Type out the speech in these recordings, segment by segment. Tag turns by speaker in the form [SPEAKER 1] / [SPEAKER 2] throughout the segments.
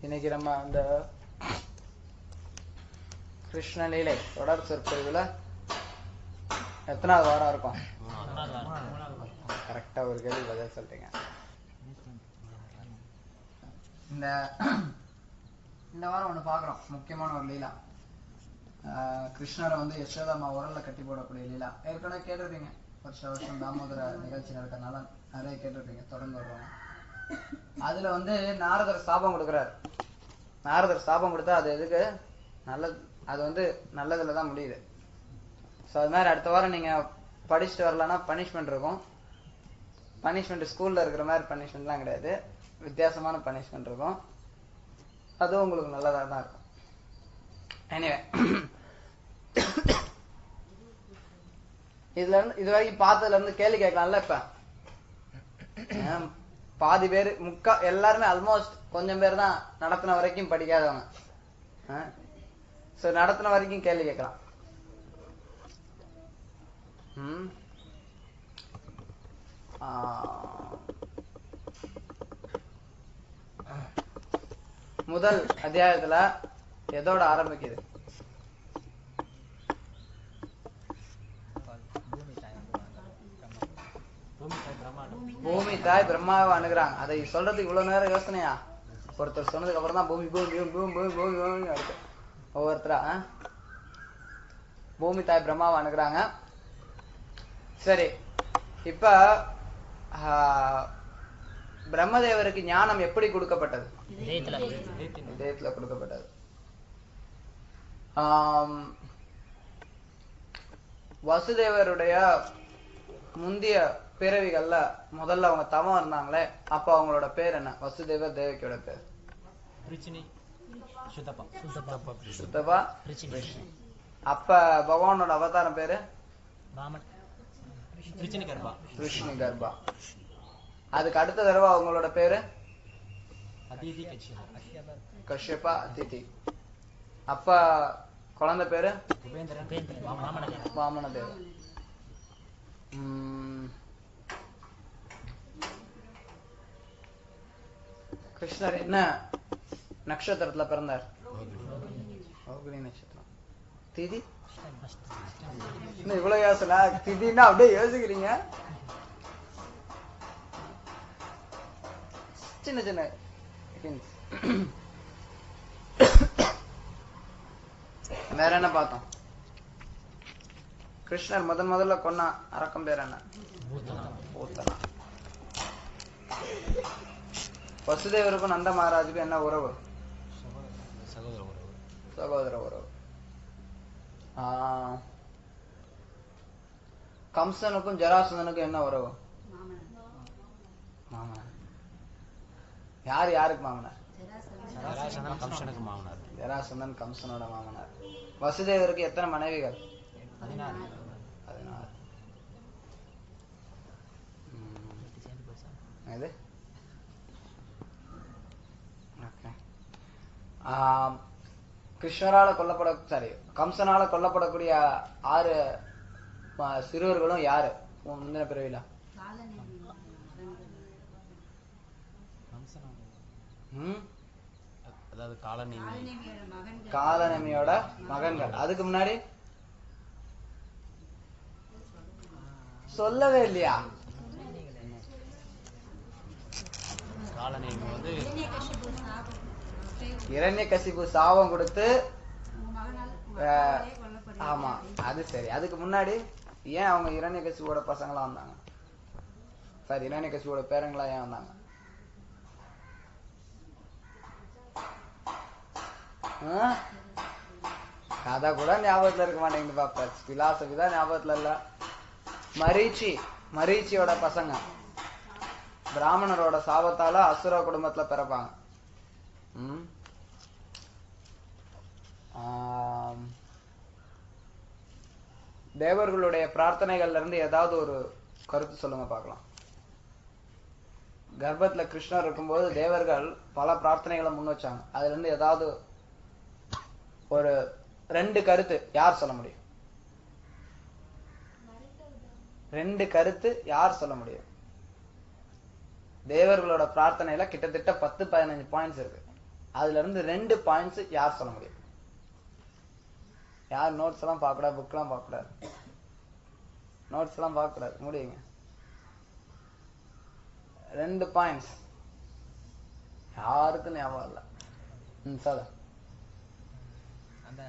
[SPEAKER 1] இன்னைக்கு நம்ம அந்த கிருஷ்ணலீலை தொடர் சொற்பொழிவுல எத்தனாவது வாரம் இருக்கும்? கரெக்டா ஒரு கேள்வி பதில் சொல்றீங்க. இந்த வாரம் ஒண்ணு பாக்குறோம், முக்கியமான ஒரு லீலா. கிருஷ்ணரை யசோதாமா உரல்ல கட்டி போடக்கூடிய லீலா. ஏற்கனவே கேட்டிருப்பீங்க, வருஷம் தாமோதர நிகழ்ச்சி நடக்கிறதுனால நிறைய கேட்டிருப்பீங்க, தொடர்ந்து வருவாங்க. அதுல நாரதர் சாபம் கொடுக்குறாரு. நாரதர் சாபம் கொடுத்தா அது எதுக்கு நல்லது, அது நல்லதுலதான் முடியுது. ஸோ அது மாதிரி அடுத்த வாரம் நீங்க படிச்சுட்டு வரலன்னா பனிஷ்மெண்ட் இருக்கும். பனிஷ்மெண்ட் ஸ்கூல்ல இருக்கிற மாதிரி பனிஷ்மெண்ட்லாம் கிடையாது, வித்தியாசமான பனிஷ்மெண்ட் இருக்கும். அதுவும் உங்களுக்கு நல்லதா தான் இருக்கும். எனிவே, இதுல இருந்து இது வரைக்கும் பார்த்ததுல இருந்து கேள்வி கேட்கலாம்ல. இப்ப பாதி பேர் எல்லாருமே ஆல்மோஸ்ட் கொஞ்சம் பேர் தான் நடத்தின வரைக்கும் படிக்காதவங்க. நடத்தின வரைக்கும் கேள்வி கேட்கலாம். முதல் அத்தியாயத்துல எதோட ஆரம்பிக்குது? பூமி தாய் பிரம்மாவை அணுகுறாங்க. அதை சொல்றதுக்கு இவ்வளவு நேரம் யோசனையா? ஒருத்தர் சொன்னதுக்கு அப்புறம் தான் பூமி பூமி பூமி பூமி பூமி பூமி இருக்கு. ஒவ்வொருத்தரா பூமி தாய் பிரம்மாவை அணுகுறாங்க. சரி, இப்ப பிரம்மதேவருக்கு ஞானம் எப்படி கொடுக்கப்பட்டது? இதயத்துல கொடுக்கப்பட்டது. வசுதேவருடைய முந்திய பிறவிகள்ல முதல்ல அவங்க தவம் இருந்தாங்களே, அப்ப அவங்களோட பேர் என்ன? வசுதேவர் தேவகியோட பேர் சுத்தபா. அப்ப பகவானோட அவதாரம் பேரு கிருஷ்ணி கர்ப்பா. அதுக்கு அடுத்த தடவை அவங்களோட பேரு கஷ்யபா அதிதி. அப்ப குழந்தை பேரு வாமன தேவன். கிருஷ்ணர் என்ன நட்சத்திரத்துல பிறந்தார்? ரோகிணி நட்சத்திரம். திதி இவ்வளவு யோசனை, திதினா அப்படியே யோசிக்கிறீங்க. சின்ன சின்ன வேற என்ன பார்த்தோம்? கிருஷ்ணர் முதல்ல கொன்ன அரக்கம் பேர் என்ன? பூத்தனா. வசுதேவருக்கும் நந்த மகாராஜுக்கும் என்ன உறவு? சகோதர உறவு. கம்சனுக்கும் ஜராசந்தனுக்கும் என்ன உறவு? மாமனார். யாரு யாருக்கு மாமனார்? ஜராசந்தன் கம்சனோட மாமனார். வசுதேவருக்கு எத்தனை மனைவிகள்? 16. இது கிருஷ்ணரால கம்சனால கொல்லப்படக்கூடிய 6 சிறுவர்களும் யாரு முந்தின பிறவில? காலநேமியோட மகன்கள். அதுக்கு முன்னாடி சொல்லவே இல்லையா? இரண்யகசிபு சாபம் கொடுத்து, ஆமா அது சரி. அதுக்கு முன்னாடி ஏன் அவங்க இரண்யகசிபோட பசங்களா வந்தாங்க? சாரி, இரண்யகசிபோட பேரங்களா ஏன் வந்தாங்க? கதை கூட ஞாபகத்துல இருக்க மாட்டேங்குது பாப்பா. பிலாசபி தான் ஞாபகத்துல இல்ல. மரீச்சியோட பசங்க பிராமணரோட சாபத்தால அசுர குடும்பத்துல பிறப்பாங்க. தேவர்களுடைய பிரார்த்தனைகள்ல இருந்து ஏதாவது ஒரு கருத்து சொல்லுங்க பார்க்கலாம். கர்ப்பத்துல கிருஷ்ணர் இருக்கும்போது தேவர்கள் பல பிரார்த்தனைகளை முன் வச்சாங்க. அதுல இருந்து ஏதாவது ஒரு 2 கருத்து யார் சொல்ல முடியும்? 2 கருத்து யார் சொல்ல முடியும்? தேவர்களோட பிரார்த்தனையில கிட்டத்தட்ட 10-15 பாயிண்ட்ஸ் இருக்கு. அதுல இருந்து 2 பாயிண்ட்ஸ் யார் சொல்ல முடியும்? யார் நோட்ஸ் எல்லாம் பார்க்க கூடாது, புக் எல்லாம் பார்க்க கூடாது, நோட்ஸ் எல்லாம் பார்க்க கூடாது, முடியுங்க. 2 பாயிண்ட்ஸ் யாருக்கும் ஞாபகம் இல்ல. சொல்ல.
[SPEAKER 2] அந்த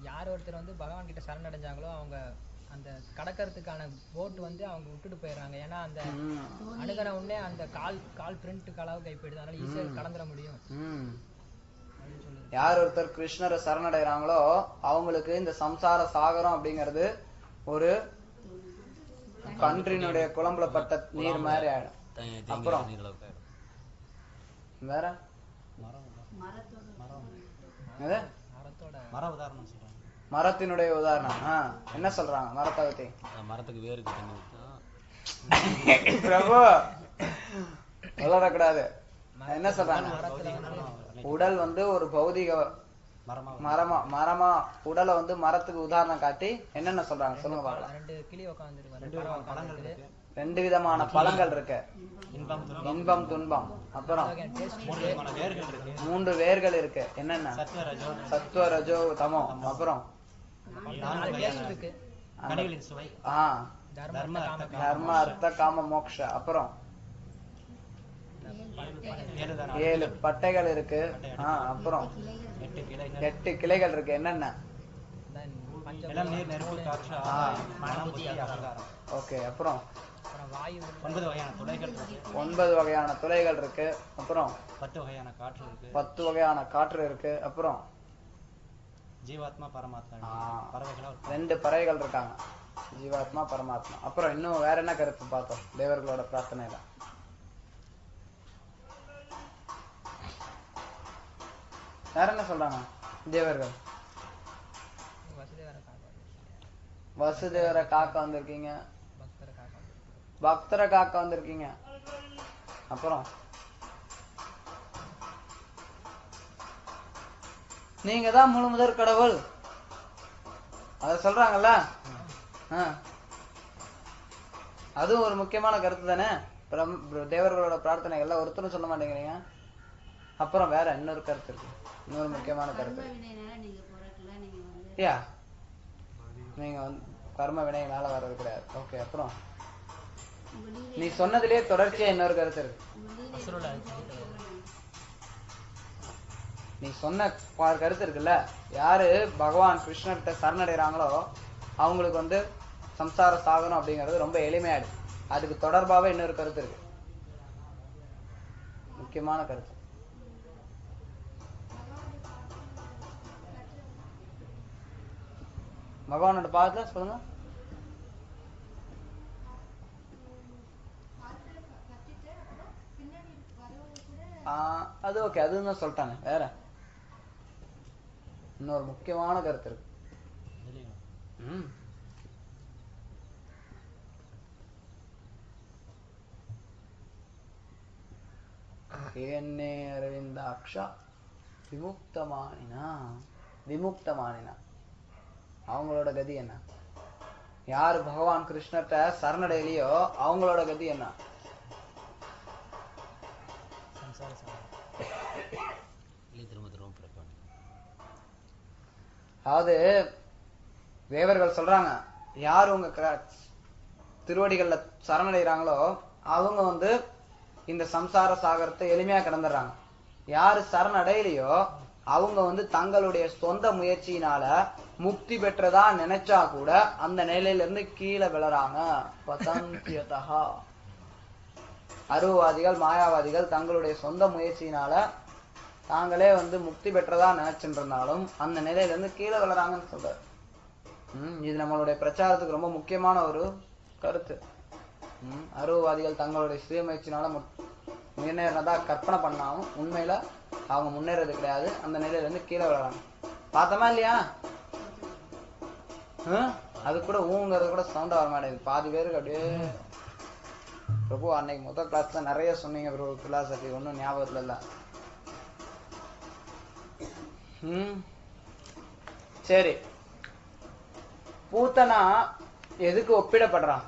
[SPEAKER 2] யார் ஒருத்தர் வந்து பகவான் கிட்ட சரணடைஞ்சாங்களோ அவங்க அந்த கடக்கிறதுக்கான போட் வந்து அவங்க விட்டுட்டு போயிடுறாங்க. ஏன்னா அந்த அணுகிற உடனே அந்த கால் பிரிண்ட் அளவு கைப்பிடுது, அதனால ஈஸியாக கடந்துட முடியும்.
[SPEAKER 1] யார் ஒருத்தர் கிருஷ்ணரை சரணடைறாங்களோ அவங்களுக்கு இந்த சம்சார சாகரம் அப்படிங்கிறது ஒரு கன்றினுடைய குழம்புல பட்ட நீர் மாதிரி ஆயிடும். அப்புறம் வேற மரத்தினுடைய உதாரணம் என்ன சொல்றாங்க? மரத்தை பத்தி
[SPEAKER 3] மரத்துக்கு வேருக்கு தண்ணி
[SPEAKER 1] பிரபு வளரக்கூடாது. என்ன சொல்றாங்க? உடல் வந்து ஒரு பௌதிக மரமா உடலை வந்து மரத்துக்கு உதாரணம் காட்டி என்னென்ன சொல்றாங்க சொல்லுங்க பாக்கலாம். 2 விதமான பழங்கள் இருக்கு, இன்பம் துன்பம். அப்புறம் 3 வேர்கள் இருக்கு, என்னென்ன? சத்துவ ரஜோ தமோ. அப்புறம் தர்ம அர்த்த காம மோக்ஷ. அப்புறம் 7 பட்டைகள் இருக்கு. அப்புறம் 8 கிளைகள் இருக்கு, என்னென்ன? ஓகே. அப்புறம் 9 வகையான துளைகள் இருக்கு. அப்புறம் 10 வகையான காற்று இருக்கு. அப்புறம்
[SPEAKER 3] ஜீவாத்மா பரமாத்மா
[SPEAKER 1] 2 பறவைகள் இருக்காங்க, ஜீவாத்மா பரமாத்மா. அப்புறம் இன்னும் வேற என்ன கருத்து பார்த்தோம் தேவர்களோட பிரார்த்தனையில? வேற என்ன சொல்றாங்க தேவர்கள்? வசுதேவரை காக்க வந்திருக்கீங்க, பக்தரை காக்க வந்திருக்கீங்க. அப்புறம் நீங்க தான் முழு முதற் கடவுள் அத சொல்றாங்கல்ல. அதுவும் ஒரு முக்கியமான கருத்து தானே. தேவர்களோட பிரார்த்தனைகள்ல ஒருத்தரும் சொல்ல மாட்டேங்கிறீங்க. அப்புறம் வேற இன்னொரு கருத்து இருக்கு, இன்னொரு முக்கியமான கருத்து. நீங்க வந்து கர்ம வினையினால வர்றது கிடையாது. ஓகே. அப்புறம் நீ சொன்னதிலே தொடர்ச்சியா இன்னொரு கருத்து இருக்கு. நீ சொன்ன கருத்து இருக்குல்ல, யாரு பகவான் கிருஷ்ணர்கிட்ட சரணடைறாங்களோ அவங்களுக்கு வந்து சம்சார சாகனம் அப்படிங்கிறது ரொம்ப எளிமையாயிடும். அதுக்கு தொடர்பாக இன்னொரு கருத்து இருக்கு, முக்கியமான கருத்து. பகவானோட பாதத்துல சொல்லுங்க. அது ஓகே, அதுதான் சொல்லிட்டாங்க. வேற இன்னொரு முக்கியமான கருத்து இருக்கு. என்னே அரவிந்தாக்ஷா விமுக்தமானினா. விமுக்தமானினா அவங்களோட கதி என்ன? யாரு பகவான் கிருஷ்ணர்ட்ட சரணடையிலையோ அவங்களோட கதி என்ன? அதாவது தேவர்கள் சொல்றாங்க, யாரு உங்க திருவடிகள்ல சரணடைகிறாங்களோ அவங்க வந்து இந்த சம்சார சாகரத்தை எளிமையா கடந்துடுறாங்க. யாரு சரணடையிலையோ அவங்க வந்து தங்களுடைய சொந்த முயற்சியினால முக்தி பெற்றதா நினைச்சா கூட அந்த நிலையில இருந்து கீழே விழறாங்க. பதந்தியதா. அருவவாதிகள் மாயாவாதிகள் தங்களுடைய சொந்த முயற்சியினால தாங்களே வந்து முக்தி பெற்றதா நினைச்சுட்டு இருந்தாலும் அந்த நிலையில இருந்து கீழே விழறாங்கன்னு சொல்றாரு. இது நம்மளுடைய பிரச்சாரத்துக்கு ரொம்ப முக்கியமான ஒரு கருத்து. அருவவாதிகள் தங்களுடைய சுய முயற்சினால முன்னேறதா கற்பனை பண்ணாலும் உண்மையில அவங்க முன்னேறது கிடையாது, அந்த நிலையில இருந்து கீழே விழறாங்க. பார்த்தோமா இல்லையா? அது கூட ஊங்கிறது கூட சவுண்டா வர மாட்டேங்குது பாதி பேருக்கு. அப்படியே பிரபு அன்னைக்கு முதல் கிளாஸ்ல நிறைய சொன்னீங்க ப்ரோ, பிலாசபி ஒன்னும் ஞாபகத்துல இல்ல. சரி, பூத்தனா எதுக்கு ஒப்பிடப்படுறான்?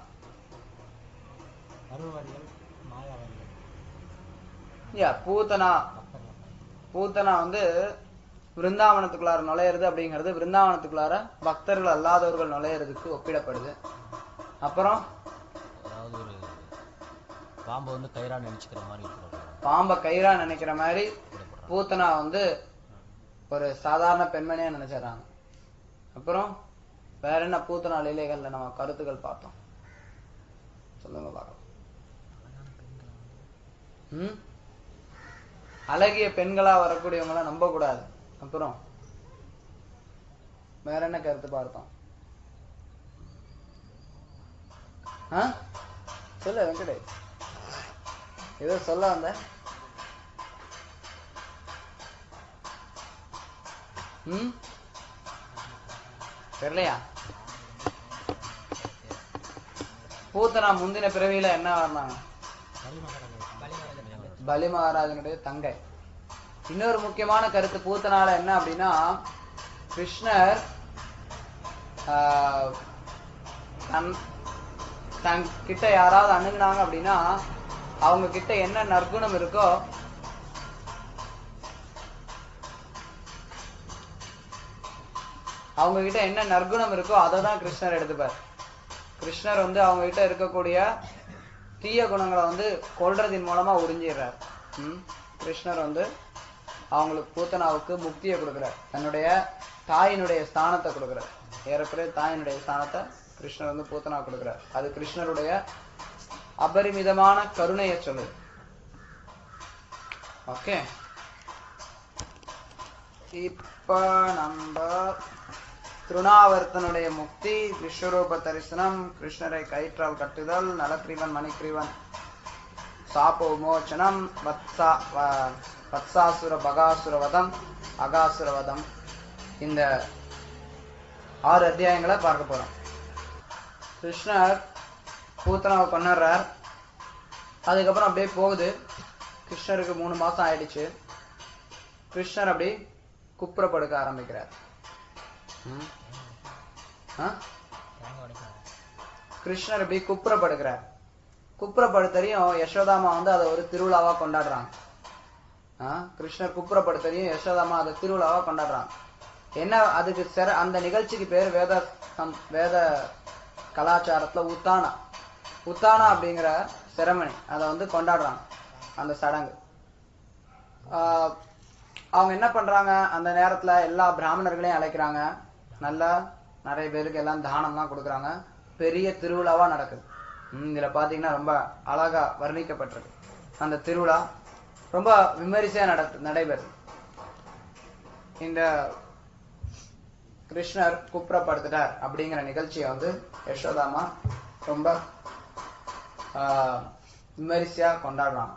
[SPEAKER 1] பூத்தனா பூத்தனா வந்து விருந்தாவனத்துக்குள்ளார நுழையிறது அப்படிங்கிறது விருந்தாவனத்துக்குள்ளார பக்தர்கள் அல்லாதவர்கள் நுழையிறதுக்கு ஒப்பிடப்படுது. அப்புறம்
[SPEAKER 3] அதாவது ஒரு பாம்பை வந்து கயிறா நினைச்சுக்கிற மாதிரி இருக்கிறாங்க.
[SPEAKER 1] பாம்பை கயிறா நினைக்கிற மாதிரி பூத்தனா வந்து ஒரு சாதாரண பெண்மணியா நினைச்சிடறாங்க. அப்புறம் வேற என்ன பூத்தனா லீலைகள்ல நம்ம கருத்துக்கள் பார்த்தோம், சொல்லுங்க பார்க்கலாம். அழகிய பெண்களா வரக்கூடியவங்கள நம்ப கூடாது. அப்புறம் வேற என்ன கருத்து பார்த்தோம்? சொல்ல வெங்கடே, ஏதோ சொல்ல வந்த. தெரியலையா? பூத்தனா முந்தின பிறவியில என்ன வந்தாங்க? பலி மகாராஜனுடைய தங்கை. இன்னொரு முக்கியமான கருத்து பூத்தனால என்ன அப்படின்னா, கிருஷ்ணர் தன் கிட்ட யாராவது அணுகுனாங்க அப்படின்னா அவங்க கிட்ட என்ன நற்குணம் இருக்கோ அவங்க கிட்ட என்ன நற்குணம் இருக்கோ அதை தான் கிருஷ்ணர் எடுத்துப்பார். கிருஷ்ணர் வந்து அவங்க கிட்ட இருக்கக்கூடிய தீய குணங்களை வந்து கொல்றதின் மூலமா உறிஞ்சிடுறார். கிருஷ்ணர் வந்து அவங்களுக்கு பூத்தனாவுக்கு முக்தியை கொடுக்கிறார், தன்னுடைய தாயினுடைய ஸ்தானத்தை கொடுக்கிறார். ஏறக்குறைய தாயினுடைய ஸ்தானத்தை கிருஷ்ணர் வந்து பூத்தனா கொடுக்கிறார். அது கிருஷ்ணருடைய அபரிமிதமான கருணையை சொல்லுது. ஓகே, இப்ப நம்ம திருணாவர்த்தனுடைய முக்தி, விஸ்வரூப தரிசனம், கிருஷ்ணரை கயிற்றால் கட்டுதல், நலக்கிரீவன் மணிக்கிரீவன் சாப விமோச்சனம், வத்சாசுர பகாசுரவதம், அகாசுரவதம், இந்த 6 அத்தியாயங்களை பார்க்க போறோம். கிருஷ்ணர் பூத்தனாவை கொண்டுறார். அதுக்கப்புறம் அப்படியே போகுது. கிருஷ்ணருக்கு 3 மாசம் ஆயிடுச்சு. கிருஷ்ணர் அப்படி குப்புறப்படுக்க ஆரம்பிக்கிறார். கிருஷ்ணர் அப்படி குப்புறப்படுக்கிறார். குப்புறப்படுத்தரையும் யசோதாமா வந்து அதை ஒரு திருவிழாவா கொண்டாடுறாங்க. கிருஷ்ணர் குப்புறப்படுத்தரையும் யசோதாமா அதை திருவிழாவா கொண்டாடுறாங்க. என்ன அதுக்கு அந்த நிகழ்ச்சிக்கு பேர் வேத கலாச்சாரத்துல உத்தானா அப்படிங்கிற செரமனி, அதை வந்து கொண்டாடுறாங்க. அந்த சடங்கு அவங்க என்ன பண்றாங்க, அந்த நேரத்துல எல்லா பிராமணர்களையும் அழைக்கிறாங்க. நல்லா நிறைய பேருக்கு எல்லாம் தானம் தான் கொடுக்குறாங்க. பெரிய திருவிழாவா நடக்குது. இதுல பாத்தீங்கன்னா ரொம்ப அழகா வர்ணிக்கப்பட்டிருக்கு. அந்த திருவிழா ரொம்ப விமரிசையா நடைபெறுது. இந்த கிருஷ்ணர் குப்புறப்படுத்திட்டார் அப்படிங்கிற நிகழ்ச்சியை வந்து யசோதாமா ரொம்ப விமரிசையா கொண்டாடுறாங்க.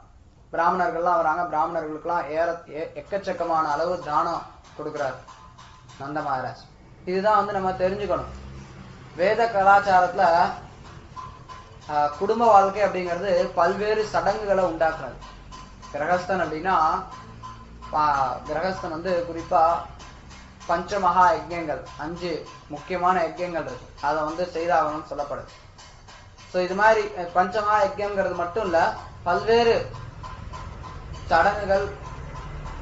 [SPEAKER 1] பிராமணர்கள்லாம் வராங்க. பிராமணர்களுக்கெல்லாம் எக்கச்சக்கமான அளவு தானம் கொடுக்கிறார் நந்த மகாராஜ். இதுதான் வந்து நம்ம தெரிஞ்சுக்கணும். வேத கலாச்சாரத்துல குடும்ப வாழ்க்கை அப்படிங்கிறது பல்வேறு சடங்குகளை உண்டாக்குறது. கிரகஸ்தன் அப்படின்னா கிரகஸ்தன் வந்து குறிப்பா பஞ்சமகா யஜ்யங்கள், 5 முக்கியமான யஜ்யங்கள் இருக்கு, அதை வந்து செய்தாகணும்னு சொல்லப்படுது. ஸோ இது மாதிரி பஞ்சமகா யஜ்யங்கிறது மட்டும் இல்ல, பல்வேறு சடங்குகள்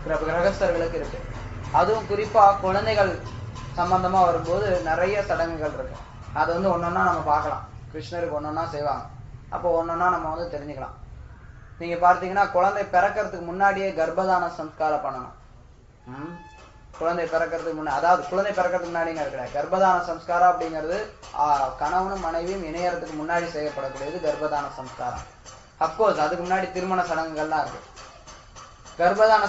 [SPEAKER 1] கிரகஸ்தர்களுக்கு இருக்கு. அதுவும் குறிப்பா குழந்தைகள் சம்பந்தமா வரும்போது நிறைய சடங்குகள் இருக்கு. அதை வந்து ஒன்னொன்னா நம்ம பார்க்கலாம். கிருஷ்ணருக்கு ஒன்னொன்னா செய்வாங்க. அப்போ ஒன்னொன்னா நம்ம வந்து தெரிஞ்சுக்கலாம். நீங்க பார்த்தீங்கன்னா குழந்தை பிறக்கிறதுக்கு முன்னாடியே கர்ப்பதான சம்ஸ்காரம் பண்ணணும். குழந்தை பிறக்கிறதுக்கு முன்னாடி, அதாவது குழந்தை பிறக்கிறதுக்கு முன்னாடிங்க இருக்கிற கர்ப்பதான சம்ஸ்காரம் அப்படிங்கிறது கணவனும் மனைவியும் இணையறதுக்கு முன்னாடி செய்யப்படக்கூடியது கர்ப்பதான சம்ஸ்காரம். அப்கோர்ஸ் அதுக்கு முன்னாடி திருமண சடங்குகள்லாம் இருக்கு. கர்ப்பதான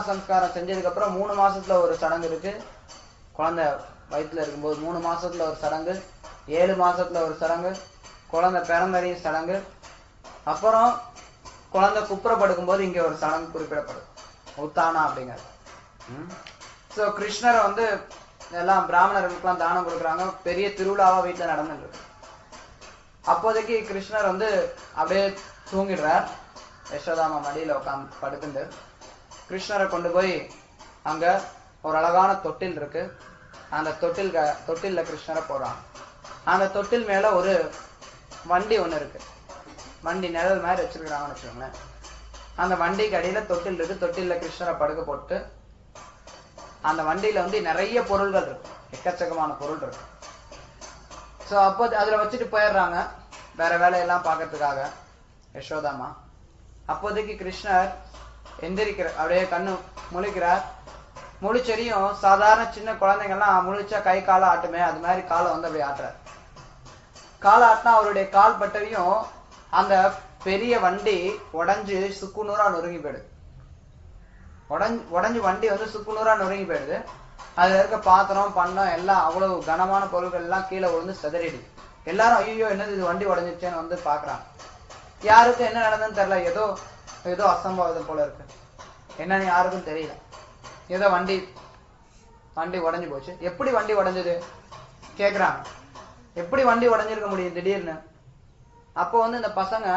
[SPEAKER 1] சம்ஸ்காரம் செஞ்சதுக்கு அப்புறம் 3 மாசத்துல ஒரு சடங்கு இருக்கு. குழந்தை வயிற்றுல இருக்கும்போது 3 மாசத்துல ஒரு சடங்கு, 7 மாசத்துல ஒரு சடங்கு, குழந்தை பிறந்தறியும் சடங்கு, அப்புறம் குழந்தை குப்புறப்படுக்கும் போது இங்க ஒரு சடங்கு குறிப்பிடப்படுது, உத்தானா அப்படிங்கிறது. ஸோ கிருஷ்ணரை வந்து எல்லாம் பிராமணர்களுக்கெல்லாம் தானம் கொடுக்குறாங்க. பெரிய திருவிழாவா வீட்டுல நடந்துட்டு இருக்கு. அப்போதைக்கு கிருஷ்ணர் வந்து அப்படியே தூங்கிடுறார். யசோதாமா மடியில உட்காந்து படுத்துட்டு கிருஷ்ணரை கொண்டு போய் அங்க ஒரு அழகான தொட்டில் இருக்கு. அந்த தொட்டில்ல கிருஷ்ணரை போடுறாங்க. அந்த தொட்டில் மேல ஒரு வண்டி ஒண்ணு இருக்கு. வண்டி நிழல் மாதிரி வச்சிருக்கிறாங்கன்னு வச்சுக்கோங்களேன். அந்த வண்டிக்கு அடியில தொட்டில் இருக்கு. தொட்டில கிருஷ்ணரை படுக்க போட்டு அந்த வண்டியில வந்து நிறைய பொருள்கள் இருக்கு, எக்கச்சக்கமான பொருள் இருக்கு. சோ அப்போ அதுல வச்சுட்டு போயிடுறாங்க வேற வேலையெல்லாம் பாக்கிறதுக்காக யசோதாமா. அப்போதைக்கு கிருஷ்ணர் எந்திரிக்கிறார், அப்படியே கண்ணு முழிக்கிறார். முழிச்செறியும் சாதாரண சின்ன குழந்தைங்கள்லாம் முழிச்சா கை காலை ஆட்டுமே, அது மாதிரி காலை வந்து அப்படி ஆட்டுறாரு. காலை ஆட்டினா அவருடைய கால் பட்டவையும் அந்த பெரிய வண்டி உடஞ்சு சுக்குநூறா நொறுங்கி போயிடுது. உடஞ்சு வண்டி வந்து சுக்குநூறா நொறுங்கி போயிடுது. அதுல இருக்க பாத்திரம் பண்ணம் எல்லாம் அவ்வளவு கனமான பொருட்கள் எல்லாம் கீழே விழுந்து சிதறிடுது. எல்லாரும் ஐயோ என்னது இது வண்டி உடஞ்சிருச்சேன்னு வந்து பாக்குறாங்க. யாருக்கும் என்ன நடந்ததுன்னு தெரியல, ஏதோ ஏதோ அசம்பாவிதம் போல இருக்கு, என்னன்னு யாருக்கும் தெரியல. ஏதோ வண்டி உடஞ்சு போச்சு. எப்படி வண்டி உடஞ்சது கேக்குறாங்க. எப்படி வண்டி உடஞ்சிருக்க முடியும் திடீர்னு? அப்போ வந்து இந்த பசங்க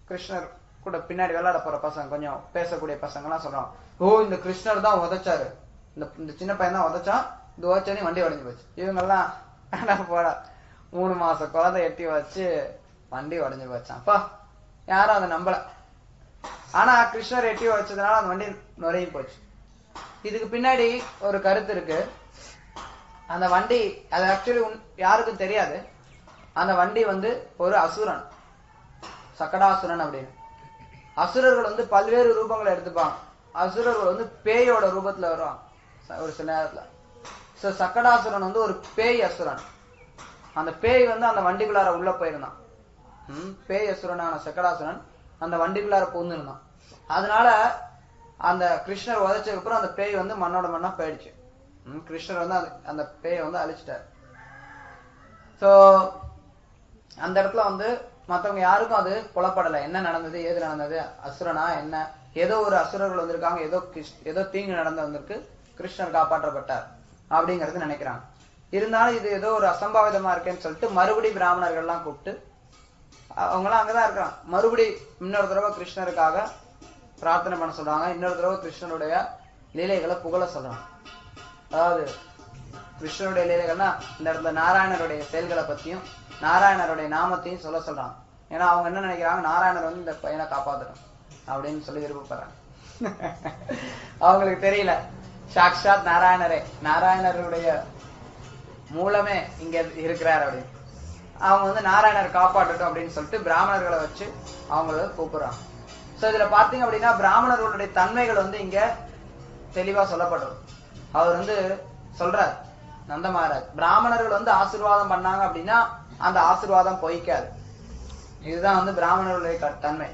[SPEAKER 1] கிருஷ்ணர் கூட பின்னாடி விளையாட போற பசங்க, கொஞ்சம் பேசக்கூடிய பசங்க எல்லாம் சொல்றாங்க, ஓ இந்த கிருஷ்ணர் தான் உதைச்சாரு, இந்த சின்ன பையன் தான் உதைச்சான், இந்த உதச்சனே வண்டி உடஞ்சு போச்சு. இவங்க எல்லாம் போட 3 மாச குழந்தை எட்டி வச்சு வண்டி உடஞ்சு போச்சான். அப்பா யாரும் அதை நம்பல. ஆனா கிருஷ்ணர் எட்டி வச்சதுனால அந்த வண்டி நுழைய போச்சு. இதுக்கு பின்னாடி ஒரு கருத்து இருக்கு. அந்த வண்டி அது ஆக்சுவலி யாருக்கும் தெரியாது. அந்த வண்டி வந்து ஒரு அசுரன், சக்கடாசுரன் அப்படின்னு. அசுரர்கள் வந்து பல்வேறு ரூபங்களை எடுத்துப்பாங்க. அசுரர்கள் வந்து பேயோட ரூபத்துல வருவாங்க ஒரு சில நேரத்துல. சக்கடாசுரன் வந்து ஒரு பேய் அசுரன். அந்த பேய் வந்து அந்த வண்டிக்குள்ளார உள்ள போயிருந்தான். பேய் அசுரனான சக்கடாசுரன் அந்த வண்டிக்குள்ளார புகுந்துருந்தான். அதனால அந்த கிருஷ்ணர் உதைச்சதுக்கு அப்புறம் அந்த பேய் வந்து மண்ணோட மண்ணா போயிடுச்சு. கிருஷ்ணர் வந்து அந்த பேயை வந்து அழிச்சிட்டாரு. சோ அந்த இடத்துல வந்து மத்தவங்க யாருக்கும் அது புலப்படலை, என்ன நடந்தது ஏது நடந்தது, அசுரனா என்ன, ஏதோ ஒரு அசுரர்கள் வந்திருக்காங்க, ஏதோ தீங்கு நடந்து வந்திருக்கு, கிருஷ்ணர் காப்பாற்றப்பட்டார் அப்படிங்கறது நினைக்கிறாங்க. இருந்தாலும் இது ஏதோ ஒரு அசம்பாவிதமா இருக்கேன்னு சொல்லிட்டு மறுபடி பிராமணர்கள் எல்லாம் கூப்பிட்டு அவங்க எல்லாம் அங்கதான் இருக்கிறாங்க. மறுபடி இன்னொரு தடவை கிருஷ்ணருக்காக பிரார்த்தனை பண்ண சொல்றாங்க. இன்னொரு தடவை கிருஷ்ணனுடைய லீலைகளை புகழ சொல்றாங்க. அதாவது கிருஷ்ணனுடைய லீலைகள்னா இந்த இடத்துல நாராயணருடைய செயல்களை பத்தியும் நாராயணருடைய நாமத்தையும் சொல்றாங்க. ஏன்னா அவங்க என்ன நினைக்கிறாங்க, நாராயணர் வந்து இந்த பையனை காப்பாத்தணும் அப்படின்னு சொல்லி விருப்பப்படுறாங்க. அவங்களுக்கு தெரியல சாக்ஷாத் நாராயணரே, நாராயணருடைய மூலமே இங்க இருக்கிறார் அப்படின்னு. அவங்க வந்து நாராயணர் காப்பாற்றட்டும் அப்படின்னு சொல்லிட்டு பிராமணர்களை வச்சு அவங்கள கூப்பிடுறாங்க. சோ இதுல பாத்தீங்க அப்படின்னா பிராமணர்களுடைய தன்மைகள் வந்து இங்க தெளிவா சொல்லப்படுறது. அவர் வந்து சொல்றார் நந்த மகாராஜ், பிராமணர்கள் வந்து ஆசீர்வாதம் பண்ணாங்க அப்படின்னா அந்த ஆசீர்வாதம் பொய்க்காது. இதுதான் வந்து பிராமணர்களுடைய தன்மை.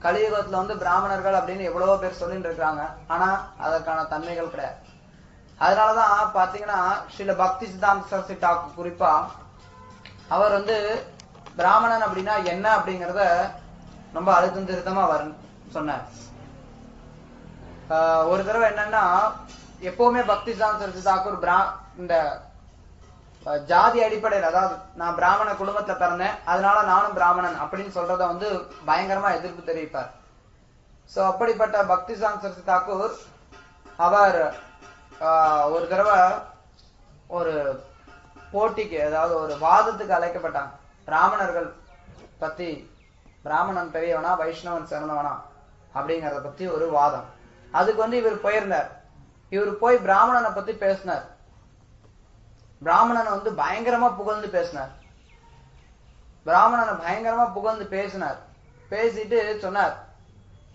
[SPEAKER 1] கலியுகத்துல வந்து பிராமணர்கள் அப்படின்னு எவ்வளவோ பேர் சொல்லிட்டு இருக்காங்க, ஆனா அதற்கான தன்மைகள் கிடையாது. அதனாலதான் பாத்தீங்கன்னா ஸ்ரீல பக்தி சித்தாந்த சரஸ்வதி டாக்கூர் குறிப்பா அவர் வந்து பிராமணன் அப்படின்னா என்ன அப்படிங்கறத ரொம்ப அழுத்தம் திருத்தமா சொன்னார். ஒரு தடவை என்னன்னா, எப்பவுமே பக்தி சித்தாந்த சரஸ்வதி டாக்கூர் இந்த ஜாதி அடிப்படையில், அதாவது நான் பிராமண குடும்பத்துல பிறந்தேன் அதனால நானும் பிராமணன் அப்படின்னு சொல்றத வந்து பயங்கரமா எதிர்ப்பு தெரிவிப்பார். சோ அப்படிப்பட்ட பக்தி சித்தாந்த சரஸ்வதி டாக்கூர் அவர் ஒரு தடவை ஒரு போட்டிக்கு, அதாவது ஒரு வாதத்துக்கு அழைக்கப்பட்டாங்க. பிராமணர்கள் பத்தி, பிராமணன் பெரியவனா வைஷ்ணவன் சிறந்தவனா அப்படிங்கறத பத்தி ஒரு வாதம். அதுக்கு வந்து இவர் போயிருந்தார். இவர் போய் பிராமணனை பத்தி பேசினார். பிராமணனை வந்து பயங்கரமா புகழ்ந்து பேசினார். பிராமணனை பயங்கரமா புகழ்ந்து பேசிட்டு சொன்னார்,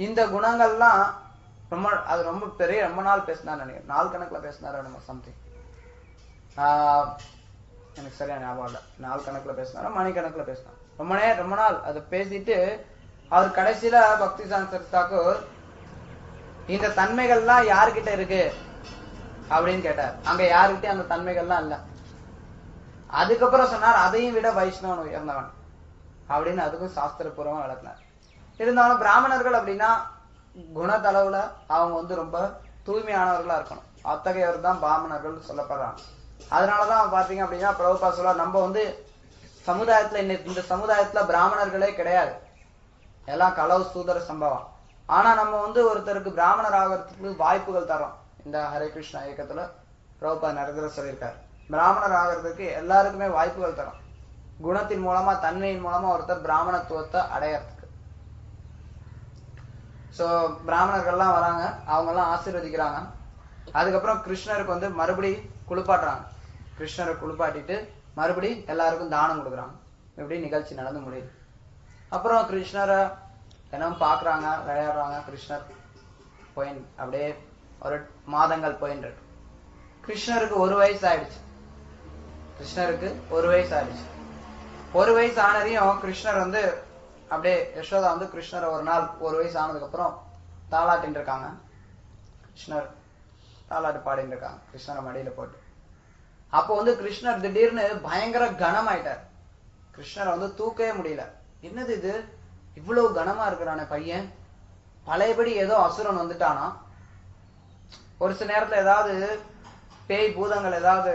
[SPEAKER 1] இந்த குணங்கள்லாம் ரொம்ப பெரிய ரொம்ப நாள் பேசினார் நினைக்கிறேன், நாள் கணக்குல பேசினார் சம்திங், எனக்கு சரியா ஞாபகம் இல்ல, நாள் கணக்குல பேசினாரா மணிக்கணக்குல பேசினார், ரொம்ப நாள் அதை பேசிட்டு அவர் கடைசியில பக்தி சித்தாந்த சரஸ்வதி டாக்கூர் இந்த தன்மைகள்லாம் யாருக்கிட்ட இருக்கு அப்படின்னு கேட்டார். அங்க யாருக்கிட்டே அந்த தன்மைகள்லாம் இல்ல. அதுக்கப்புறம் சொன்னார், அதையும் விட வைஷ்ணவன் உயர்ந்தவன் அப்படின்னு அதுக்கும் சாஸ்திரபூர்வமா விளக்குனார். இருந்தாலும் பிராமணர்கள் அப்படின்னா குணத்தளவுல அவங்க வந்து ரொம்ப தூய்மையானவர்களா இருக்கணும். அத்தகையவர் தான் பிராமணர்கள் சொல்லப்படுறாங்க. அதனாலதான் பாத்தீங்க அப்படின்னா பிரபுபா சொல்ல, நம்ம வந்து சமுதாயத்துல இந்த சமுதாயத்துல பிராமணர்களே கிடையாது, எல்லாம் களவு சூதர சம்பவம். ஆனா நம்ம வந்து ஒருத்தருக்கு பிராமணர் ஆகிறதுக்கு வாய்ப்புகள் தரோம். இந்த ஹரே கிருஷ்ணா இயக்கத்துல பிரபுபா நிறைய சொல்லியிருக்காரு, பிராமணர் ஆகிறதுக்கு எல்லாருக்குமே வாய்ப்புகள் தரும். குணத்தின் மூலமா, தன்மையின் மூலமா ஒருத்தர் பிராமணத்துவத்தை அடையறதுக்கு. சோ பிராமணர்கள்லாம் வராங்க, அவங்க எல்லாம் ஆசீர்வதிக்கிறாங்க. அதுக்கப்புறம் கிருஷ்ணருக்கு வந்து மறுபடி குளிப்பாட்டுறாங்க. கிருஷ்ணரை குளிப்பாட்டிட்டு மறுபடி எல்லாருக்கும் தானம் கொடுக்குறாங்க. இப்படி நிகழ்ச்சி நடந்து முடியுது. அப்புறம் கிருஷ்ணரை தினம் பாக்குறாங்க, விளையாடுறாங்க. கிருஷ்ணர் அப்படியே ஒரு மாதங்கள் போயின்னு இருக்கு. கிருஷ்ணருக்கு 1 வயசு ஆயிடுச்சு. கிருஷ்ணருக்கு 1 வயசு ஆயிடுச்சு. 1 வயசு ஆனதையும் கிருஷ்ணர் வந்து அப்படியே யசோதா வந்து கிருஷ்ணரை ஒரு நாள் 1 வயசு ஆனதுக்கு அப்புறம் தாலாட்டின்னு இருக்காங்க. கிருஷ்ணர் தாலாட்டு பாடின்னு இருக்காங்க கிருஷ்ணரை மடியில போட்டு. அப்போ வந்து கிருஷ்ணர் திடீர்னு பயங்கர கனமாயிட்டார். கிருஷ்ணரை வந்து தூக்கவே முடியல. என்னது இது, இவ்வளவு கனமா இருக்கிறானே பையன், பழையபடி ஏதோ அசுரன் வந்துட்டானா. ஒரு சில நேரத்துல ஏதாவது பேய் பூதங்கள் ஏதாவது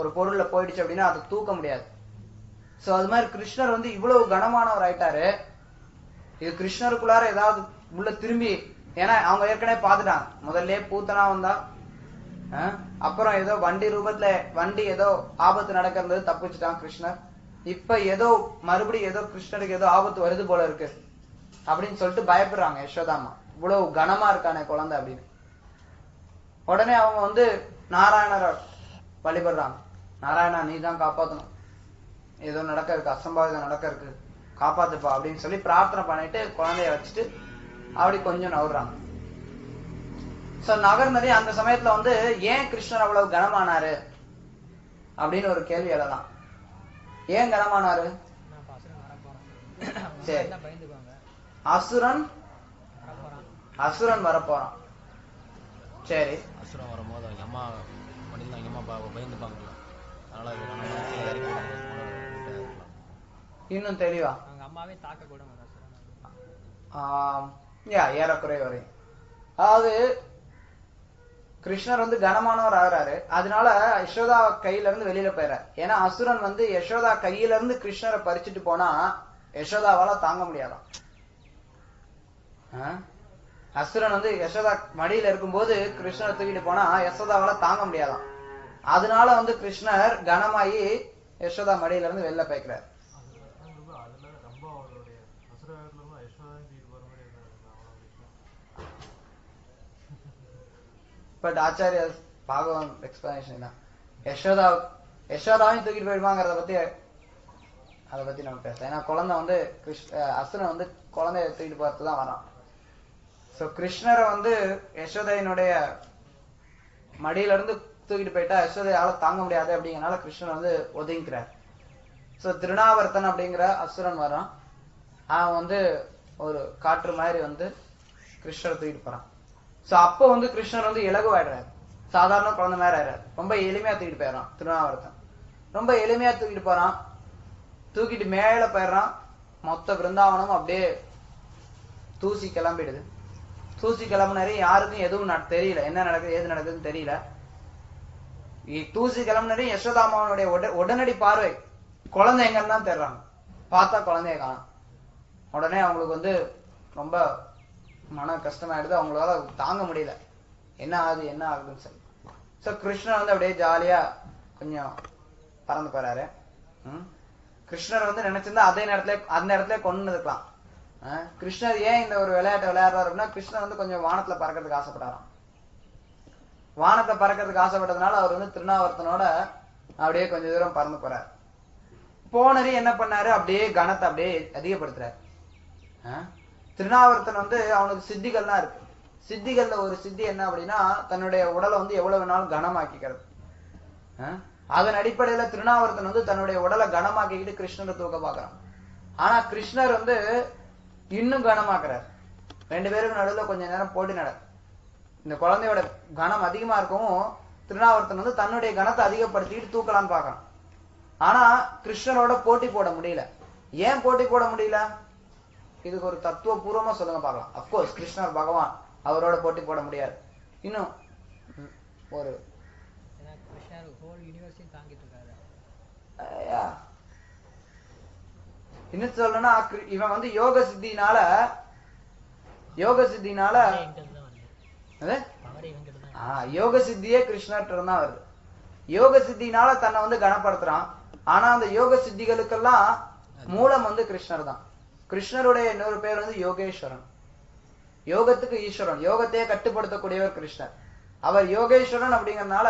[SPEAKER 1] ஒரு பொருள்ல போயிடுச்சு அப்படின்னா அதை தூக்க முடியாது. சோ அது மாதிரி கிருஷ்ணர் வந்து இவ்வளவு கனமானவர் ஆயிட்டாரு. இது கிருஷ்ணருக்குள்ளார ஏதாவது உள்ள திரும்பி, ஏன்னா அவங்க ஏற்கனவே பார்த்துட்டாங்க. முதல்ல பூத்தனா வந்தா, அப்புறம் ஏதோ வண்டி ஏதோ ஆபத்து நடக்கிறது தப்பிச்சுட்டான் கிருஷ்ணர். இப்ப ஏதோ மறுபடியும் ஏதோ கிருஷ்ணருக்கு ஏதோ ஆபத்து வருது போல இருக்கு அப்படின்னு சொல்லிட்டு பயப்படுறாங்க யசோதாமா. இவ்வளவு கனமா இருக்கானே குழந்தை அப்படின்னு. உடனே அவங்க வந்து நாராயணரை வழிபடுறாங்க. நாராயணா, நீ தான் காப்பாத்தணும், ஏதோ நடக்க இருக்கு, அசம்பாவிதம் நடக்க இருக்கு, காப்பாத்துப்பா அப்படின்னு சொல்லி பிரார்த்தனை பண்ணிட்டு குழந்தைய வச்சுட்டு அப்படி கொஞ்சம் நகர்றாங்க. சோ நகர்ந்ததே அந்த சமயத்துல வந்து ஏன் கிருஷ்ணர் அவ்வளவு கனமானாரு அப்படின்னு ஒரு கேள்வி எழலாம். ஏன் கனமானாரு? சரி, அசுரன் வரப்போறான். சரி,
[SPEAKER 3] அசுரன் வரும்போது அவங்க அம்மா மடியில் அவங்க அம்மா பயந்துப்பாங்கல்ல, அதனால
[SPEAKER 1] இன்னும் தெளிவா
[SPEAKER 2] அவங்க அம்மாவே தாக்க கூட
[SPEAKER 1] ஏறக்குறை வரை. அதாவது கிருஷ்ணர் வந்து கனமானவர் ஆகிறாரு, அதனால யசோதா கையில இருந்து வெளியில போயிறாரு. ஏன்னா அசுரன் வந்து யசோதா கையில இருந்து கிருஷ்ணரை பறிச்சுட்டு போனா யசோதாவால தாங்க முடியாதான். அசுரன் வந்து யசோதா மடியில இருக்கும்போது கிருஷ்ணரை தூக்கிட்டு போனா யசோதாவால தாங்க முடியாதான். அதனால வந்து கிருஷ்ணர் கனமாயி யசோதா மடியில இருந்து வெளில போய்க்கிறார். பட் ஆச்சாரிய பாகவன் எக்ஸ்பிளனேஷன் தான். யசோதாவையும் தூக்கிட்டு போயிடுவாங்கிறத பத்தி நம்ம பேசலாம். ஏன்னா குழந்தை வந்து அசுரன் வந்து குழந்தைய தூக்கிட்டு போறதுதான் வரான். சோ கிருஷ்ணரை வந்து யசோதையினுடைய மடியில இருந்து தூக்கிட்டு போயிட்டா யசோதையால தாங்க முடியாது அப்படிங்கறனால கிருஷ்ணர் வந்து ஒதுங்கிக்கிறார். சோ திருநாவர்த்தன் அப்படிங்கிற அசுரன் வரான். அவன் வந்து ஒரு காற்று மாதிரி வந்து கிருஷ்ணரை தூக்கிட்டு போறான். சோ அப்போ வந்து கிருஷ்ணர் வந்து இலகுவாயிடுறாரு, சாதாரண குழந்தை மாதிரி ஆயிடுறாரு. ரொம்ப எளிமையா தூக்கிட்டு போயிடறான் திருநாவர்த்தன். ரொம்ப எளிமையா தூக்கிட்டு போறான். தூக்கிட்டு மேல போயிடுறான். மொத்த பிருந்தாவனம் அப்படியே தூசி கிளம்பிடுது. தூசி கிளம்புனாரு, யாருக்கும் எதுவும் தெரியல, என்ன நடக்குது ஏது நடக்குதுன்னு தெரியல. தூசி கிளம்புனாரு. யசோதாமாவனுடைய உடனடி பார்வை குழந்தை எங்கன்னு தான் தேடுறாங்க. பார்த்தா குழந்தைய காணும். உடனே அவங்களுக்கு வந்து ரொம்ப மன கஷ்டமாயிடுது. அவங்களால தாங்க முடியல, என்ன ஆகுதுன்னு சொல்லி. சோ கிருஷ்ணர் வந்து அப்படியே ஜாலியா கொஞ்சம் பறந்து போறாரு. கிருஷ்ணர் வந்து நினைச்சிருந்தா அந்த இடத்துல கொண்டு இருக்கலாம். கிருஷ்ணர் ஏன் இந்த ஒரு விளையாட்டை விளையாடுறாரு அப்படின்னா, கிருஷ்ணர் வந்து கொஞ்சம் வானத்துல பறக்கிறதுக்கு ஆசைப்படாராம். வானத்தை பறக்கிறதுக்கு ஆசைப்பட்டதுனால அவர் வந்து திருநாவர்த்தனோட அப்படியே கொஞ்சம் தூரம் பறந்து போறாரு. போனரி என்ன பண்ணாரு, அப்படியே கனத்தை அப்படியே அதிகப்படுத்துறாரு. திருநாவர்த்தன் வந்து அவனுக்கு சித்திகள்லாம் இருக்கு. சித்திகள்ல ஒரு சித்தி என்ன அப்படின்னா, தன்னுடைய உடலை வந்து எவ்வளவு வேணாலும் கனமாக்கிக்கிறது. அதன் அடிப்படையில திருநாவர்த்தன் வந்து தன்னுடைய உடலை கனமாக்கிக்கிட்டு கிருஷ்ணரை தூக்க பாக்குறான். ஆனா கிருஷ்ணர் வந்து இன்னும் கனமாக்குறார். 2 பேருக்கு நடுவுல கொஞ்ச நேரம் போட்டி நட. இந்த குழந்தையோட கனம் அதிகமா இருக்கவும் திருநாவர்த்தன் வந்து தன்னுடைய கனத்தை அதிகப்படுத்திக்கிட்டு தூக்கலான்னு பாக்குறான். ஆனா கிருஷ்ணரோட போட்டி போட முடியல. ஏன் போட்டி போட முடியல? இதுக்கு ஒரு தத்துவ பூர்வமா சொல்லுங்க பாக்கலாம். அப்கோர்ஸ் கிருஷ்ணர் பகவான், அவரோட போட்டி போட முடியாது. இன்னும் ஒரு இன்னும் சொல்லணும்னா, இவன் வந்து யோக சித்தினால யோக சித்தியே கிருஷ்ணர்ட்ட தான் வருது. யோக சித்தினால தன்னை வந்து கனப்படுத்துறான். ஆனா அந்த யோக சித்திகளுக்கெல்லாம் மூலம் வந்து கிருஷ்ணர் தான். கிருஷ்ணருடைய இன்னொரு பேர் வந்து யோகேஸ்வரன். யோகத்துக்கு ஈஸ்வரன், யோகத்தையே கட்டுப்படுத்தக்கூடியவர் கிருஷ்ணர். அவர் யோகேஸ்வரன் அப்படிங்கறதுனால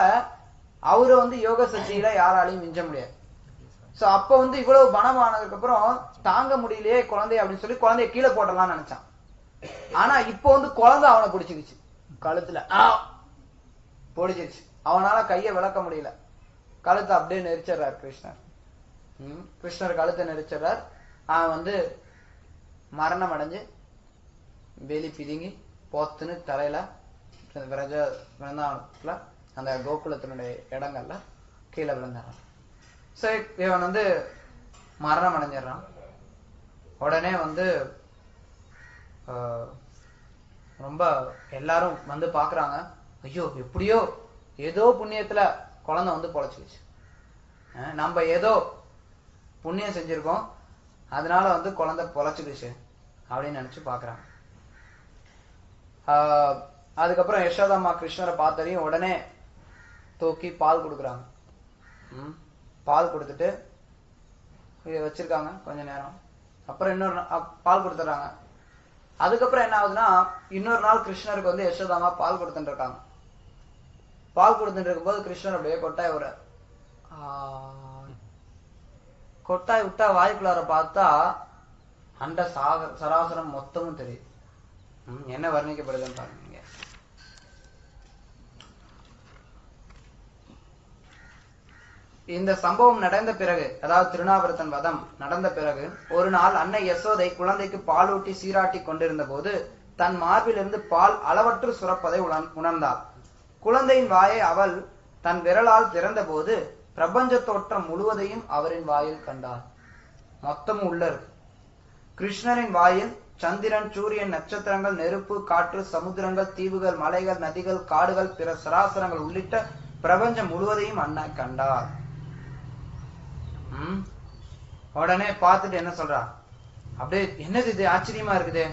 [SPEAKER 1] அவரு வந்து யோக சக்தியில யாராலையும் மிஞ்ச முடியாது. சோ அப்ப வந்து இவ்வளவு பணம் ஆனதுக்கு அப்புறம் தாங்க முடியலையே குழந்தை அப்படின்னு சொல்லி குழந்தைய கீழே போடலாம்னு நினைச்சான். ஆனா இப்ப வந்து குழந்தை அவனை பிடிச்சிக்கிச்சு, கழுத்துல பிடிச்சிருச்சு. அவனால கைய விளக்க முடியல, கழுத்தை அப்படியே நெரிச்சிடுறார் கிருஷ்ணர். கிருஷ்ணர் கழுத்தை நெரிச்சிடுறார். அவன் வந்து மரணம் அடைஞ்சு வெளி பிதுங்கி போத்துன்னு தலையில விருந்தாவனத்துல அந்த கோகுலத்தினுடைய இடங்கள்ல கீழே விழுந்தாரான். சரி, இவன் வந்து மரணம் அடைஞ்சிடறான். உடனே வந்து ரொம்ப எல்லாரும் வந்து பாக்குறாங்க, ஐயோ எப்படியோ ஏதோ புண்ணியத்துல குழந்தை வந்து பொழைச்சிக்கிச்சு, நம்ம ஏதோ புண்ணியம் செஞ்சிருக்கோம் அதனால வந்து குழந்தை பொழைச்சிக்கிச்சு அப்படின்னு நினைச்சு பாக்குறாங்க. அதுக்கப்புறம் யசோதாம்மா கிருஷ்ணரை பார்த்ததையும் உடனே தூக்கி பால் கொடுக்குறாங்க. பால் கொடுத்துட்டு இதை வச்சிருக்காங்க கொஞ்ச நேரம். அப்புறம் இன்னொரு பால் கொடுத்துறாங்க. அதுக்கப்புறம் என்ன ஆகுதுன்னா, இன்னொரு நாள் கிருஷ்ணருக்கு வந்து யசோதாமா பால் கொடுத்துட்டு இருக்காங்க. பால் கொடுத்துட்டு இருக்கும்போது கிருஷ்ணர் அப்படியே கொட்டாய் ஒரு கொட்டாய் விட்டா வாய்க்குள்ளார பார்த்தா அண்ட சராசரம் மொத்தமும் தெரியுது. என்ன வர்ணிக்கப்படுதுன்னு பாருங்க. இந்த சம்பவம் நடந்த பிறகு, அதாவது திருநாவர்த்தன் வதம் நடந்த பிறகு, ஒரு நாள் அன்னை யசோதை குழந்தைக்கு பாலூட்டி சீராட்டி கொண்டிருந்த போது தன் மார்பிலிருந்து பால் அளவற்று சுரப்பதை உணர்ந்தாள். குழந்தையின் வாயை அவள் தன் விரலால் திறந்த போது பிரபஞ்ச தோற்றம் முழுவதையும் அவரின் வாயில் கண்டாள். மொத்தமும் உள்ள இருக்கு. கிருஷ்ணரின் வாயில் சந்திரன், சூரியன், நட்சத்திரங்கள், நெருப்பு, காற்று, சமுத்திரங்கள், தீவுகள், மலைகள், நதிகள், காடுகள், பிற சராசரங்கள் உள்ளிட்ட பிரபஞ்சம் முழுவதையும் அண்ணா கண்டார். உடனே பார்த்துட்டு என்ன சொல்றா, அப்படியே என்னது இது ஆச்சரியமா இருக்குது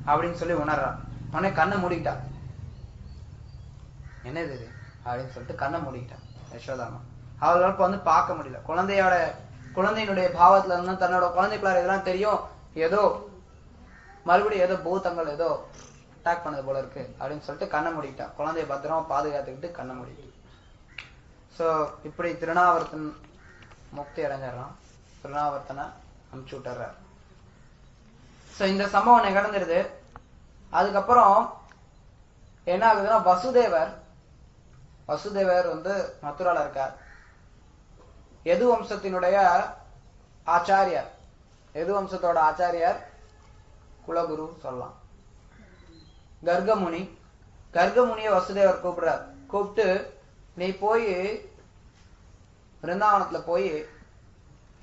[SPEAKER 1] அப்படின்னு சொல்லி உணர்றா. உடனே கண்ணை மூடிக்கிட்டா. என்னது இது அப்படின்னு சொல்லிட்டு கண்ணை மூடிக்கிட்டா யசோதாமா. அவளால் வந்து பார்க்க முடியல. குழந்தையினுடைய பாவத்துல இருந்து தன்னோட குழந்தைக்குள்ளார இதெல்லாம் தெரியும், ஏதோ மறுபடியும் ஏதோ பூதங்கள் ஏதோ அட்டாக் பண்ணது போல இருக்கு அப்படின்னு சொல்லிட்டு கண்ணை மூடிக்கிட்டா. குழந்தைய பத்திரமா பாதுகாத்துக்கிட்டு கண்ணை மூடிக்கிட்டு. சோ இப்படி திருநாவர்த்தன் முக்தி அடைஞ்சிடறான். திருநாவர்த்தனை அனுப்பிச்சு விட்டுறார். சோ இந்த சம்பவம் நிகழ்ந்துருது. அதுக்கப்புறம் என்ன ஆகுதுன்னா, வசுதேவர் வந்து மதுரால இருக்கார். எது வம்சத்தினுடைய ஆச்சாரியார், எது வம்சத்தோட ஆச்சாரியார், குலகுரு சொல்லலாம், கர்கமுனிய வசுதேவர் கூப்பிடுறார். கூப்பிட்டு, நீ போய் விருந்தாவனத்துல போய்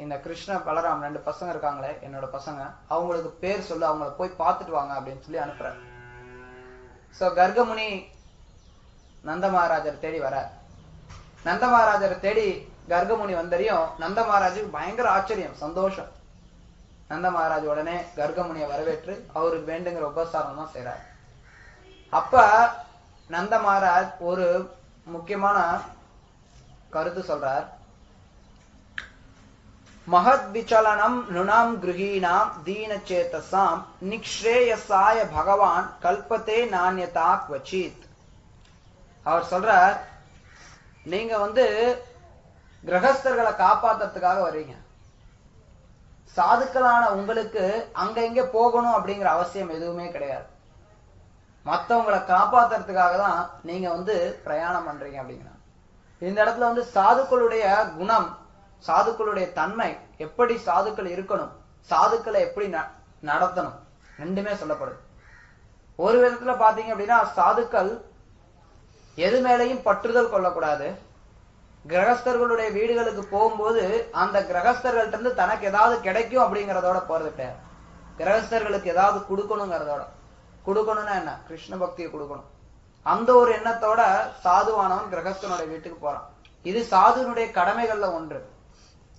[SPEAKER 1] இந்த கிருஷ்ண பலராம் 2 பசங்க இருக்காங்களே என்னோட பசங்க, அவங்களுக்கு பேர் சொல்லு, அவங்கள போய் பார்த்துட்டு வாங்க அப்படின்னு சொல்லி அனுப்புற. சோ கர்கமுனி நந்த மகாராஜர் தேடி வர. நந்த மகாராஜரை தேடி கர்கமுனி வந்தறியும் நந்த மகாராஜுக்கு பயங்கர ஆச்சரியம், சந்தோஷம். நந்த மகாராஜ் உடனே கர்கமுனிய வரவேற்று அவருக்கு வேண்டுங்கிற உபசாரம் தான் செய்யறார். அப்ப நந்த மகாராஜ் ஒரு முக்கியமான கருத்து சொல்றார். மகத் விசலனம் நுணாம் கிருஹீனாம் தீன சேதசாம் நிக்ஷ்ரேயசாய பகவான் கல்பத்தே நான்யதா க்வச்சித். அவர் சொல்றார், நீங்க வந்து கிரகஸ்தர்களை காப்பாத்துறதுக்காக வர்றீங்க. சாதுக்களான உங்களுக்கு அங்க இங்க போகணும் அப்படிங்கிற அவசியம் எதுவுமே கிடையாது. மத்தவங்களை காப்பாத்துறதுக்காக தான் நீங்க வந்து பிரயாணம் பண்றீங்க அப்படிங்கிற. இந்த இடத்துல வந்து சாதுக்களுடைய குணம், சாதுக்களுடைய தன்மை, எப்படி சாதுக்கள் இருக்கணும், சாதுக்களை எப்படி நடத்தணும், ரெண்டுமே சொல்லப்படுது. ஒரு விதத்துல பாத்தீங்க அப்படின்னா, சாதுக்கள் எது மேலையும் பற்றுதல் கொள்ளக்கூடாது. கிரகஸ்தர்களுடைய வீடுகளுக்கு போகும்போது அந்த கிரகஸ்தர்கள்ட்ட இருந்து தனக்கு ஏதாவது கிடைக்கும் அப்படிங்கறதோட போறது கிடையாது. கிரகஸ்தர்களுக்கு ஏதாவது கொடுக்கணுங்கிறதோட, கொடுக்கணும்னா என்ன, கிருஷ்ண பக்தியை கொடுக்கணும், அந்த ஒரு எண்ணத்தோட சாதுவானவன் கிரகஸ்தனுடைய வீட்டுக்கு போறான். இது சாதுனுடைய கடமைகள்ல ஒன்று.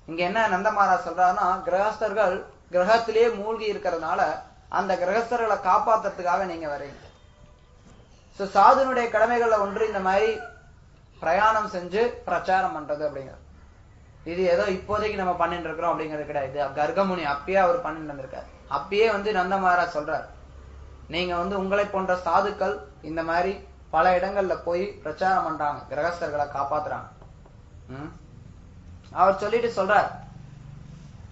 [SPEAKER 1] இங்க என்ன நந்த மகாராஜ் சொல்றாருன்னா, கிரகஸ்தர்கள் கிரகத்திலேயே மூழ்கி இருக்கிறதுனால அந்த கிரகஸ்தர்களை காப்பாத்துறதுக்காக நீங்க வரீங்க. சோ சாதுனுடைய கடமைகள்ல ஒன்று இந்த மாதிரி பிரயாணம் செஞ்சு பிரச்சாரம் பண்றது அப்படிங்கிறது. இது ஏதோ இப்போதைக்கு நம்ம பண்ணிட்டு இருக்கிறோம் அப்படிங்கிறது கிடையாது. இது கர்கமுனி அப்பயே அவர் பண்ணிட்டு இருந்திருக்காரு. அப்பயே வந்து நந்த மகாராஜ் சொல்றார், நீங்க வந்து உங்களை போன்ற சாதுக்கள் இந்த மாதிரி பல இடங்கள்ல போய் பிரச்சாரம் பண்றாங்க, கிரகஸ்தர்களை காப்பாத்துறாங்க. அவர் சொல்லிட்டு சொல்றார்.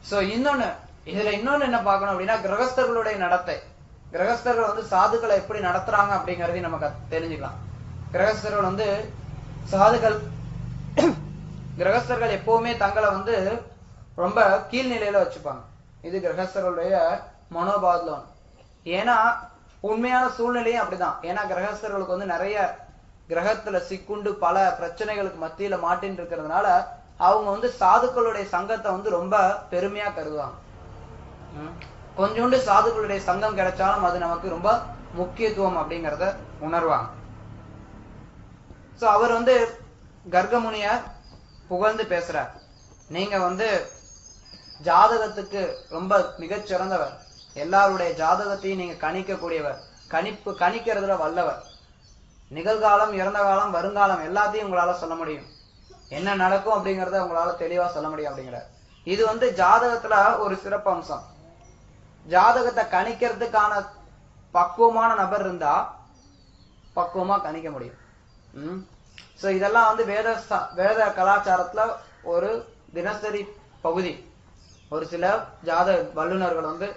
[SPEAKER 1] சோ இன்னொன்னு இதுல இன்னொன்னு என்ன பார்க்கணும் அப்படின்னா, கிரகஸ்தர்களுடைய நடத்தை, கிரகஸ்தர்கள் வந்து சாதுக்களை எப்படி நடத்துறாங்க அப்படிங்கறதையும் நமக்கு தெரிஞ்சுக்கலாம். கிரகஸ்தர்கள் வந்து சாதுக்கள் கிரகஸ்தர்கள் எப்பவுமே தங்களை வந்து ரொம்ப கீழ்நிலையில வச்சுப்பாங்க. இது கிரகஸ்தர்களுடைய மனோபாவத்துல ஒண்ணு. ஏன்னா உண்மையான சூழ்நிலையும் அப்படிதான். ஏன்னா கிரகஸ்தர்களுக்கு வந்து நிறைய கிரகத்துல சிக்குண்டு பல பிரச்சனைகளுக்கு மத்தியில மாட்டின்னு இருக்கிறதுனால அவங்க வந்து சாதுக்களுடைய சங்கத்தை வந்து ரொம்ப பெருமையா கருதுவாங்க. கொஞ்சோண்டு சாதுக்களுடைய சங்கம் கிடைச்சாலும் அது நமக்கு ரொம்ப முக்கியத்துவம் அப்படிங்கறத உணர்வாங்க. சோ அவர் வந்து கர்கமுனிய புகழ்ந்து பேசுறார். நீங்க வந்து ஜாதகத்துக்கு ரொம்ப மிகச்சிறந்தவர், எல்லாருடைய ஜாதகத்தையும் நீங்க கணிக்கக்கூடியவர், கணிக்கிறதுல வல்லவர், நிகழ்காலம், இறந்த காலம், வருங்காலம் எல்லாத்தையும் உங்களால சொல்ல முடியும், என்ன நடக்கும் அப்படிங்கறத உங்களால தெளிவா சொல்ல முடியும் அப்படிங்கிறார். இது வந்து ஜாதகத்துல ஒரு சிறப்பு அம்சம். ஜாதகத்தை கணிக்கிறதுக்கான பக்குவமான நபர் இருந்தா பக்குவமா கணிக்க முடியும். சோ இதெல்லாம் வந்து வேத கலாச்சாரத்துல ஒரு தினசரி பகுதி. ஒரு சில ஜாதக வல்லுநர்கள் வந்து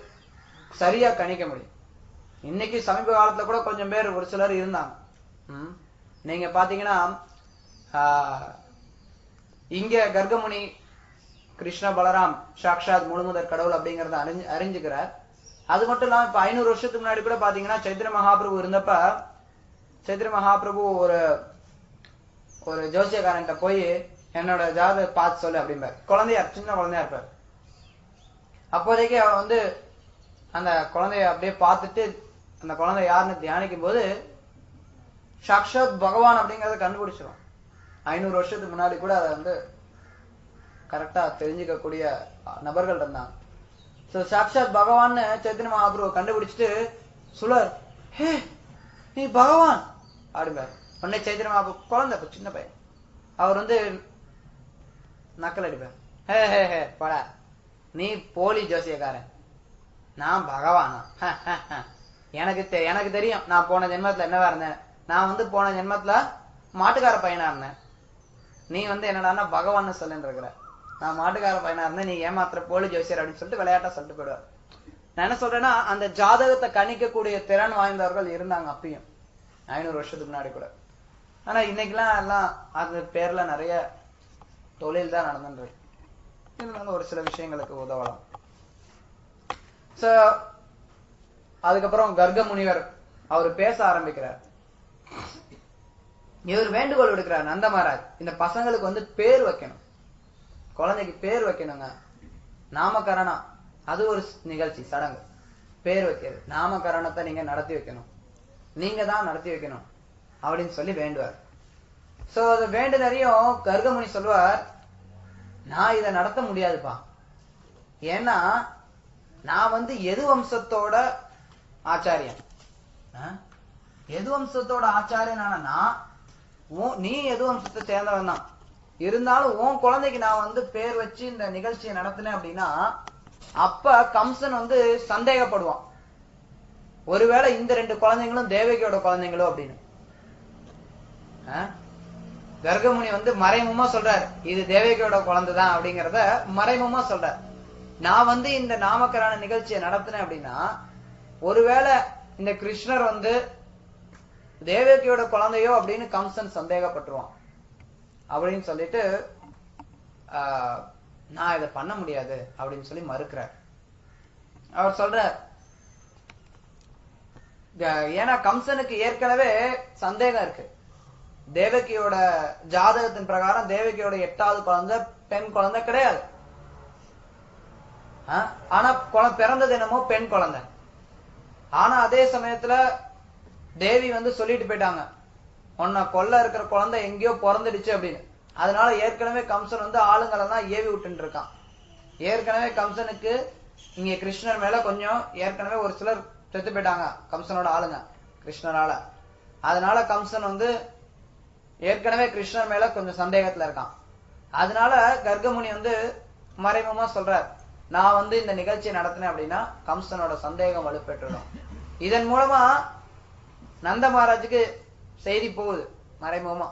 [SPEAKER 1] சரியா கணிக்க முடியும். இன்னைக்கு சமீப காலத்துல கூட கொஞ்சம் பேர் ஒரு சிலர் இருந்தாங்க. நீங்க பாத்தீங்கன்னா இங்க கர்கமுனி கிருஷ்ண பலராம் சாக்ஷாத் முழுமுதற் கடவுள் அப்படிங்கறத அறிஞ்சுக்கிறார். அது மட்டும் இல்லாம இப்ப 500 வருஷத்துக்கு முன்னாடி கூட பாத்தீங்கன்னா சைத்திர மகாபிரபு இருந்தப்ப சைத்திர மகாபிரபு ஒரு ஜோசியக்காரன்ட்ட போய் என்னோட ஜாதக பார்த்து சொல்லு அப்படிம்பார். குழந்தையா, சின்ன குழந்தையா இருப்பார். அப்போதைக்கு அவர் வந்து அந்த குழந்தைய அப்படியே பார்த்துட்டு அந்த குழந்தை யாருன்னு தியானிக்கும் போது சாக்ஷாத் பகவான் அப்படிங்கறத கண்டுபிடிச்சிடும். 500 வருஷத்துக்கு முன்னாடி கூட அதை வந்து கரெக்டா தெரிஞ்சுக்கக்கூடிய நபர்கள் இருந்தாங்க. சோ சாக்ஷாத் பகவான் சைத்தன்ய மகாபிரபு கண்டுபிடிச்சிட்டு சுலர், ஹே நீ பகவான் அப்படிம்பாரு. உடனே சைத்தன்ய மகாபிரபு குழந்தை, சின்ன பையன், அவர் வந்து நக்கல் அடிப்பார். ஹே ஹே ஹே பட, நீ போலி ஜோசியக்காரன், நான் பகவானா? எனக்கு தெரியும் நான் போன ஜென்மத்துல என்னவா இருந்தேன். நான் வந்து போன ஜென்மத்துல மாட்டுக்கார பையனா இருந்தேன். நீ வந்து என்னடான்னா பகவான்னு சொல்லிட்டு இருக்கிற. நான் மாட்டுக்கார பையனா இருந்தேன், நீ ஏமாத்திர போலி ஜோசியர் அப்படின்னு சொல்லிட்டு விளையாட்டா சொல்லிட்டு போயிடுவார். நான் என்ன சொல்றேன்னா, அந்த ஜாதகத்தை கணிக்கக்கூடிய திறன் வாய்ந்தவர்கள் இருந்தாங்க அப்பயும் 500 வருஷத்துக்கு முன்னாடி கூட. ஆனா இன்னைக்கெல்லாம் எல்லாம் அந்த பேர்ல நிறைய தொழில் தான் நடந்துருக்கு. இருந்தாலும் ஒரு சில விஷயங்களுக்கு உதவலாம். சோ அதுக்கப்புறம் கர்க முனிவர் அவர் பேச ஆரம்பிக்கிறார். இவர் வேண்டுகோள் விடுக்கிறார், நந்த மகாராஜ் இந்த பசங்களுக்கு வந்து பேர் வைக்கணும், குழந்தைக்கு பேர் வைக்கணுங்க, நாமகரணம் அது ஒரு நிகழ்ச்சி, சடங்கு, பேர் வைக்கிறது, நாமகரணத்தை நீங்க நடத்தி வைக்கணும், நீங்க தான் நடத்தி வைக்கணும் அப்படின்னு சொல்லி வேண்டுவார். சோ அது வேண்டுனரையும் கர்கமுனி சொல்லுவார், நான் இதை நடத்த முடியாதுப்பா, ஏன்னா நான் வந்து எது வம்சத்தோட ஆச்சாரியன், எது வம்சத்தோட ஆச்சாரியன் ஆனா நீ எது வம்சத்தை சேர்ந்தவன் தான், இருந்தாலும் உன் குழந்தைக்கு நான் வந்து பேர் வச்சு இந்த நிகழ்ச்சியை நடத்தினேன் அப்படின்னா அப்ப கம்சன் வந்து சந்தேகப்படுவான், ஒருவேளை இந்த 2 குழந்தைங்களும் தேவகியோட குழந்தைங்களோ அப்படின்னு. கர்கமுனி வந்து மறைமுகமா சொல்றாரு, இது தேவகியோட குழந்தைதான் அப்படிங்கறத மறைமுகமா சொல்றாரு. நான் வந்து இந்த நாமகரண நிகழ்ச்சியை நடத்தினேன் அப்படின்னா ஒருவேளை இந்த கிருஷ்ணர் வந்து தேவகியோட குழந்தையோ அப்படின்னு கம்சன் சந்தேகப்பட்டுருவான் அப்படின்னு சொல்லிட்டு நான் இதை பண்ண முடியாது அப்படின்னு சொல்லி மறுக்கிறார். அவர் சொல்றார், ஏன்னா கம்சனுக்கு ஏற்கனவே சந்தேகம் இருக்கு, தேவகியோட ஜாதகத்தின் பிரகாரம் தேவகியோட 8வது குழந்தை பெண் குழந்தை கிடையாது, ஆனா பிறந்தது என்னமோ பெண் குழந்தை. ஆனா அதே சமயத்துல தேவி வந்து சொல்லிட்டு போயிட்டாங்க, உன்னை கொல்ல இருக்கிற குழந்தை எங்கேயோ பிறந்துடுச்சு அப்படின்னு. அதனால ஏற்கனவே கம்சன் வந்து ஆளுங்களெல்லாம் ஏவி விட்டு இருக்கான். ஏற்கனவே கம்சனுக்கு இங்க கிருஷ்ணர் மேல கொஞ்சம் ஏற்கனவே ஒரு சிலர் செத்து போயிட்டாங்க கம்சனோட ஆளுங்க கிருஷ்ணரால. அதனால கம்சன் வந்து ஏற்கனவே கிருஷ்ணர் மேல கொஞ்சம் சந்தேகத்துல இருக்கான். அதனால கர்கமுனி வந்து மறைமுகமா சொல்றார், நான் வந்து இந்த நிகழ்ச்சியை நடத்தினேன் அப்படின்னா கம்சனோட சந்தேகம் வலுப்பெற்றுடும், இதன் மூலமா நந்த மகாராஜுக்கு செய்தி போகுது மறைமுகமா,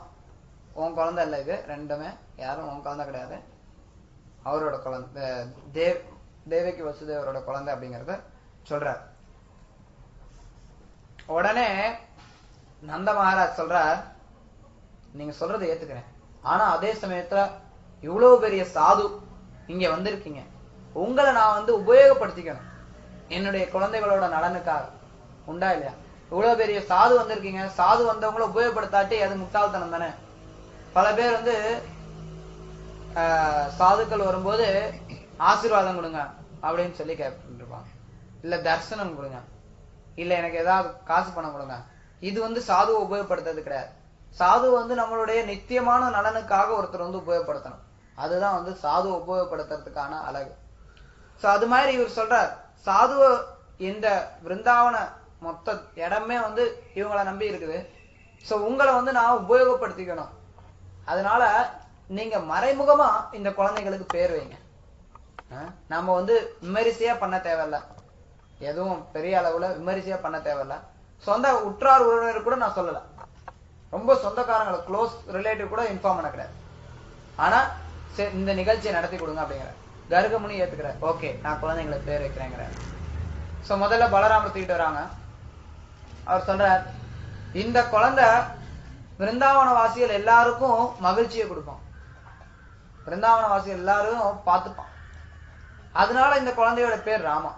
[SPEAKER 1] உன் குழந்தை இல்ல இது, ரெண்டுமே யாரும் உன் குழந்தை கிடையாது, அவரோட குழந்தை, தேவகி வசுதேவரோட குழந்தை அப்படிங்கறத சொல்றார். உடனே நந்த மகாராஜ் சொல்றார், நீங்க சொல்றதை ஏத்துக்கிறேன், ஆனா அதே சமயத்துல இவ்வளவு பெரிய சாது இங்க வந்திருக்கீங்க, உங்களை நான் உபயோகப்படுத்திக்கணும் என்னுடைய குழந்தைகளோட நலனுக்காக, உண்டா இல்லையா? இவ்வளவு பெரிய சாது வந்திருக்கீங்க, சாது வந்தவங்கள உபயோகப்படுத்தாட்டி அது முட்டாள்தனம் தானே. பல பேர் சாதுக்கள் வரும்போது ஆசீர்வாதம் கொடுங்க அப்படின்னு சொல்லி கேட்டுருப்பாங்க, இல்ல தர்சனம் கொடுங்க, இல்ல எனக்கு ஏதாவது காசு பணம் கொடுங்க. இது சாதுவை உபயோகப்படுத்துறது கிடையாது. சாது நம்மளுடைய நித்தியமான நலனுக்காக ஒருத்தர் உபயோகப்படுத்தணும். அதுதான் சாதுவை உபயோகப்படுத்துறதுக்கான அழகு. சோ அது மாதிரி இவர் சொல்றார், சாதுவ இந்த விருந்தாவன மொத்த இடமே இவங்களை நம்பி இருக்குது. சோ உங்களை நான் உபயோகப்படுத்திக்கணும். அதனால நீங்க மறைமுகமா இந்த குழந்தைகளுக்கு பேர் வைங்க. நம்ம விமரிசையா பண்ண தேவையில்ல, எதுவும் பெரிய அளவுல விமரிசையா பண்ண தேவையில்ல. சொந்த உற்றார் உறவினர் கூட நான் சொல்லல, ரொம்ப சொந்தக்காரங்களை க்ளோஸ் ரிலேட்டிவ் கூட இன்ஃபார்ம் பண்ண கிடையாது. ஆனா இந்த நிகழ்ச்சியை நடத்தி கொடுங்க அப்படிங்கிற கர்கமுனி ஏத்துக்கிற, ஓகே நான் குழந்தைங்களை பேர் வைக்கிறேங்கிற. சோ முதல்ல பலராமர் தூக்கிட்டு வராங்க. அவர் சொல்றார், இந்த குழந்தை விருந்தாவன வாசிகள் எல்லாருக்கும் மகிழ்ச்சியை கொடுப்பான், விருந்தாவன வாசிகள் எல்லாரும் பார்த்துப்பான். அதனால இந்த குழந்தையோட பேர் ராமா.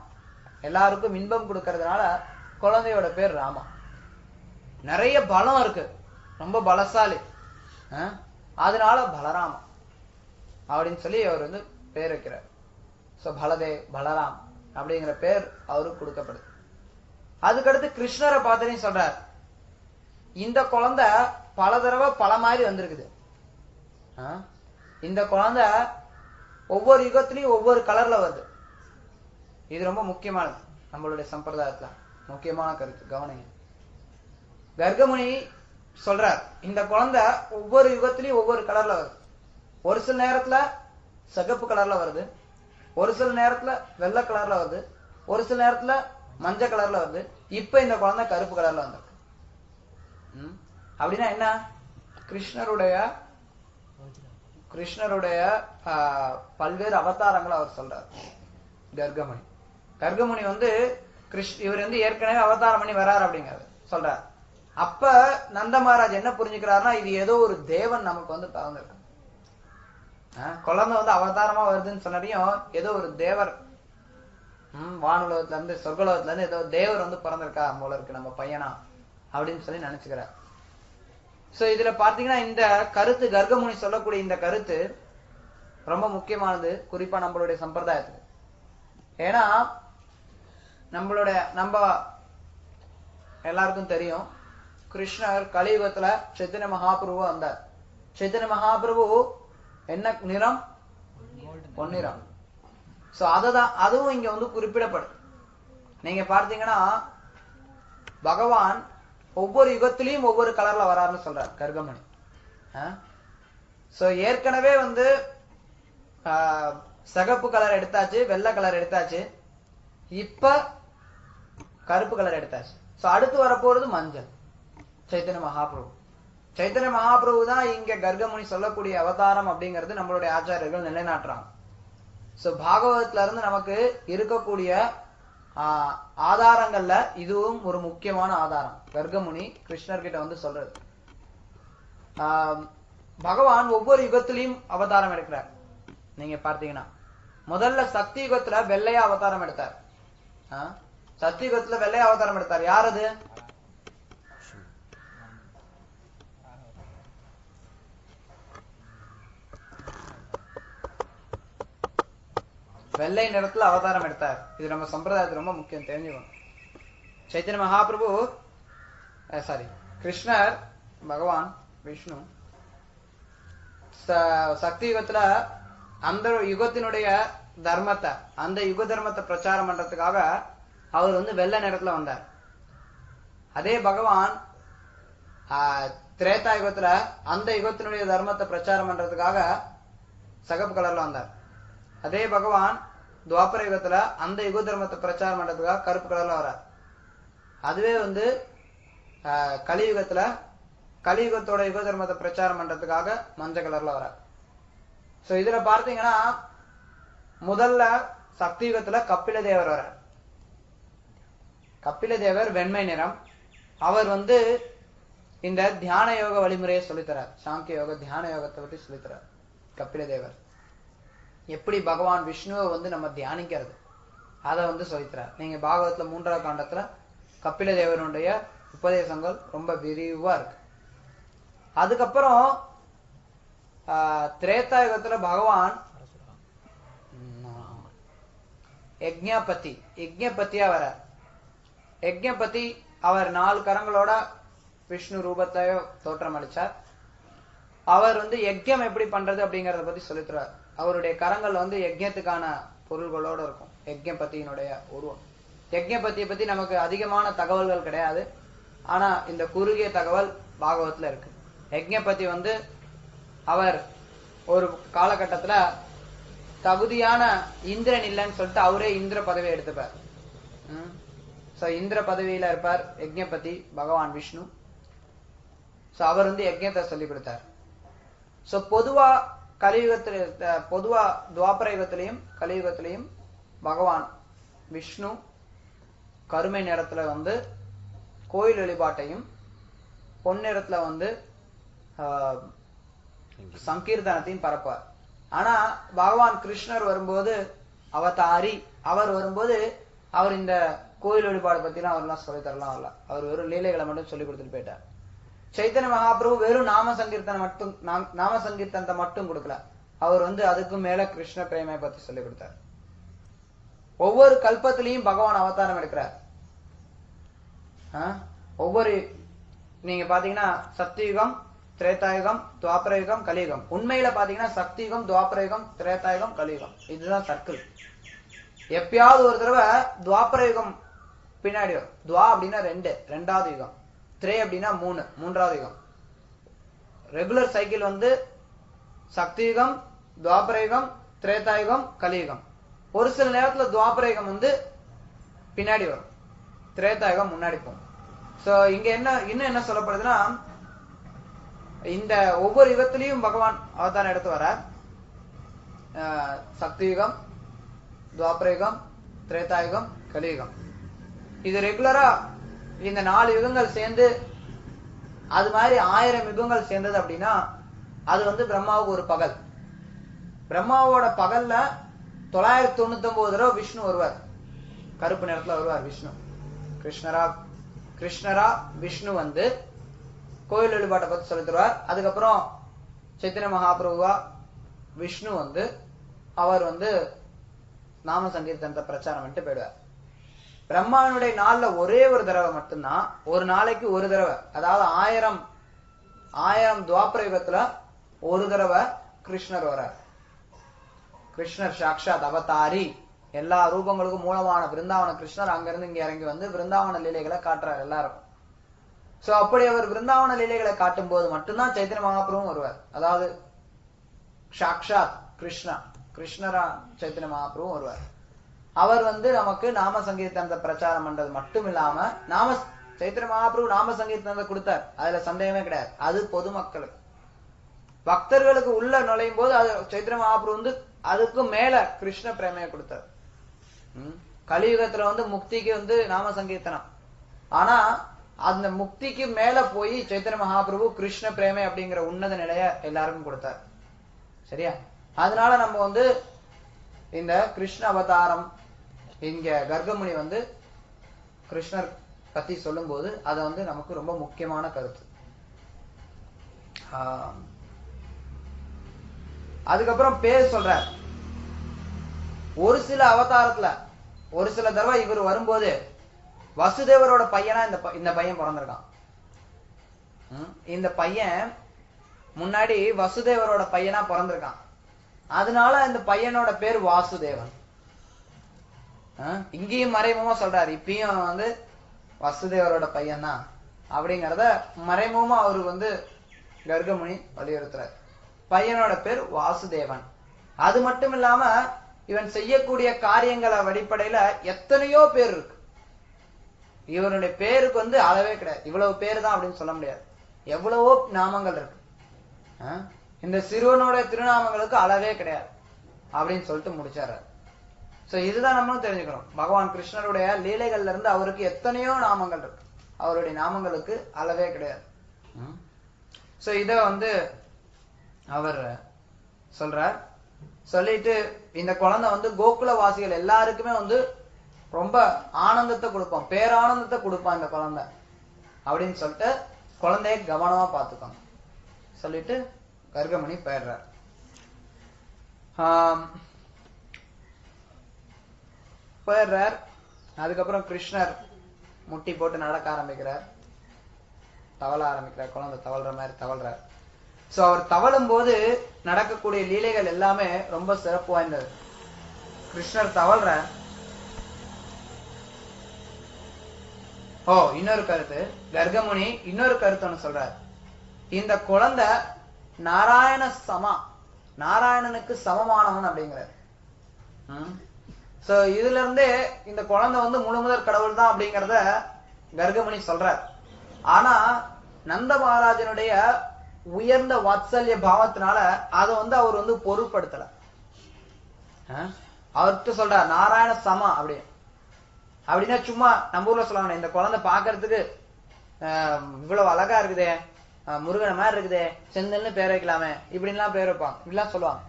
[SPEAKER 1] எல்லாருக்கும் இன்பம் கொடுக்கறதுனால குழந்தையோட பேர் ராமா. நிறைய பலம் இருக்கு, ரொம்ப பலசாலி, அதனால பலராமா அப்படின்னு சொல்லி அவர் பேர் வைக்கிறார். சோ பலதேவ் பலராம் அப்படிங்கிற பேர் அவருக்கு கொடுக்கப்படுது. அதுக்கடுத்து கிருஷ்ணரை பார்த்துன்னு சொல்றார், இந்த குழந்தை பல தடவை பல மாதிரி வந்திருக்குது. இந்த குழந்தை ஒவ்வொரு யுகத்திலையும் ஒவ்வொரு கலர்ல வருது. இது ரொம்ப முக்கியமானது, நம்மளுடைய சம்பிரதாயத்துல முக்கியமான கருத்து, கவனிங்க. கர்கமுனி சொல்றார், இந்த குழந்தை ஒவ்வொரு யுகத்திலையும் ஒவ்வொரு கலர்ல வருது. ஒரு சில நேரத்துல சிகப்பு கலர்ல வருது, ஒரு சில நேரத்துல வெள்ளை கலர்ல வருது, ஒரு சில நேரத்துல மஞ்சள் கலர்ல வருது. இப்ப இந்த குழந்தை கருப்பு கலர்ல வந்திருக்கு. அப்படின்னா என்ன? கிருஷ்ணருடைய பல்வேறு அவதாரங்களை அவர் சொல்றார் கர்கமுனி. கர்கமுனி இவர் ஏற்கனவே அவதாரம் பண்ணி வர்றாரு அப்படிங்கிறது சொல்றார். அப்ப நந்த மகாராஜ் என்ன புரிஞ்சுக்கிறாருன்னா, இது ஏதோ ஒரு தேவன் நமக்கு பிறந்திருக்கு. குழந்தை அவதாரமா வருதுன்னு சொன்னதையும் ஏதோ ஒரு தேவர் வானுலகத்துல இருந்து சொர்க்கலோகத்துல இருந்து ஏதோ தேவர் பிறந்திருக்கா போல இருக்கு நம்ம பையனா அப்படின்னு சொல்லி நினைச்சுக்கிறார். சோ இதுல பாத்தீங்கன்னா இந்த கருத்து, கர்கமுனி சொல்லக்கூடிய இந்த கருத்து ரொம்ப முக்கியமானது, குறிப்பா நம்மளுடைய சம்பிரதாயத்துக்கு. ஏன்னா நம்ம எல்லாருக்கும் தெரியும், கிருஷ்ணர் கலியுகத்துல சைத்தன்ய மகாபிரபு வந்தார். சைத்தன்ய மகாபிரபு என்ன நிறம்? பொன்னிறம். சோ அதுவும் இங்க குறிப்பிடப்படும். நீங்க பார்த்தீங்கன்னா பகவான் ஒவ்வொரு யுகத்திலையும் ஒவ்வொரு கலர்ல வராருன்னு சொல்றார் கர்கமுனி. சோ ஏற்கனவே சிகப்பு கலர் எடுத்தாச்சு, வெள்ளை கலர் எடுத்தாச்சு, இப்ப கருப்பு கலர் எடுத்தாச்சு. சோ அடுத்து வரப்போறது மஞ்சள், சைத்தன்ய மகாபிரபு. சைத்தன்ய மகாபிரபு தான் இங்க கர்கமுனி சொல்லக்கூடிய அவதாரம் அப்படிங்கிறது நம்மளுடைய ஆச்சாரியர்கள் நிலைநாட்டுறாங்க. சோ பாகவதத்துல இருந்து நமக்கு இருக்கக்கூடிய ஆதாரங்கள்ல இதுவும் ஒரு முக்கியமான ஆதாரம். கர்கமுனி கிருஷ்ணர்கிட்ட சொல்றது, பகவான் ஒவ்வொரு யுகத்திலையும் அவதாரம் எடுக்கிறார். நீங்க பார்த்தீங்கன்னா முதல்ல சக்தி யுகத்துல வெள்ளையா அவதாரம் எடுத்தார். சக்தி யுகத்துல வெள்ளையா அவதாரம் எடுத்தார். யார் அது? வெள்ளை நிறத்துல அவதாரம் எடுத்தார். இது நம்ம சம்பிரதாயத்துக்கு ரொம்ப முக்கியம், தெரிஞ்சுக்கணும். சைத்தன்ய மகாபிரபு கிருஷ்ணர் பகவான் விஷ்ணு சக்தி யுகத்துல அந்த யுகத்தினுடைய தர்மத்தை, அந்த யுக தர்மத்தை பிரச்சாரம் பண்றதுக்காக அவர் வெள்ளை நிறத்துல வந்தார். அதே பகவான் திரேதா யுகத்துல அந்த யுகத்தினுடைய தர்மத்தை பிரச்சாரம் பண்றதுக்காக சிகப்பு கலர்ல வந்தார். அதே பகவான் துவாபர யுகத்துல அந்த யுக தர்மத்தை பிரச்சாரம் பண்றதுக்காக கருப்பு கலர்ல வரார். அதுவே வந்து கலியுகத்துல கலியுகத்தோட யுக தர்மத்தை பிரச்சாரம் பண்றதுக்காக மஞ்சள் கலர்ல வர. சோ இதுல பார்த்தீங்கன்னா முதல்ல சக்தி யுகத்துல கபில தேவர் வர. கபில தேவர் வெண்மை நிறம். அவர் வந்து இந்த தியான யோக வழிமுறையை சொல்லித்தரார். சாங்கிய யோக தியான யோகத்தை பற்றி சொல்லித்தரார் கபில தேவர். எப்படி பகவான் விஷ்ணுவை வந்து நம்ம தியானிக்கிறது அதை வந்து சொல்லித்தரார். நீங்க பாகவத்துல 3ஆவது காண்டத்துல கபில தேவனுடைய உபதேசங்கள் ரொம்ப விரிவா இருக்கு. அதுக்கப்புறம் திரேதா யுகத்துல பகவான் யஜ்ஞபதியா வர. யஜ்ஞபதி அவர் 4 கரங்களோட விஷ்ணு ரூபத்தையோ தோற்றம் அளிச்சார். அவர் வந்து யஜ்ஞம் எப்படி பண்றது அப்படிங்கறத பத்தி சொல்லித்தரார். அவருடைய கரங்கள் வந்து யஜ்ஞத்துக்கான பொருள்களோட இருக்கும். யஜ்ஞபதியினுடைய உருவம். யஜ்ஞபதியை பத்தி நமக்கு அதிகமான தகவல்கள் கிடையாது. ஆனா இந்த குறுகிய தகவல் பாகவத்துல இருக்கு. யஜ்ஞபதி வந்து அவர் ஒரு காலகட்டத்துல தகுதியான இந்திரன் இல்லைன்னு சொல்லிட்டு அவரே இந்திர பதவியை எடுத்துப்பார். சோ இந்திர பதவியில இருப்பார் யஜ்ஞபதி பகவான் விஷ்ணு. சோ அவர் வந்து யஜ்ஞத்தை சொல்லி கொடுத்தார். சோ பொதுவா துவாபர யுகத்திலையும் கலியுகத்திலையும் பகவான் விஷ்ணு கருமை நிறத்துல வந்து கோயில் வழிபாட்டையும் பொன்னிறத்துல வந்து சங்கீர்த்தனத்தையும் பரப்பார். ஆனா பகவான் கிருஷ்ணர் வரும்போது அவதாரி அவர் வரும்போது அவர் இந்த கோயில் வழிபாடு பத்திலாம் அவர்லாம் சொல்லி தரலாம் வரல. அவர் வெறும் லீலைகளை மட்டும் சொல்லி கொடுத்துட்டு போயிட்டார். சைத்தன்ய மகாபிரபு வெறும் நாம சங்கீர்த்தனத்தை மட்டும் கொடுக்கல. அவர் வந்து அதுக்கு மேல கிருஷ்ண பிரேமை பத்தி சொல்லி கொடுத்தார். ஒவ்வொரு கல்பத்திலையும் பகவான் அவதாரம் எடுக்கிறார். ஒவ்வொரு நீங்க பாத்தீங்கன்னா சத்தியுகம், திரேதாயுகம், துவாபரயுகம், கலியுகம். உண்மையில பாத்தீங்கன்னா சக்தியுகம், துவாபரயுகம், திரேதாயுகம், கலியுகம். இதுதான் சர்க்கிள். எப்பயாவது ஒரு தடவை துவாபரயுகம் பின்னாடி வரும். துவா அப்படின்னா 2, 2வது யுகம். திரே அப்படின்னா 3, 3வது யுகம். ரெகுலர் சைக்கிள் வந்து சக்தியுகம், துவாபரயுகம், திரேதாயுகம், கலியுகம். ஒரு சில நேரத்துல துவாபரயுகம் வந்து பின்னாடி வரும், திரேதாயுகம் முன்னாடி போகும். சோ இங்க இன்னும் என்ன சொல்லப்படுதுன்னா, இந்த ஒவ்வொரு யுகத்திலையும் பகவான் அவதாரம் எடுத்து வர. சக்தியுகம், துவாபரயுகம், திரேதாயுகம், கலியுகம். இது ரெகுலரா இந்த 4 யுகங்கள் சேர்ந்து அது மாதிரி 1000 யுகங்கள் சேர்ந்தது அப்படின்னா அது வந்து பிரம்மாவுக்கு ஒரு பகல். பிரம்மாவோட பகல்ல 999 தடவை விஷ்ணு வருவார். கருப்பு நிறத்துல வருவார் விஷ்ணு. கிருஷ்ணரா விஷ்ணு வந்து கோயில் வழிபாட்டை பத்தி சொல்லி தருவார். அதுக்கப்புறம் சைத்தன்ய மகாபிரபுவா விஷ்ணு வந்து அவர் வந்து நாம சங்கீர்த்தனத்தை பிரச்சாரம் பண்ணிட்டு போயிடுவார். பிரம்மாவனுடைய நாள்ல ஒரே ஒரு தடவை மட்டும்தான், ஒரு நாளைக்கு ஒரு தடவை, அதாவது 1000 துவாபர யுகத்துல ஒரு தடவை கிருஷ்ணர் வர்றார். கிருஷ்ணர் சாக்ஷாத் அவதாரி, எல்லா ரூபங்களுக்கும் மூலமான பிருந்தாவன கிருஷ்ணர் அங்கிருந்து இங்க இறங்கி வந்து பிருந்தாவன லீலைகளை காட்டுறார் எல்லாருக்கும். சோ அப்படி அவர் பிருந்தாவன லீலைகளை காட்டும் போது மட்டும்தான் சைத்தன்ய மகாபிரபுவும் வருவார். அதாவது சாக்ஷாத் கிருஷ்ணரா சைத்தன்ய மகாபிரபுவும் வருவார். அவர் வந்து நமக்கு நாம சங்கீர்த்தனத்தை பிரச்சாரம் பண்றது மட்டும் இல்லாம சைத்தன்ய மகாபிரபு நாம சங்கீர்த்தனத்தை கொடுத்தார், அதுல சந்தேகமே கிடையாது. அது பொதுமக்களுக்கு, பக்தர்களுக்கு உள்ள நுழையும் போது அது சைத்தன்ய மகாபிரபு வந்து அதுக்கும் மேல கிருஷ்ண பிரேமையை கொடுத்தார். கலியுகத்துல வந்து முக்திக்கு வந்து நாம சங்கீர்த்தனம், ஆனா அந்த முக்திக்கு மேல போய் சைத்தன்ய மகாபிரபு கிருஷ்ண பிரேமை அப்படிங்கிற உன்னத நிலைய எல்லாருக்கும் கொடுத்தார். சரியா? அதனால நம்ம வந்து இந்த கிருஷ்ண அவதாரம், இங்க கர்கமுனி வந்து கிருஷ்ணர் பத்தி சொல்லும் போது அது வந்து நமக்கு ரொம்ப முக்கியமான கருத்து. அதுக்கப்புறம் பேர் சொல்றார். ஒரு சில அவதாரத்துல ஒரு சில தடவை இவர் வரும்போது வசுதேவரோட பையனா இந்த பையன் பிறந்திருக்கான். இந்த பையன் முன்னாடி வசுதேவரோட பையனா பிறந்திருக்கான். அதனால இந்த பையனோட பேர் வாசுதேவன். இங்கேயும் மறைமுகமா சொல்றாரு, இப்பயும் வந்து வசுதேவரோட பையன் தான் அப்படிங்கறத மறைமுகமா அவரு வந்து கர்கமுனி வலியுறுத்துறாரு. பையனோட பேர் வாசுதேவன். அது மட்டும் இல்லாம இவன் செய்யக்கூடிய காரியங்களை அடிப்படையில எத்தனையோ பேர் இருக்கு. இவருடைய பேருக்கு வந்து அளவே கிடையாது. இவ்வளவு பேரு தான் அப்படின்னு சொல்ல முடியாது. எவ்வளவோ நாமங்கள் இருக்கு. இந்த சிறுவனுடைய திருநாமங்களுக்கு அளவே கிடையாது அப்படின்னு சொல்லிட்டு முடிச்சாரு. சோ இதுதான் நம்மளும் தெரிஞ்சுக்கணும். பகவான் கிருஷ்ணருடைய லீலைகள்ல இருந்து அவருக்கு எத்தனையோ நாமங்கள் இருக்கு. அவருடைய நாமங்களுக்கு அளவே கிடையாது. சோ இத வந்து அவர் சொல்றார். சொல்லிட்டு இந்த குழந்தை வந்து கோகுல வாசிகள் எல்லாருக்குமே வந்து ரொம்ப ஆனந்தத்தை கொடுப்பான், பேரானந்தத்தை கொடுப்பான் இந்த குழந்தை அப்படின்னு சொல்லிட்டு குழந்தைய கவனமா பார்த்துக்கோங்க சொல்லிட்டு கர்கமணி போயிடுறார். போயிடுறார். அதுக்கப்புறம் கிருஷ்ணர் முட்டி போட்டு நடக்க ஆரம்பிக்கிறார், தவள ஆரம்பிக்கிறார். குழந்தை தவழ்ற மாதிரி தவழ்றார். சோ அவர் தவழும் போது நடக்கக்கூடிய லீலைகள் எல்லாமே ரொம்ப சிறப்பு வாய்ந்தது. கிருஷ்ணர் தவழ்ற இன்னொரு கருத்து, கர்கமுனி இன்னொரு கருத்து ஒண்ணு சொல்றார். இந்த குழந்தை நாராயணனுக்கு சமமானவன் அப்படிங்கிறார். சோ இதுல இருந்தே இந்த குழந்தை வந்து முழுமுதற் கடவுள் தான் அப்படிங்கிறத கர்கமுனி சொல்றார். ஆனா நந்த மகாராஜனுடைய உயர்ந்த வாத்சல்ய பாவத்தினால அதை வந்து அவர் வந்து பொருட்படுத்தல. அவர்கிட்ட சொல்றார் நாராயண சமா அப்படின்னா சும்மா நம்ம ஊர்ல சொல்லுவாங்க, இந்த குழந்தை பாக்குறதுக்கு இவ்வளவு அழகா இருக்குதே, முருகனை மாதிரி இருக்குதே, செந்தில்னு பேர் வைக்கலாமே, இப்படின்லாம் பேர் வைப்பாங்க, இப்படிலாம் சொல்லுவாங்க.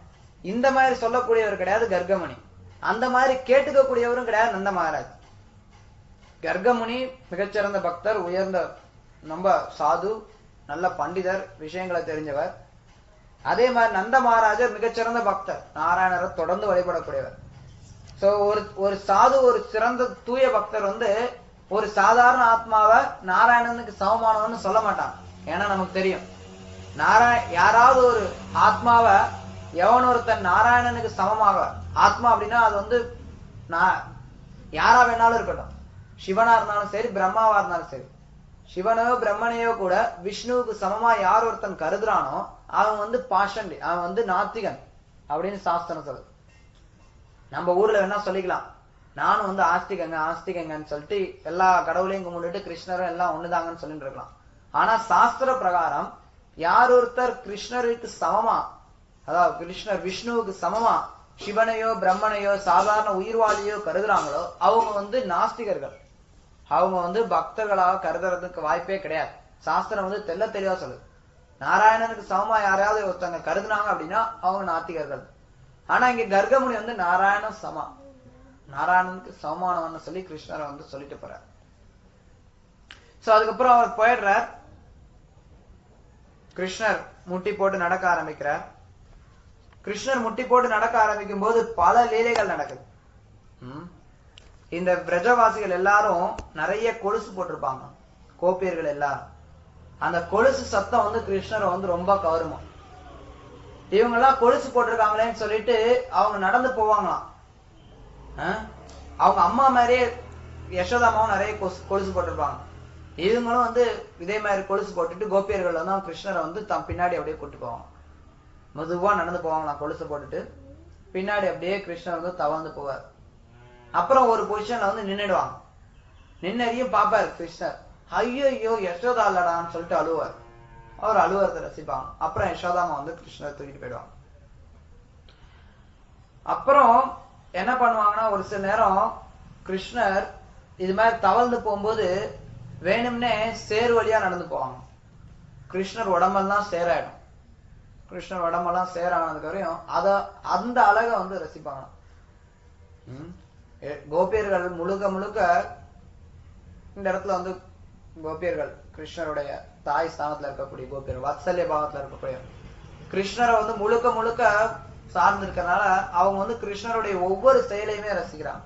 [SPEAKER 1] இந்த மாதிரி சொல்லக்கூடியவர் கிடையாது கர்கமுனி. அந்த மாதிரி கேட்டுக்கக்கூடியவரும் கிடையாது நந்த மகாராஜ். கர்கமுனி மிகச்சிறந்த பக்தர், உயர்ந்த ரொம்ப சாது, நல்ல பண்டிதர், விஷயங்களை தெரிஞ்சவர். அதே மாதிரி நந்த மகாராஜர் மிகச்சிறந்த பக்தர், நாராயணரை தொடர்ந்து வழிபடக்கூடியவர். சோ ஒரு சாது, ஒரு சிறந்த தூய பக்தர் வந்து ஒரு சாதாரண ஆத்மாவை நாராயணனுக்கு சமமானவன்னு சொல்ல மாட்டாங்க. ஏன்னா நமக்கு தெரியும், யாராவது ஒரு ஆத்மாவை எவன் ஒருத்தன் நாராயணனுக்கு சமமாக, ஆத்மா அப்படின்னா அது வந்து யாரா வேணாலும் இருக்கட்டும், சிவனா இருந்தாலும் சரி, பிரம்மாவா இருந்தாலும் சரி, சிவனையோ பிரம்மனையோ கூட விஷ்ணுவுக்கு சமமா யார் ஒருத்தன் கருதுறானோ அவன் வந்து பாஷண்டி, அவன் வந்து நாத்திகன் அப்படின்னு சாஸ்திரம் சொல்லுது. நம்ம ஊர்ல வேணா சொல்லிக்கலாம், நானும் வந்து ஆஸ்திகங்கன்னு சொல்லிட்டு எல்லா கடவுளையும் கும்பிட்டுட்டு கிருஷ்ணரும் எல்லாம் ஒண்ணுதாங்கன்னு சொல்லிட்டு இருக்கலாம். ஆனா சாஸ்திர பிரகாரம் யார் ஒருத்தர் கிருஷ்ணருக்கு சமமா, அதாவது கிருஷ்ணர் விஷ்ணுவுக்கு சமமா சிவனையோ பிரம்மனையோ சாதாரண உயிர்வாளியோ கருதுறாங்களோ அவங்க வந்து நாஸ்திகர்கள், அவங்க வந்து பக்தர்களாக கருதுறதுக்கு வாய்ப்பே கிடையாது. சாஸ்திரம் வந்து தெல்ல தெளிவா சொல்லுது, நாராயணனுக்கு சமமா யாரையாவது ஒருத்தங்க கருதுனாங்க அப்படின்னா அவங்க நாத்திகர்கள். ஆனா இங்க கர்கமுனி வந்து நாராயணனுக்கு சமமானவன்னு சொல்லி கிருஷ்ணரை வந்து சொல்லிட்டு போறார். சோ அதுக்கப்புறம் அவர் போயிடுறார். கிருஷ்ணர் முட்டி போட்டு நடக்க ஆரம்பிக்கிறார். கிருஷ்ணர் முட்டி போட்டு நடக்க ஆரம்பிக்கும் போது பல லீலைகள் நடக்குது. இந்த பிரஜவாசிகள் எல்லாரும் நிறைய கொலுசு போட்டிருப்பாங்க, கோபியர்கள் எல்லாரும். அந்த கொலுசு சத்தம் வந்து கிருஷ்ணரை வந்து ரொம்ப கவருமா. இவங்க எல்லாம் கொலுசு போட்டிருக்காங்களேன்னு சொல்லிட்டு அவங்க நடந்து போவாங்களாம். அவங்க அம்மா மாதிரியே யசோதாமாவும் நிறைய கொலுசு போட்டிருப்பாங்க. இவங்களும் வந்து இதே மாதிரி கொலுசு போட்டுட்டு கோபியர்கள் வந்து கிருஷ்ணரை வந்து தம் பின்னாடி அப்படியே கூட்டு போவாங்க. மெதுவா நடந்து போவாங்களாம் கொலுசு போட்டுட்டு. பின்னாடி அப்படியே கிருஷ்ணர் வந்து தவழ்ந்து போவார். அப்புறம் ஒரு பொசிஷன்ல வந்து நின்னுடுவாங்க. நின்னறியும் பாப்பாரு கிருஷ்ணர், ஐயோ யசோதா இல்லடான்னு சொல்லிட்டு அழுவார். அவர் அழுவறதை ரசிப்பாங்க. அப்புறம் யசோதாமா வந்து கிருஷ்ணரை தூக்கிட்டு போயிடுவாங்க. அப்புறம் என்ன பண்ணுவாங்கன்னா, ஒரு சில நேரம் கிருஷ்ணர் இது மாதிரி தவழ்ந்து போகும்போது வேணும்னே சேர் வழியா நடந்து போவாங்க. கிருஷ்ணர் உடம்பெல்லாம் சேராயிடும். கிருஷ்ணர் உடம்பெல்லாம் சேரானதுக்கு வரையும் அந்த அழகை வந்து ரசிப்பாங்க. கோபியர்கள் முழுக்க இந்த இடத்துல வந்து கோபியர்கள் கிருஷ்ணருடைய தாய் ஸ்தானத்துல இருக்கக்கூடிய கோபியர்கள், வாத்சல்ய பாவத்துல இருக்கக்கூடிய கிருஷ்ணரை வந்து முழுக்க சார்ந்து இருக்கிறதுனால அவங்க வந்து கிருஷ்ணருடைய ஒவ்வொரு செயலையுமே ரசிக்கிறாங்க.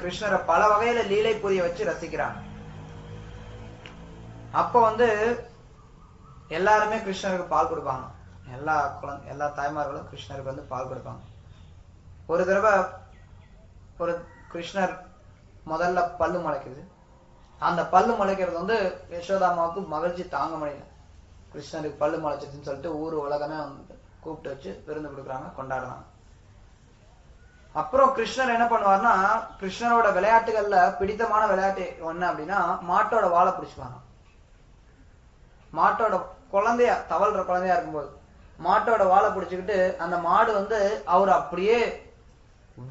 [SPEAKER 1] கிருஷ்ணரை பல வகையில லீலை புரிய வச்சு ரசிக்கிறாங்க. அப்ப வந்து எல்லாருமே கிருஷ்ணருக்கு பால் கொடுப்பாங்க. எல்லா தாய்மார்களும் கிருஷ்ணருக்கு வந்து பால் கொடுப்பாங்க. ஒரு தடவை ஒரு கிருஷ்ணர் முதல்ல பல்லு முளைக்குது. அந்த பல்லு முளைக்கிறது வந்து யசோதாமாவுக்கு மகிழ்ச்சி தாங்க முடியல. கிருஷ்ணருக்கு பல்லு முளைச்சிருச்சுன்னு சொல்லிட்டு ஊர் உலகமே வந்து கூப்பிட்டு வச்சு விருந்து கொடுக்குறாங்க, கொண்டாடுறாங்க. அப்புறம் கிருஷ்ணர் என்ன பண்ணுவார்னா, கிருஷ்ணரோட விளையாட்டுகள்ல பிடித்தமான விளையாட்டு ஒண்ணு அப்படின்னா மாட்டோட வாழை பிடிச்சுப்பாங்க. மாட்டோட குழந்தையா தவழ்ற குழந்தையா இருக்கும்போது மாட்டோட வாழை பிடிச்சுக்கிட்டு அந்த மாடு வந்து அவர் அப்படியே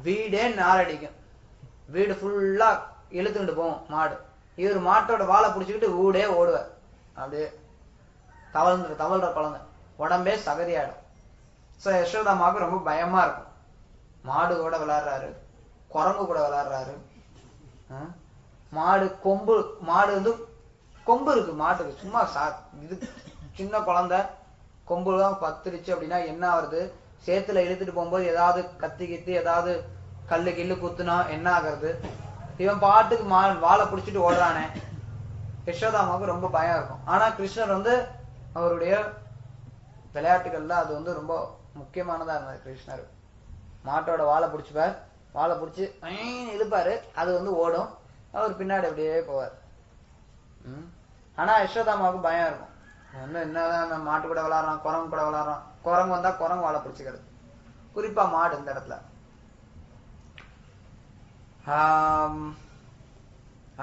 [SPEAKER 1] வீடே நாரடிக்கும், வீடு ஃபுல்லா இழுத்துக்கிட்டு போவோம் மாடு. இவர் மாட்டோட வாழை பிடிச்சுக்கிட்டு ஊடே ஓடுவார். அப்படியே தவழ்ற குழந்தை உடம்பே சகதியாயிடும். சோ யசோதாமாவுக்கு ரொம்ப பயமா இருக்கும். மாடு கூட விளையாடுறாரு, குரங்கு கூட விளையாடுறாரு. மாடு வந்து கொம்பு இருக்கு மாட்டுக்கு, சும்மா இது சின்ன குழந்தை கொம்புலாம் பத்துருச்சு அப்படின்னா என்ன ஆகுறது? சேத்துல இழுத்துட்டு போகும்போது ஏதாவது கத்தி ஏதாவது கல்லு கில்லு குத்துனா என்ன ஆகுறது? இவன் பாட்டுக்கு வாழை பிடிச்சிட்டு ஓடுறானே. யசோதாமாவுக்கு ரொம்ப பயம் இருக்கும். ஆனா கிருஷ்ணர் வந்து அவருடைய விளையாட்டுகள்ல அது வந்து ரொம்ப முக்கியமானதா இருந்தது. கிருஷ்ணர் மாட்டோட வாழை பிடிச்சுப்பார், வாழை பிடிச்சு இழுப்பாரு, அது வந்து ஓடும், அவர் பின்னாடி அப்படியே போவார். ஆனா யசோதாமாவுக்கு பயம் இருக்கும். வந்து என்னதான் மாட்டு கூட விளையாடுறான், குரங்கு கூட விளையாடுறான், குரங்கு வந்தா குரங்கு வாழை பிடிச்சுக்கிறது, குறிப்பா மாடு இந்த இடத்துல.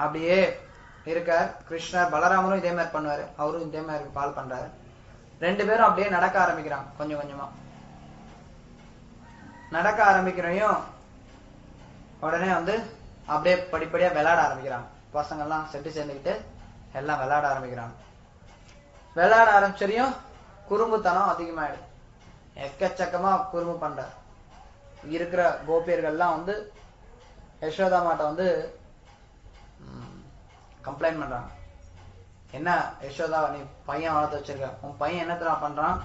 [SPEAKER 1] அப்படியே இருக்கார் கிருஷ்ணர். பலராமரும் இதே மாதிரி பண்ணுவாரு, அவரும் இதே மாதிரி பால் பண்றாரு. ரெண்டு பேரும் அப்படியே நடக்க ஆரம்பிக்கிறாங்க. கொஞ்சம் கொஞ்சமா நடக்க ஆரம்பிக்கிறையும் உடனே வந்து அப்படியே படிப்படியா விளையாட ஆரம்பிக்கிறாங்க. பசங்க எல்லாம் செட்டு சேர்ந்துக்கிட்டு எல்லாம் விளையாட ஆரம்பிக்கிறாங்க. விளையாட ஆரம்பிச்சரையும் குறும்புத்தனம் அதிகமாயிடுது. எக்கச்சக்கமா குறும்பு பண்ற இருக்கிற கோபியர்கள்லாம் வந்து யசோதா மாட்ட வந்து கம்ப்ளைண்ட் பண்றாங்க. என்ன யசோதா, நீ பையன் வளர்த்து வச்சிருக்க, உன் பையன் என்னத்தரா பண்றான்?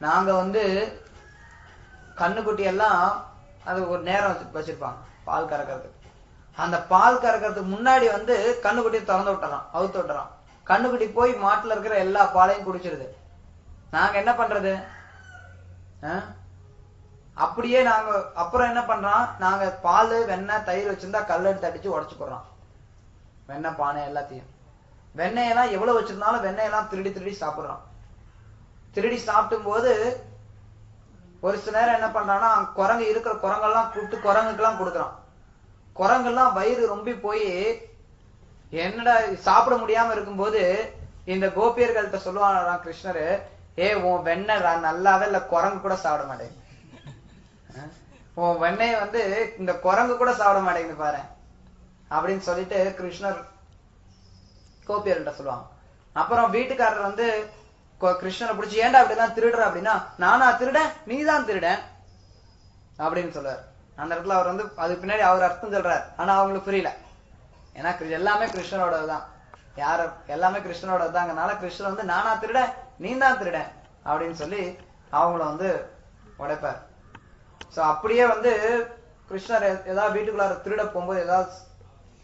[SPEAKER 1] நாங்க வந்து கண்ணுக்குட்டி எல்லாம் அது ஒரு நேரம் வச்சிருப்பாங்க பால் கறக்கிறதுக்கு. அந்த பால் கறக்கிறதுக்கு முன்னாடி வந்து கண்ணுக்குட்டி திறந்து விட்டுறான், அவுத்து விட்டுறான். கண்ணுக்குட்டி போய் மாட்டுல இருக்கிற எல்லா பாலையும் குடிச்சிருது. நாங்க என்ன பண்றது? அப்படியே நாங்க அப்புறம் என்ன பண்றான், நாங்க பால் வெண்ணெய் தயிர் வச்சிருந்தா கல் எடுத்து அடிச்சு உடச்சு போடுறான். வெண்ணெய் பானை எல்லாத்தையும், வெண்ணெயெல்லாம் எவ்வளவு வச்சிருந்தாலும் வெண்ணெயெல்லாம் திருடி சாப்பிடுறான். திருடி சாப்பிடும் போது ஒரு சில நேரம் என்ன பண்றான்னா, குரங்கு இருக்கிற குரங்கெல்லாம் கூப்பிட்டு குரங்குக்கெல்லாம் கொடுக்குறான். குரங்கெல்லாம் வயிறு ரொம்பி போய் என்னடா சாப்பிட முடியாம இருக்கும்போது இந்த கோபியர்கள்ட்ட சொல்லுவாங்க கிருஷ்ணரு, உன் வெண்ணெய் நல்லாவே இல்ல, குரங்கு கூட சாப்பிட மாட்டேங்குது, உன் வெண்ணெய் வந்து இந்த குரங்கு கூட சாப்பிட மாட்டேங்குது பாரு அப்படின்னு சொல்லிட்டு கிருஷ்ணர் கோபியர்கள்ட்ட சொல்லுவாங்க. அப்புறம் வீட்டுக்காரர் வந்து கிருஷ்ணரை பிடிச்சி, ஏன்டா அப்படிலாம் திருடுற அப்படின்னா, நானா திருட, நீதான் திருட அப்படின்னு சொல்றாரு. அந்த இடத்துல அவர் வந்து அதுக்கு பின்னாடி அவர் அர்த்தம் சொல்றாரு. ஆனா அவங்களுக்கு புரியல. ஏன்னா எல்லாமே கிருஷ்ணரோடதுதான், யாரு எல்லாமே கிருஷ்ணரோடதுதாங்கனால கிருஷ்ணர் வந்து நானா திருட, நீ தான் திருட அப்படின்னு சொல்லி அவங்கள வந்து உடைப்பார். சோ அப்படியே வந்து கிருஷ்ணர் ஏதாவது வீட்டுக்குள்ளார திருட போகும்போது, ஏதாவது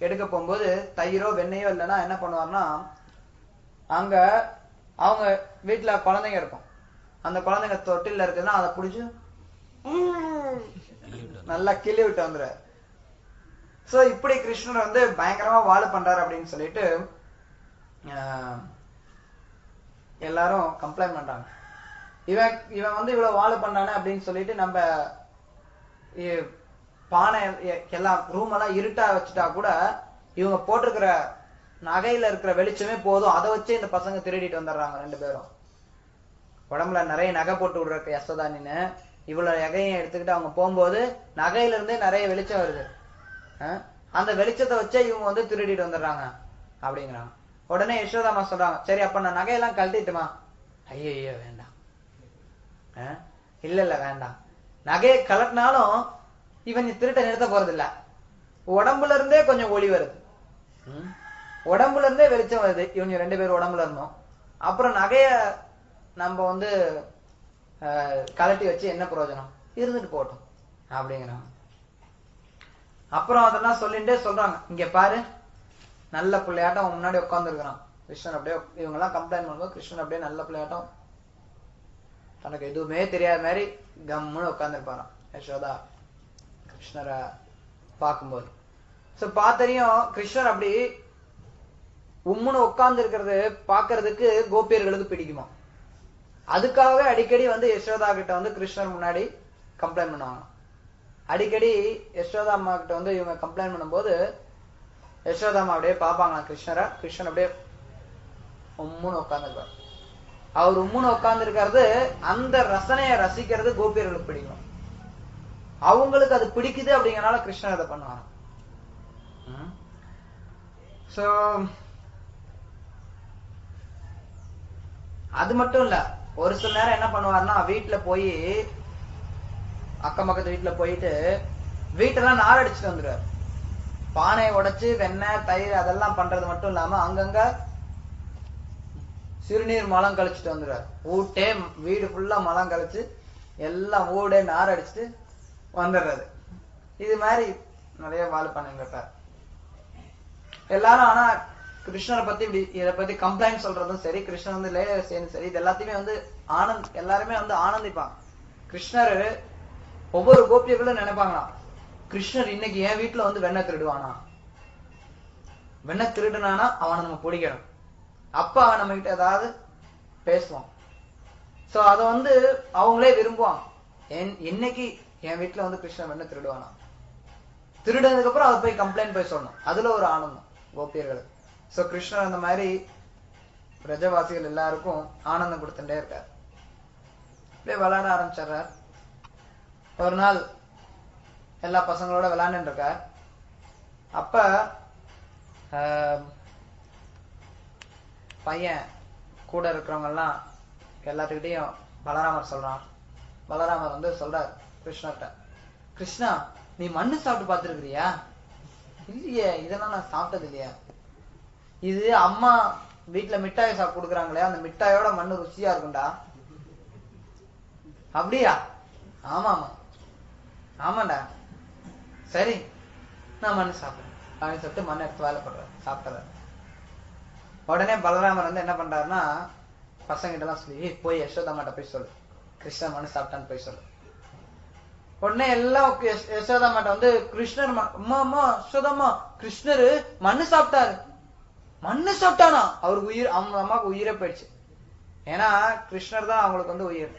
[SPEAKER 1] எடுக்க போகும்போது தயிரோ வெண்ணெயோ இல்லைன்னா என்ன பண்ணுவார்னா, அங்க அவங்க வீட்டுல குழந்தைங்க இருக்கும், அந்த குழந்தைங்க தொட்டில இருக்குதுன்னா அதை புடிச்சு நல்லா கிள்ளி விட்டு வந்துரு. சோ இப்படி கிருஷ்ணர் வந்து பயங்கரமா வாழ பண்றாரு அப்படின்னு சொல்லிட்டு எல்லாரும் கம்ப்ளைண்ட் பண்றாங்க. இவன் வந்து இவ்வளவு வாழ பண்றானே அப்படின்னு சொல்லிட்டு நம்ம பானை எல்லாம் ரூம் எல்லாம் இருட்டா வச்சுட்டா கூட இவங்க போட்டிருக்கிற நகையில இருக்கிற வெளிச்சமே போதும், அதை வச்சு இந்த பசங்க திருடிட்டு வந்துடுறாங்க. ரெண்டு பேரும் உடம்புல நிறைய நகை போட்டு விடுற யசோதா நின்னு இவ்வளவு நகையும் எடுத்துக்கிட்டு அவங்க போகும்போது நகையில இருந்தே நிறைய வெளிச்சம் வருது. அந்த வெளிச்சத்தை வச்சே இவங்க வந்து திருடிட்டு வந்துடுறாங்க அப்படிங்கிறாங்க. உடனே யசோதாமா சொல்றாங்க, சரி அப்ப நான் நகையெல்லாம் கழட்டிட்டுமா? ஐயோ வேண்டாம், இல்ல வேண்டாம், நகையை கலட்டினாலும் இவன் திருட்ட நிறுத்த போறது இல்ல, உடம்புல இருந்தே கொஞ்சம் ஒளி வருது, உடம்புல இருந்தே வெளிச்சம் வருது இவங்க ரெண்டு பேரும் உடம்புல இருந்தோம். அப்புறம் நகைய நம்ம வந்து கலட்டி வச்சு என்ன பிரயோஜனம், இருந்துட்டு போட்டோம் அப்படிங்கிறாங்க. அப்புறம் அதெல்லாம் சொல்லிட்டே சொல்றாங்க, இங்க பாரு நல்ல பிள்ளையாட்டம் அவன் முன்னாடி உட்கார்ந்து இருக்கிறான் கிருஷ்ணன். அப்படியே இவங்க எல்லாம் கம்ப்ளைண்ட் பண்ணும்போது கிருஷ்ணன் அப்படியே நல்ல பிள்ளையாட்டம் தனக்கு எதுவுமே தெரியாத மாதிரி கம்முன்னு உட்கார்ந்துருப்பாராம் யசோதா கிருஷ்ணரை பார்க்கும்போது. சோ பார்த்தரையும் கிருஷ்ணர் அப்படி உம்முன்னு உட்கார்ந்து இருக்கிறது பாக்குறதுக்கு கோபியர்களுக்கு பிடிக்குமா. அதுக்காகவே அடிக்கடி வந்து யசோதா கிட்ட வந்து கிருஷ்ணர் முன்னாடி கம்ப்ளைண்ட் பண்ணுவாங்க. அடிக்கடி யசோதா அம்மா கிட்ட வந்து இவங்க கம்ப்ளைண்ட் பண்ணும்போது யசோதா அம்மா அப்படியே பாப்பாங்களா கிருஷ்ணரை. கிருஷ்ணன் அப்படியே உம்முன்னு உட்கார்ந்துருக்காரு. அவர் உம்முன்னு உட்கார்ந்து இருக்கிறது, அந்த ரசனையை ரசிக்கிறது கோபியர்களுக்கு பிடிக்கும். அவங்களுக்கு அது பிடிக்குது அப்படிங்கறனால கிருஷ்ணர் அதை பண்ணுவாங்க. சோ அது மட்டும் இல்ல, ஒரு சில நேரம் என்ன பண்ணுவாருன்னா வீட்டுல போய் அக்கம் பக்கத்து வீட்டுல போயிட்டு வீட்டெல்லாம் நார் அடிச்சுட்டு வந்துடுவார். பானையை உடைச்சு வெண்ணெய் தயிர் அதெல்லாம் பண்றது மட்டும் இல்லாம அங்கங்க சிறுநீர் மலம் கழிச்சுட்டு வந்துடுவார். வீட்டே வீடு ஃபுல்லா மலம் கழிச்சு எல்லாம் ஊடே நார் அடிச்சுட்டு வந்துடுறது. இது மாதிரி நிறைய வாழை பண்ணிருப்பார் எல்லாரும். ஆனா கிருஷ்ணரை பத்தி இப்படி இதை பத்தி கம்ப்ளைண்ட் சொல்றதும் சரி, கிருஷ்ணர் வந்து லேயர் செய்யணும் சரி, இது எல்லாத்தையுமே வந்து எல்லாருமே வந்து ஆனந்திப்பாங்க. கிருஷ்ணர் ஒவ்வொரு கோபியர்களும் நினைப்பாங்களா, கிருஷ்ணர் இன்னைக்கு என் வீட்டுல வந்து வெண்ணெய் திருடுவானா, வெண்ணெய் திருடுனானா அவனை நம்ம பிடிக்கணும், அப்ப அவன் நம்ம கிட்ட ஏதாவது பேசுவான். சோ அத வந்து அவங்களே விரும்புவாங்க. என்னைக்கு என் வீட்டுல வந்து கிருஷ்ணன் வெண்ணெய் திருடுவானா, திருடுனதுக்கு அப்புறம் அதை போய் கம்ப்ளைண்ட் போய் சொல்லணும். அதுல ஒரு ஆனந்தம் கோபியர்களுக்கு. சோ கிருஷ்ணர் அந்த மாதிரி பிரஜவாசிகள் எல்லாருக்கும் ஆனந்தம் கொடுத்துட்டே இருக்கார். அப்படியே விளையாட ஆரம்பிச்சார். ஒரு நாள் எல்லா பசங்களோட விளையாண்டு இருக்கார். அப்ப பையன் கூட இருக்கிறவங்க எல்லாம் எல்லாத்துக்கிட்டையும் பலராமர் சொல்றான். பலராமர் வந்து சொல்றார் கிருஷ்ணர்கிட்ட, கிருஷ்ணா நீ மண்ணு சாப்பிட்டு பார்த்திருக்கிறியா? இல்லையே, இதெல்லாம் நான் சாப்பிட்டது இல்லையா. இது அம்மா வீட்டுல மிட்டாய் சாப்பிட்டு கொடுக்குறாங்களே, அந்த மிட்டாயோட மண்ணு ருசியா இருக்கும்டா. அப்படியா? ஆமாமா. ஆமாண்டா, சரி நான் மண்ணு சாப்பிடுறேன் அப்படின்னு சொல்லிட்டு மண்ணை எடுத்து வேலை பண்றேன், சாப்பிட்ற. உடனே பலராமர் வந்து என்ன பண்றாருன்னா பசங்கிட்ட எல்லாம் சொல்லி, போய் யசோதாமாட்ட போய் சொல்லு கிருஷ்ணர் மண்ணு சாப்பிட்டான்னு போய் சொல்லு. உடனே எல்லாம் யசோதாமாட்ட வந்து கிருஷ்ணர் அம்மா அம்மா யசோதாமா கிருஷ்ணரு மண்ணு சாப்பிட்டாரு. மண்ணு சாப்பிட்டானா? அவருக்கு உயிர், அவங்க அம்மாவுக்கு உயிரே போயிடுச்சு. ஏன்னா கிருஷ்ணர் தான் அவங்களுக்கு வந்து உயிர்.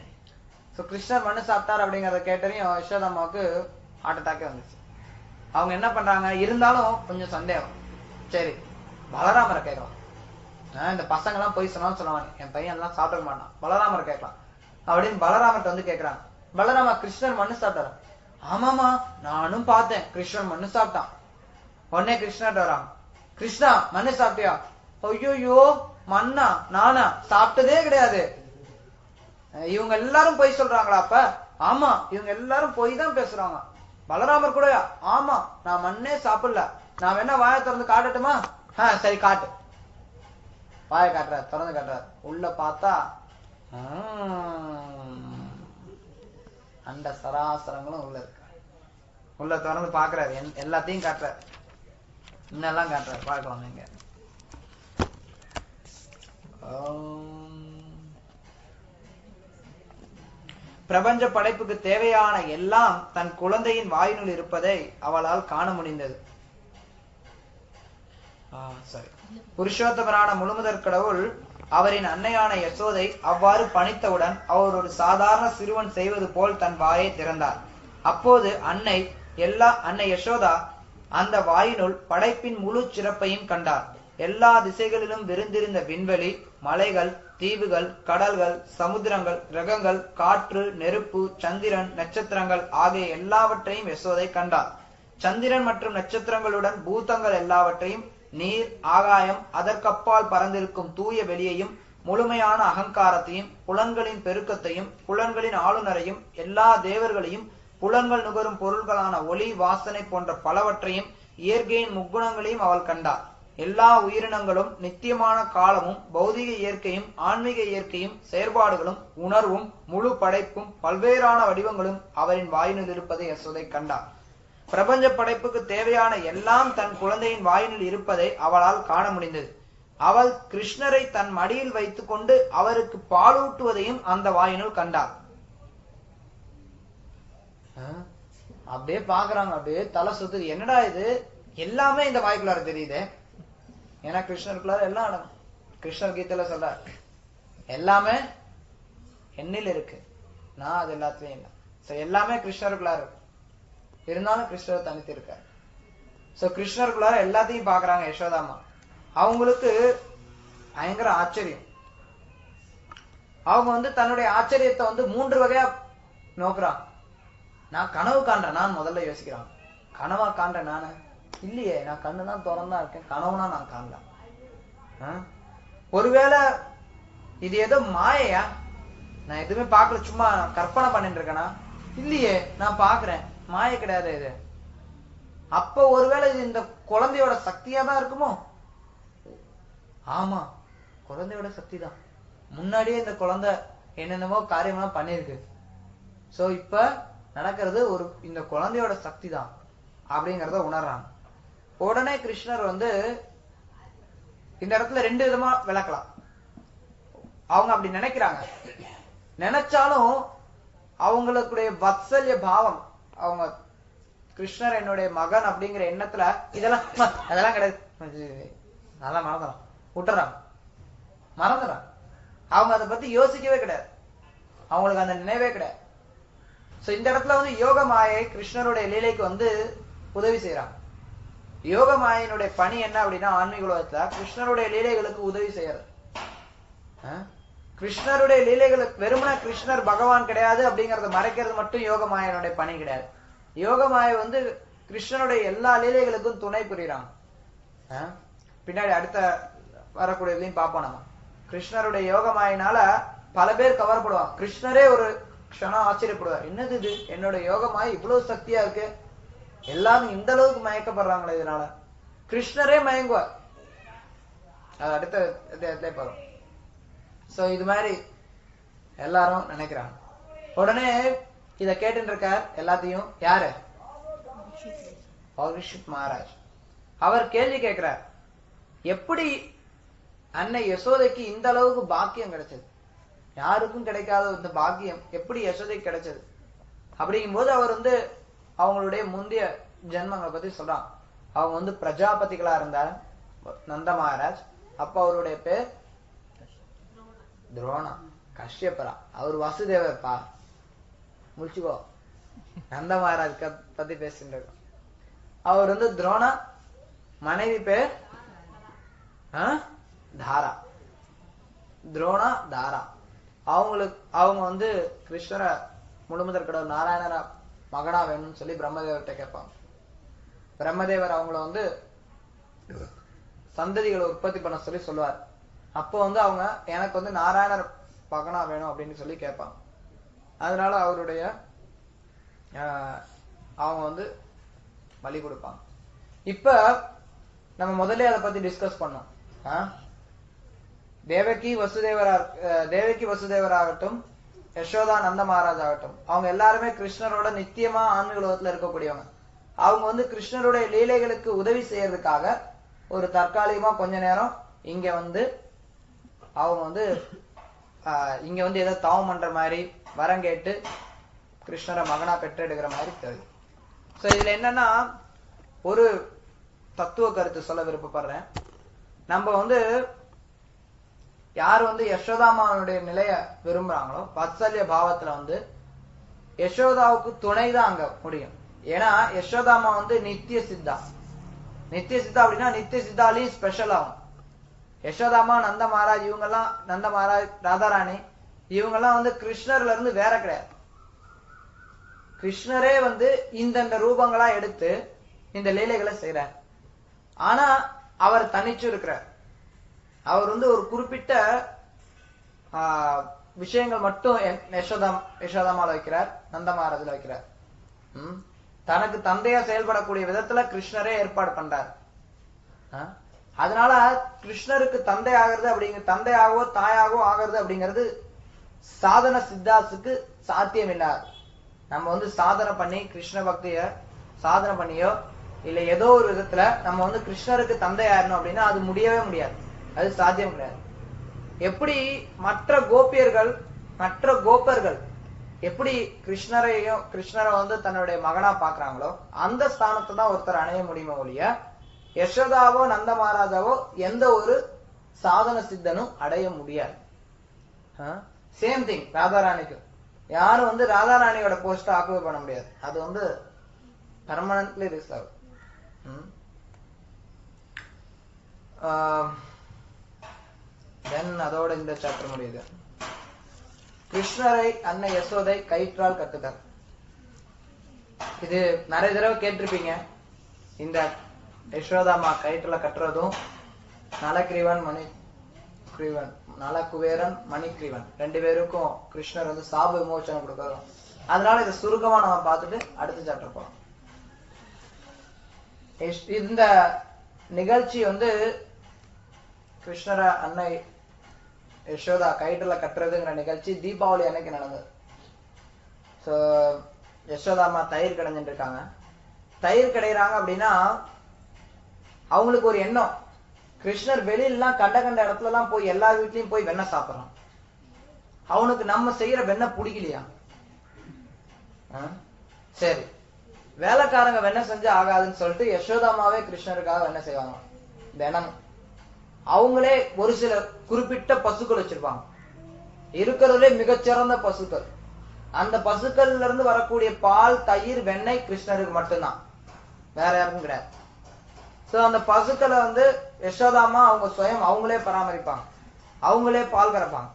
[SPEAKER 1] சோ கிருஷ்ணர் மண்ணு சாப்பிட்டார் அப்படிங்கறத கேட்டதையும் யசோதாமாவுக்கு ஹார்ட் அட்டாக்கே வந்துச்சு. அவங்க என்ன பண்றாங்க, இருந்தாலும் கொஞ்சம் சந்தேகம். சரி பலராமரை கேட்கலாம், இந்த பசங்க எல்லாம் போய் சொன்னாலும் சொல்லுவாங்க, என் பையன் எல்லாம் சாப்பிட மாட்டான், பலராமரை கேட்கலாம் அப்படின்னு பலராமர்கிட்ட வந்து கேட்கறாங்க. பலராமா கிருஷ்ணர் மண்ணு சாப்பிட்டாரு? ஆமாமா நானும் பார்த்தேன், கிருஷ்ணர் மண்ணு சாப்பிட்டான். உடனே கிருஷ்ணர்கிட்ட வராங்க, கிருஷ்ணா மண்ணு சாப்பிட்டியா? ஐயோ மண்ணா? நானா சாப்பிட்டதே கிடையாது. இவங்க எல்லாரும் போய் சொல்றாங்களா? அப்ப ஆமா இவங்க எல்லாரும் போய் தான் பேசுறாங்க. பலராமர் கூட ஆமா நான் மண்ணே சாப்பிடல, நான் வேணா வாயை திறந்து காட்டட்டுமா? சரி காட்டு. வாயை காட்டுறாரு, திறந்து காட்டுறாரு. உள்ள பார்த்தா அந்த சராசரங்களும் உள்ள இருக்கு. உள்ள திறந்து பாக்குறாரு, எல்லாத்தையும் காட்டுறாரு, இன்னெல்லாம் காட்டுறாரு. பார்க்கலாம் நீங்க. பிரபஞ்ச படைப்புக்கு தேவையான எல்லாம் தன் குழந்தையின் வாயினுள் இருப்பதை அவளால் காண முடிந்தது. சரி, புருஷோத்தமரான முழுமுதற் கடவுள் அவரின் அன்னையான யசோதை அவ்வாறு பணித்தவுடன் அவர் ஒரு சாதாரண சிறுவன் செய்வது போல் தன் வாயை திறந்தார். அப்போது அன்னை யசோதா அந்த வாயினுள் படைப்பின் முழு சிறப்பையும் கண்டார். எல்லா திசைகளிலும் விரிந்திருந்த விண்வெளி, மலைகள், தீவுகள், கடல்கள், சமுத்திரங்கள், கிரகங்கள், காற்று, நெருப்பு, சந்திரன், நட்சத்திரங்கள் ஆகிய எல்லாவற்றையும் யசோதை கண்டார். சந்திரன் மற்றும் நட்சத்திரங்களுடன் பூதங்கள் எல்லாவற்றையும், நீர், ஆகாயம், அதற்கப்பால் பறந்திருக்கும் தூய வெளியையும், முழுமையான அகங்காரத்தையும், புலன்களின் பெருக்கத்தையும், புலன்களின் ஆளுநரையும், எல்லா தேவர்களையும், புலன்கள் நுகரும் பொருள்களான ஒளி, வாசனை போன்ற பலவற்றையும், இயற்கையின் முக்குணங்களையும் அவள் கண்டார். எல்லா உயிரினங்களும், நித்தியமான காலமும், பௌதிக இயற்கையும், ஆன்மீக இயற்கையும், செயற்பாடுகளும், உணர்வும், முழு படைப்பும், பல்வேறான வடிவங்களும் அவரின் வாயினில் இருப்பதை யசோதை கண்டார். பிரபஞ்ச படைப்புக்கு தேவையான எல்லாம் தன் குழந்தையின் வாயினில் இருப்பதை அவளால் காண முடிந்தது. அவள் கிருஷ்ணரை தன் மடியில் வைத்துக் கொண்டு அவருக்கு பாலூட்டுவதையும் அந்த வாயினுள் கண்டார். அப்படியே பாக்குறாங்க, அப்படியே தலை சுத்துது. என்னடா இது, எல்லாமே இந்த வாய்க்குள்ளார தெரியுது. ஏன்னா கிருஷ்ணருக்குள்ளார எல்லாம் அடங்கும். கிருஷ்ணர் கீதையில சொல்றார், எல்லாமே என்னில் இருக்கு, நான் அது எல்லாத்துலயும் இல்லை. எல்லாமே கிருஷ்ணருக்குள்ளார இருக்கு. இருந்தாலும் கிருஷ்ணர் தனித்து இருக்காரு. சோ கிருஷ்ணருக்குள்ளார எல்லாத்தையும் பாக்குறாங்க யசோதாமா. அவங்களுக்கு பயங்கர ஆச்சரியம். அவங்க வந்து தன்னுடைய ஆச்சரியத்தை வந்து 3 வகையா நோக்குறாங்க. நான் கனவு காண்றேன் நான் முதல்ல யோசிக்கிறான். கனவா காண்றேன் நானு? இல்லையே, நான் கண்ணுதான் திறந்தா இருக்கேன், கனவுனா நான் காணல. ஒருவேளை இது ஏதோ மாயையா? நான் எதுவுமே பார்க்கல, சும்மா கற்பனை பண்ணிட்டு இருக்கேனா? இல்லையே, நான் பாக்குறேன், மாயை கிடையாது இது. அப்ப ஒருவேளை இது இந்த குழந்தையோட சக்தியா தான் இருக்குமோ? ஆமா, குழந்தையோட சக்தி தான். முன்னாடியே இந்த குழந்தை என்னென்னமோ காரியம்லாம் பண்ணிருக்கு. சோ இப்ப நடக்கிறது இந்த குழந்தையோட சக்தி தான் அப்படிங்கறத உணர்றாங்க. உடனே கிருஷ்ணர் வந்து இந்த இடத்துல 2 விதமா விளக்கலாம். அவங்க அப்படி நினைக்கிறாங்க. நினைச்சாலும் அவங்களுடைய வத்சல்ய பாவம், அவங்க கிருஷ்ணர் என்னுடைய மகன் அப்படிங்கிற எண்ணத்துல அதெல்லாம் கிடையாது, நல்லா மறந்துறான், விட்டுறாங்க, மறந்துறாங்க. அவங்க அதை பத்தி யோசிக்கவே கிடையாது, அவங்களுக்கு அந்த நினைவே கிடையாது. சோ இந்த இடத்துல வந்து யோக மாயை கிருஷ்ணருடைய லீலைக்கு வந்து உதவி செய்யறாங்க. யோக மாயினுடைய பணி என்ன அப்படின்னா, ஆன்மீக உலகத்துல கிருஷ்ணருடைய லீலைகளுக்கு உதவி செய்யறது. கிருஷ்ணருடைய லீலைகளுக்கு வெறுமன கிருஷ்ணர் பகவான் கிடையாது அப்படிங்கறத மறைக்கிறது மட்டும் யோக மாயனுடைய பணி கிடையாது. யோக மாயை வந்து கிருஷ்ணனுடைய எல்லா லீலைகளுக்கும் துணை புரியுறாங்க. பின்னாடி அடுத்த வரக்கூடியதையும் பார்ப்போம். நம்ம கிருஷ்ணருடைய யோக மாயினால பல பேர் கவரப்படுவாங்க. கிருஷ்ணரே ஒரு க்ஷணம் ஆச்சரியப்படுவார், என்னது இது, என்னோட யோக மாயை இவ்வளவு சக்தியா இருக்கு, எல்லாரும் இந்த அளவுக்கு மயக்கப்படுறாங்களே இதனால. கிருஷ்ணரே மயங்குவார். அது அடுத்த இடத்துல போறோம். சோ இது மாதிரி எல்லாரும் நினைக்கிறாங்க. உடனே இத கேட்டு இருக்கார் எல்லாத்தையும் யாரு? பரீட்சித் மகாராஜ். அவர் கேள்வி கேட்கிறார், எப்படி அன்னை யசோதைக்கு இந்த அளவுக்கு பாக்கியம் கிடைச்சது? யாருக்கும் கிடைக்காத இந்த பாக்கியம் எப்படி யசோதைக்கு கிடைச்சது? அப்படிங்கும் போது அவர் வந்து அவங்களுடைய முந்தைய ஜென்மங்களை பத்தி சொல்றான். அவங்க வந்து பிரஜாபதிகளா இருந்தார் நந்த மகாராஜ். அப்ப அவருடைய பேர் துரோணா. கஷ்யப்பரா, அவர் வசுதேவர் பா, முடிச்சுக்கோ. நந்த மகாராஜ் பத்தி பேசிட்டு இருக்கோம். அவர் வந்து துரோணா, மனைவி பேர் தாரா. துரோணா தாரா. அவங்க வந்து கிருஷ்ணரை முழுமுதற் கடவுள் நாராயணரா மகனா வேணும்னு சொல்லி பிரம்மதேவர்கிட்ட கேட்பாங்க. பிரம்மதேவர் அவங்கள வந்து சந்ததிகளை உற்பத்தி பண்ண சொல்லி சொல்லுவார். அப்போ வந்து அவங்க எனக்கு வந்து நாராயணர் மகனா வேணும் அப்படின்னு சொல்லி கேட்பாங்க. அதனால அவருடைய அவங்க வந்து பலி கொடுப்பாங்க. இப்ப நம்ம முதல்ல அதை பத்தி டிஸ்கஸ் பண்ணோம். தேவகி வசுதேவர் ஆகட்டும், யசோதா நந்த மகாராஜ் ஆகட்டும், அவங்க எல்லாருமே கிருஷ்ணரோட நித்தியமா ஆன்மீக உலகத்துல இருக்கக்கூடியவங்க. அவங்க வந்து கிருஷ்ணருடைய லீலைகளுக்கு உதவி செய்யறதுக்காக ஒரு தற்காலிகமா கொஞ்ச நேரம் இங்க வந்து அவங்க வந்து இங்க வந்து ஏதோ தவம் பண்ற மாதிரி வரம் கேட்டு கிருஷ்ணரை மகனா பெற்றெடுக்கிற மாதிரி தெரியுது. சோ இதுல என்னன்னா ஒரு தத்துவ கருத்து சொல்ல விருப்பப்படுறேன். நம்ம வந்து யார் வந்து யசோதாமாவுடைய நிலைய விரும்புறாங்களோ, வாத்சல்ய பாவத்துல வந்து யசோதாவுக்கு துணைதான் அங்க முடியும். ஏன்னா யசோதாமா வந்து நித்திய சித்தா. நித்திய சித்தா அப்படின்னா நித்திய சித்தாலையும் ஸ்பெஷல் ஆகும். யசோதாமா, நந்த மகாராஜ், இவங்கெல்லாம், நந்த மகாராஜ், ராதாராணி, இவங்கெல்லாம் வந்து கிருஷ்ணர்ல இருந்து வேற கிடையாது. கிருஷ்ணரே வந்து இந்த ரூபங்களா எடுத்து இந்த லீலைகளை செய்யறார். ஆனா அவர் தனிச்சு இருக்கிறார். அவர் வந்து ஒரு குறிப்பிட்ட விஷயங்கள் மட்டும் யசோதாமால வைக்கிறார், நந்த மகாராஜ்ல வைக்கிறார். தனக்கு தந்தையா செயல்படக்கூடிய விதத்துல கிருஷ்ணரே ஏற்பாடு பண்றார். அதனால கிருஷ்ணருக்கு தந்தை ஆகிறது தந்தையாகவோ தாயாகவோ ஆகிறது அப்படிங்கிறது சாதன சித்தாசுக்கு சாத்தியம் இல்லாது. நம்ம வந்து சாதனை பண்ணி கிருஷ்ண பக்திய சாதனை பண்ணியோ இல்ல ஏதோ ஒரு விதத்துல நம்ம வந்து கிருஷ்ணருக்கு தந்தை ஆயிரணும் அப்படின்னா அது முடியவே முடியாது, அது சாத்தியம் கிடையாது. எப்படி மற்ற கோப்பர்கள் எப்படி கிருஷ்ணரை வந்து தன்னுடைய மகனா பாக்குறாங்களோ அந்த ஸ்தானத்தை தான் ஒருத்தர் அணைய முடியுமே ஒழிய யசோதாவோ நந்த மகாராஜாவோ எந்த ஒரு சாதன சித்தனும் அடைய முடியாது. சேம் திங் ராதாராணிக்கு. யாரும் வந்து ராதாராணியோட போஸ்ட் ஆக்குபை பண்ண முடியாது. அது வந்து permanently reserved. தென் அதோட இந்த சாப்டர் முடியுது. கிருஷ்ணரை அன்னை யசோதை கயிற்றால் கட்டுதல். இது நிறைய தடவை கேட்டிருப்பீங்க. இந்த யசோதாமா கயிற்றுல கட்டுறதும் நலக்கிரீவன் மணிக்கிரீவன், நலகுபேரன் மணிக்கிரீவன் ரெண்டு பேருக்கும் கிருஷ்ணர் வந்து சாப விமோசனம் கொடுக்கறதும். அதனால இதை சுருக்கமா நம்ம பார்த்துட்டு அடுத்த சாப்டர் போலாம். இந்த நிகழ்ச்சி வந்து கிருஷ்ணர அன்னை யசோதா கயிற்றுல கட்டுறதுங்கிற நிகழ்ச்சி தீபாவளி அன்னைக்கு நடந்தது. ஸோ யசோதாமா தயிர் கடைஞ்சிட்டு இருக்காங்க. தயிர் கடைகிறாங்க அப்படின்னா அவங்களுக்கு ஒரு எண்ணம், கிருஷ்ணர் வெளியிலாம் கண்ட கண்ட இடத்துல எல்லாம் போய் எல்லா வீட்லயும் போய் வெண்ணெய் சாப்பிட்றான், அவனுக்கு நம்ம செய்யற வெண்ணெய் பிடிக்கலையா? சரி, வேலைக்காரங்க வெண்ணெய் செஞ்சு ஆகாதுன்னு சொல்லிட்டு யசோதாமாவே கிருஷ்ணருக்காக வெண்ணெய் செய்வாங்க தினம். அவங்களே ஒரு சில குறிப்பிட்ட பசுக்கள் வச்சிருப்பாங்க, இருக்கிறதுலே மிகச்சிறந்த பசுக்கள். அந்த பசுக்கள்ல இருந்து வரக்கூடிய பால், தயிர், வெண்ணெய் கிருஷ்ணருக்கு மட்டும்தான், வேற யாருக்கும் கிடையாது. சோ அந்த பசுக்களை வந்து யசோதாமா அவங்க சுயம் அவங்களே பராமரிப்பாங்க, அவங்களே பால் கறப்பாங்க,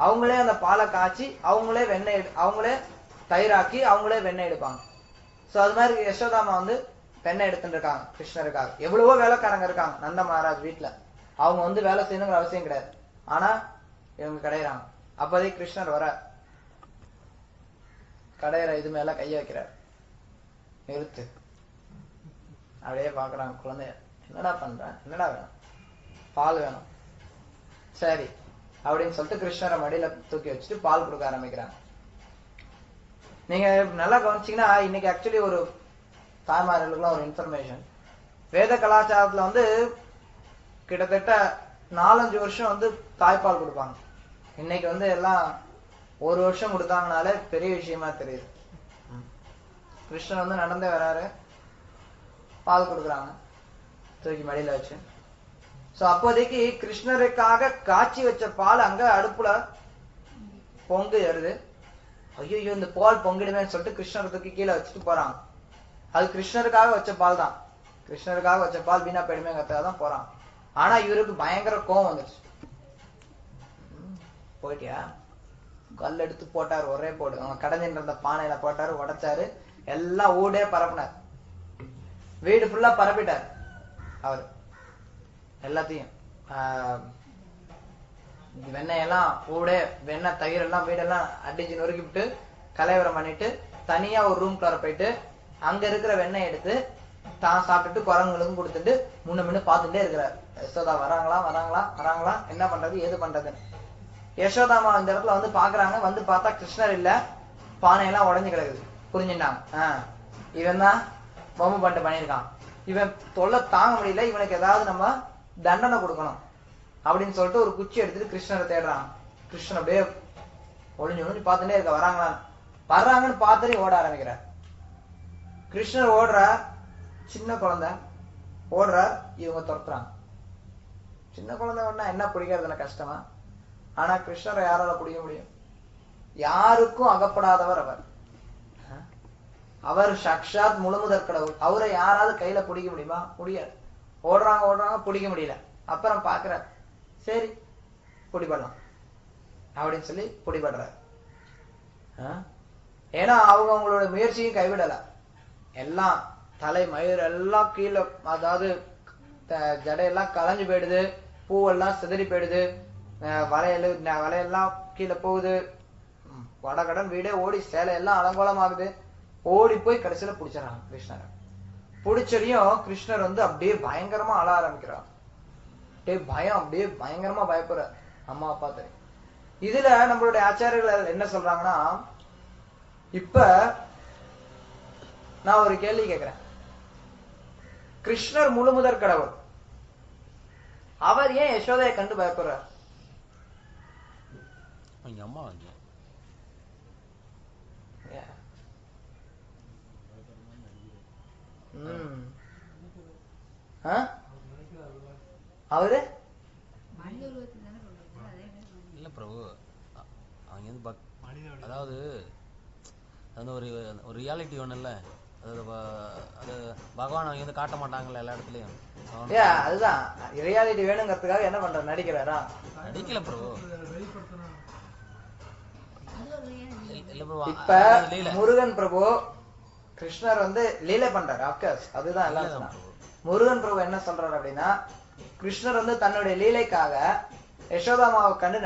[SPEAKER 1] அவங்களே அந்த பாலை காய்ச்சி அவங்களே வெண்ணெய் அவங்களே தயிராக்கி அவங்களே வெண்ணெய் எடுப்பாங்க. சோ அது மாதிரி யசோதாமா வந்து வெண்ணெய் எடுத்துட்டு இருக்காங்க கிருஷ்ணருக்காக. எவ்வளவோ வேலைக்காரங்க இருக்காங்க நந்த மகாராஜ் வீட்டுல, அவங்க வந்து வேலை செய்யணுங்கிற அவசியம் கிடையாது, ஆனா இவங்க கிடையிறாங்க. அப்போதே கிருஷ்ணர் வர கடையிற இது மேல கைய வைக்கிறார், நிறுத்து. அப்படியே பாக்குறாங்க குழந்தைய, என்னடா பண்ற, என்னடா வேணும்? பால் வேணும். சரி அப்படின்னு சொல்லிட்டு கிருஷ்ணரை மடியில தூக்கி வச்சுட்டு பால் கொடுக்க ஆரம்பிக்கிறாங்க. நீங்க நல்லா கவனிச்சீங்கன்னா இன்னைக்கு ஆக்சுவலி ஒரு தாய்மார்களுக்குலாம் ஒரு இன்ஃபர்மேஷன், வேத கலாச்சாரத்துல வந்து கிட்டத்தட்ட 4-5 வருஷம் வந்து தாய்ப்பால் கொடுப்பாங்க. இன்னைக்கு வந்து எல்லாம் ஒரு வருஷம் கொடுத்தாங்கனாலே பெரிய விஷயமா தெரியுது. கிருஷ்ணன் வந்து நடந்தே வராரு, பால் கொடுக்குறாங்க தூக்கி மடியில வச்சு. சோ அப்போதைக்கு கிருஷ்ணருக்காக காய்ச்சி வச்ச பால் அங்க அடுப்புல பொங்கு ஏறுது. ஐயோ இந்த பால் பொங்கிடுவேன்னு சொல்லிட்டு கிருஷ்ணரை தூக்கி கீழே வச்சுட்டு போறாங்க. அது கிருஷ்ணருக்காக வச்ச பால் தான், கிருஷ்ணருக்காக வச்ச பால் வீணா போயிடுமேங்கிறதுக்காக போறான். ஆனா இவருக்கு பயங்கர கோவம் வந்துருச்சு. போயிட்டியா, கல் எடுத்து போட்டாரு, ஒரே போடு. அவங்க கடைஞ்சின்ற அந்த பானையில போட்டாரு, உடைச்சாரு, எல்லாம் ஊடே பரப்பினார், வீடு ஃபுல்லா பரப்பிட்டார் அவரு எல்லாத்தையும். வெண்ணெயெல்லாம் ஊடே, வெண்ணெய் தயிர் எல்லாம் வீடெல்லாம் அடிச்சு நொறுக்கி விட்டு கலைவரம் பண்ணிட்டு தனியா ஒரு ரூம்குள்ளார போயிட்டு அங்க இருக்கிற வெண்ணெய் எடுத்து தான் சாப்பிட்டுட்டு குரங்குகளுக்கும் கொடுத்துட்டு முன்ன பார்த்துட்டே இருக்கிறார். யசோதா வராங்களா வராங்களா வராங்களா, என்ன பண்றது ஏது பண்றதுன்னு. யசோதாமா இந்த இடத்துல வந்து பாக்குறாங்க, வந்து பார்த்தா கிருஷ்ணர் இல்ல, பானையெல்லாம் உடஞ்சு கிடக்குது. புரிஞ்சுட்டாங்க, இவன் தான் பொம்மை பண்ணிருக்கான், இவன் தொல்லை தாங்க முடியல, இவனுக்கு ஏதாவது நம்ம தண்டனை கொடுக்கணும் அப்படின்னு சொல்லிட்டு ஒரு குச்சி எடுத்துட்டு கிருஷ்ணரை தேடுறாங்க. கிருஷ்ணன் அப்படியே ஒளிஞ்சு ஒளிஞ்சு பார்த்துட்டே இருக்க, வராங்களான்னு. வர்றாங்கன்னு பார்த்துட்டு ஓட ஆரம்பிக்கிறார். கிருஷ்ணர் ஓடுற, சின்ன குழந்தை ஓடுற, இவங்க துரத்துறாங்க. சின்ன குழந்தை ஓடுனா என்ன பிடிக்கிறதுல கஷ்டமா? ஆனா கிருஷ்ணரை யாரால பிடிக்க முடியும்? யாருக்கும் அகப்படாதவர் அவர். அவர் சாக்ஷாத் முழுமுதற் கடவுள். அவரை யாராவது கையில பிடிக்க முடியுமா? முடியாது. ஓடுறாங்க ஓடுறாங்க, பிடிக்க முடியல. அப்புறம் பாக்குறார், சரி பிடிபடலாம் அப்படின்னு சொல்லி பிடிபடுறார். ஏன்னா அவங்க அவங்களோட முயற்சியும் கைவிடல. எல்லாம் தலை மயிர் எல்லாம் கீழே, அதாவது ஜடையெல்லாம் கலைஞ்சு போயிடுது, பூவெல்லாம் சிதறி போயிடுது, வலையெல்லாம் கீழே போகுது, வடகடன் வீடே ஓடி சேலை எல்லாம் அலங்கோலம் ஆகுது. ஓடி போய் கடைசியில பிடிச்சிடறாங்க கிருஷ்ணரை. பிடிச்சதையும் கிருஷ்ணர் வந்து அப்படியே பயங்கரமா அழ ஆரம்பிக்கிறார். அப்படியே பயம், அப்படியே பயங்கரமா பயப்படுற அம்மா அப்பா தெரியும். இதுல நம்மளுடைய ஆச்சாரியர்கள் என்ன சொல்றாங்கன்னா, இப்ப நான் ஒரு கேள்வி கேட்கிறேன். கிருஷ்ணர் முழுமுதற் கடவுள், அவர் ஏன் யசோதையை கண்டு பயப்படுறார்?
[SPEAKER 3] அம்மா
[SPEAKER 1] அவரு
[SPEAKER 3] இல்ல பிரபு, அவங்க வந்து அதாவது அந்த ஒரு ரியாலிட்டி ஒண்ணு இல்ல, அது பகவான் அவங்க வந்து காட்ட மாட்டாங்கல்ல எல்லா இடத்துலயும்.
[SPEAKER 1] அதுதான் ரியாலிட்டி வேணுங்கிறதுக்காக என்ன பண்றாரு, நடிக்கிறாரா?
[SPEAKER 3] நடிக்கல பிரபு.
[SPEAKER 1] இப்ப முருகன் பிரபு கிருஷ்ணர் வந்து லீலை பண்றாரு, அப்கோர்ஸ் அதுதான் எல்லாம். முருகன் பிரபு என்ன சொல்றாரு அப்படின்னா, கிருஷ்ணர் வந்து தன்னுடைய லீலைக்காக யசோதாமாவை கண்டு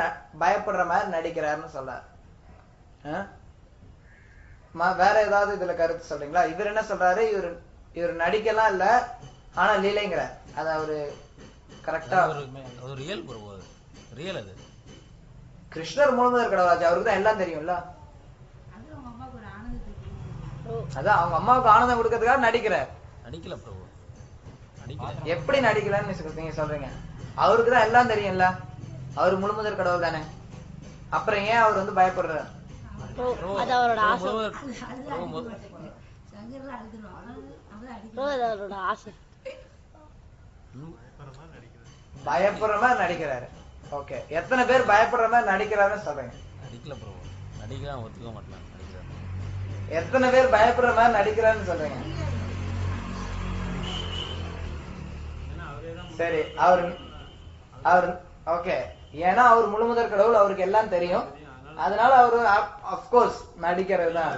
[SPEAKER 1] பயப்படுற மாதிரி நடிக்கிறாருன்னு சொல்றாரு. வேற ஏதாவது இதுல கருத்து சொல்றீங்களா? இவர் என்ன சொல்றாரு, இவர் நடிக்கலாம் இல்ல, ஆனா லீலைங்கிறார். அது அவரு கரெக்டா
[SPEAKER 3] ரியல் ரியல். அது
[SPEAKER 1] கிருஷ்ணர் முழுவதும் கடவுளாச்சு, அவருக்கு தான் எல்லாம் தெரியும்ல. அதான் அவங்க அம்மாவுக்கு ஆனந்தம் கொடுக்கறதுக்காக நடிக்கிறார்.
[SPEAKER 3] நடிக்கல பிரபு.
[SPEAKER 1] எப்படி நடிக்கலன்னு நீங்க சொல்றீங்க? அவருக்கு தான் எல்லாம் தெரியும்ல, அவரு முழுமுதற் கடவுள் தானே. அப்புறம் ஏன் அவர் வந்து பயப்படுறாரு? பயப்படுற மாதிரி நடிக்கிறாரு. ஓகே, எத்தனை பேர் பயப்படுற மாதிரி நடிக்கிறாருன்னு சொல்றீங்க?
[SPEAKER 3] நடிக்கல ப்ரோ, நடிக்கலாம் ஒத்துக்க மாட்டேன்.
[SPEAKER 1] எத்தனை பேர் பயப்படுற மாதிரி நடிக்கிறாருன்னு சொல்றீங்க? சரி, அவர் ஓகே, ஏன்னா அவர் முழுமுதற் கடவுள், அவருக்கு எல்லாம் தெரியும். அதனால அவரு அப்கோர்ஸ் நடிக்கிறது தான்,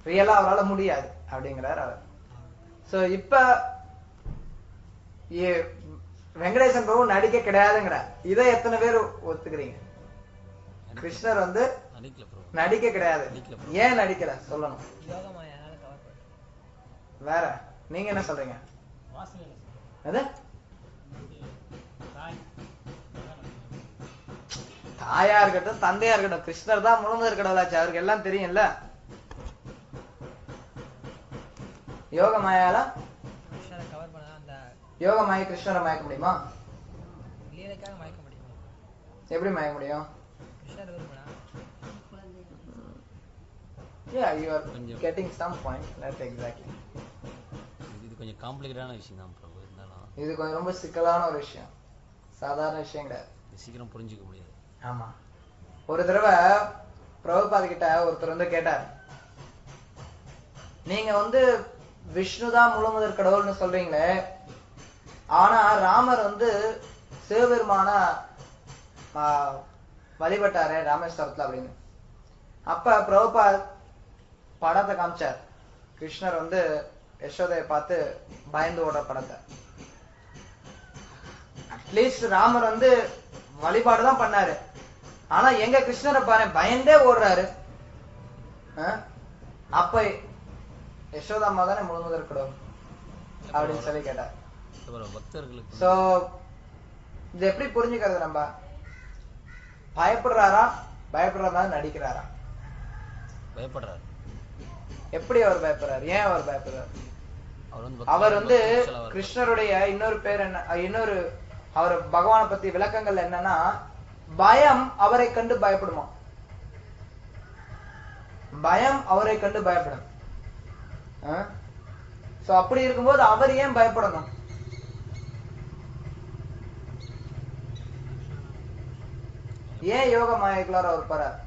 [SPEAKER 1] ரியலா அவரால் முடியாது அப்படிங்கிறார் அவர். சோ இப்ப வெங்கடேசன் பிரபு நடிக்க கிடையாதுங்கிறார். இதை எத்தனை பேர் ஒத்துக்கிறீங்க? கிருஷ்ணர் வந்து நடிக்க கிடையாது. ஏன் நடிக்கல சொல்லணும். வேற நீங்க என்ன சொல்றீங்க? அது தாயா இருக்கட்டும் தந்தையா இருக்கட்டும், கிருஷ்ணர் தான் முழுமுதற் கடவுளாச்சு, அவருக்கு எல்லாம் தெரியும்ல. யோக மாயால யோக மாய கிருஷ்ணரை மயக்க முடியுமா? எப்படி மயக்க முடியும்? Yeah, you are getting some point. Not exactly.
[SPEAKER 3] இது கொஞ்சம் காம்ப்ளிகேட்டான விஷயம் தான் பிரபு. இருந்தாலும்
[SPEAKER 1] இது கொஞ்சம் ரொம்ப சிக்கலான ஒரு விஷயம், சாதாரண விஷயம் கிடையாது.
[SPEAKER 3] சீக்கிரம் புரிஞ்சுக்க முடியாது.
[SPEAKER 1] ஆமா, ஒரு தடவை பிரபுபாத் கிட்ட ஒருத்தர் வந்து கேட்டார், நீங்க வந்து விஷ்ணுதான் முழுமுதற் கடவுள்னு சொல்றீங்களே, ஆனா ராமர் வந்து சிவபெருமான வழிபட்டாரு ராமேஸ்வரத்துல அப்படின்னு. அப்ப பிரபுபாத் படத்தை காமிச்சார். கிருஷ்ணர் வந்து யசோதையை பார்த்து பயந்து ஓடுற படத்தை. அட்லீஸ்ட் ராமர் வந்து வழிபாடுதான் பண்ணாரு, ஆனா எங்க கிருஷ்ணரை பாரு பயந்தே ஓடுறாரு. அப்ப யசோதாமா தானே முழுமுதற் கடவுள் அப்படின்னு சொல்லி கேட்டார். சோ இது எப்படி புரிஞ்சுக்கிறது? நம்ம பயப்படுறாரா, பயப்படுற மாதிரி நடிக்கிறாரா?
[SPEAKER 3] பயப்படுறாரு.
[SPEAKER 1] எப்படி அவர் பயப்படுறாரு? ஏன் அவர் பயப்படுறாரு? அவர் வந்து கிருஷ்ணருடைய இன்னொரு பேர் என்ன, இன்னொரு அவர் பகவானை பத்தி விளக்கங்கள் என்னன்னா, பயம் அவரை கண்டு பயப்படுமா, பயம் அவரை கண்டு பயப்படும். சோ அப்படி இருக்கும்போது அவர் ஏன் பயப்படணும்? ஏன் யோக மாயக்குள்ளார அவர் போறார்?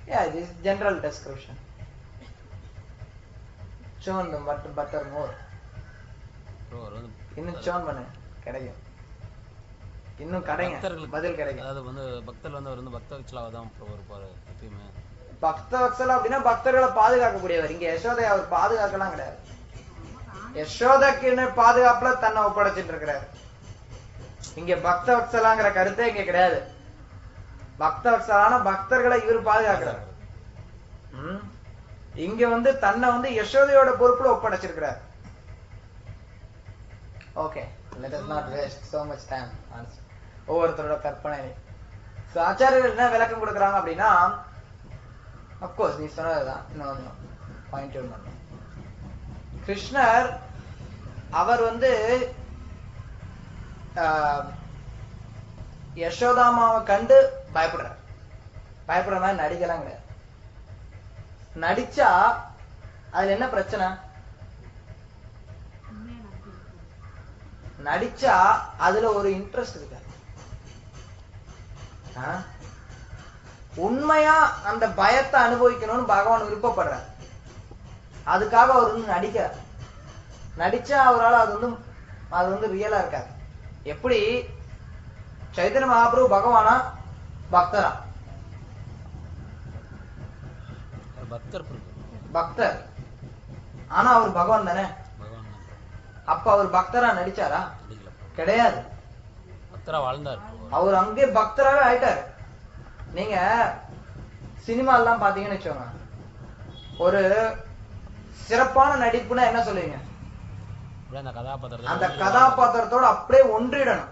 [SPEAKER 1] Yeah, this is general description. Chon butter more. இன்னும் சோன் பண்ணு கிடைக்கும், இன்னும் கடைங்க பதில் கிடைக்கும்.
[SPEAKER 3] அதாவது வந்து பக்தர் வந்து அவர் வந்து பக்தவத்சலா தான் இருப்பாரு எப்பயுமே.
[SPEAKER 1] பக்தவத்சலா அப்படின்னா பக்தர்களை பாதுகாக்கக்கூடியவர். இங்க யசோதை அவர் பாதுகாக்கலாம் கிடையாது, யசோதைக்குன்னு பாதுகாப்புல தன்னை ஒப்படைச்சிட்டு இருக்கிறார். இங்க பக்தவத்சலாங்கிற கருத்தே இங்க கிடையாது. பக்தவத்சலான பக்தர்களை இவர் பாதுகாக்கிறார். இங்க வந்து தன்னை வந்து யசோதையோட பொறுப்புல ஒப்படைச்சிருக்கிறார். Okay, let us not waste so much time on ஒவ்வொருத்தரோட கற்பனை. சோ ஆச்சாரியர்கள் என்ன விளக்கம் கொடுக்குறாங்க அப்படின்னா, அப்கோர்ஸ் நீ சொன்னதுதான், இன்னொன்னு பாயிண்ட் அவுட் பண்ணணும். கிருஷ்ணர் அவர் வந்து யசோதாமாவை கண்டு பயப்படுறார். பயப்படுற மாதிரி நடிக்கலாம் கிடையாது. நடிச்சா அதுல என்ன பிரச்சனை? நடிச்சா அதுல ஒரு இன்ட்ரெஸ்ட் இருக்கு. உண்மையா அந்த பயத்தை அனுபவிக்கணும்னு பகவான் விருப்பப்படுறார். அதுக்காக அவர் வந்து நடிச்சா அவரால் அது வந்து ரியலா இருக்காது. எப்படி சைத்தன்ய மகாபிரபு பகவானா பக்தரா? பக்தர். ஆனா அவர் பகவான் தானே. அப்ப அவர் பக்தரா நடிச்சாரா? கிடையாது. அவர் அங்கே பக்தராவே ஆயிட்டாரு. நீங்க சினிமா எல்லாம் பாத்தீங்கன்னு வச்சோங்க, ஒரு சிறப்பான நடிப்புனா என்ன சொல்லுவீங்க? அந்த கதாபாத்திரத்தோட அப்படியே ஒன்றிடணும்.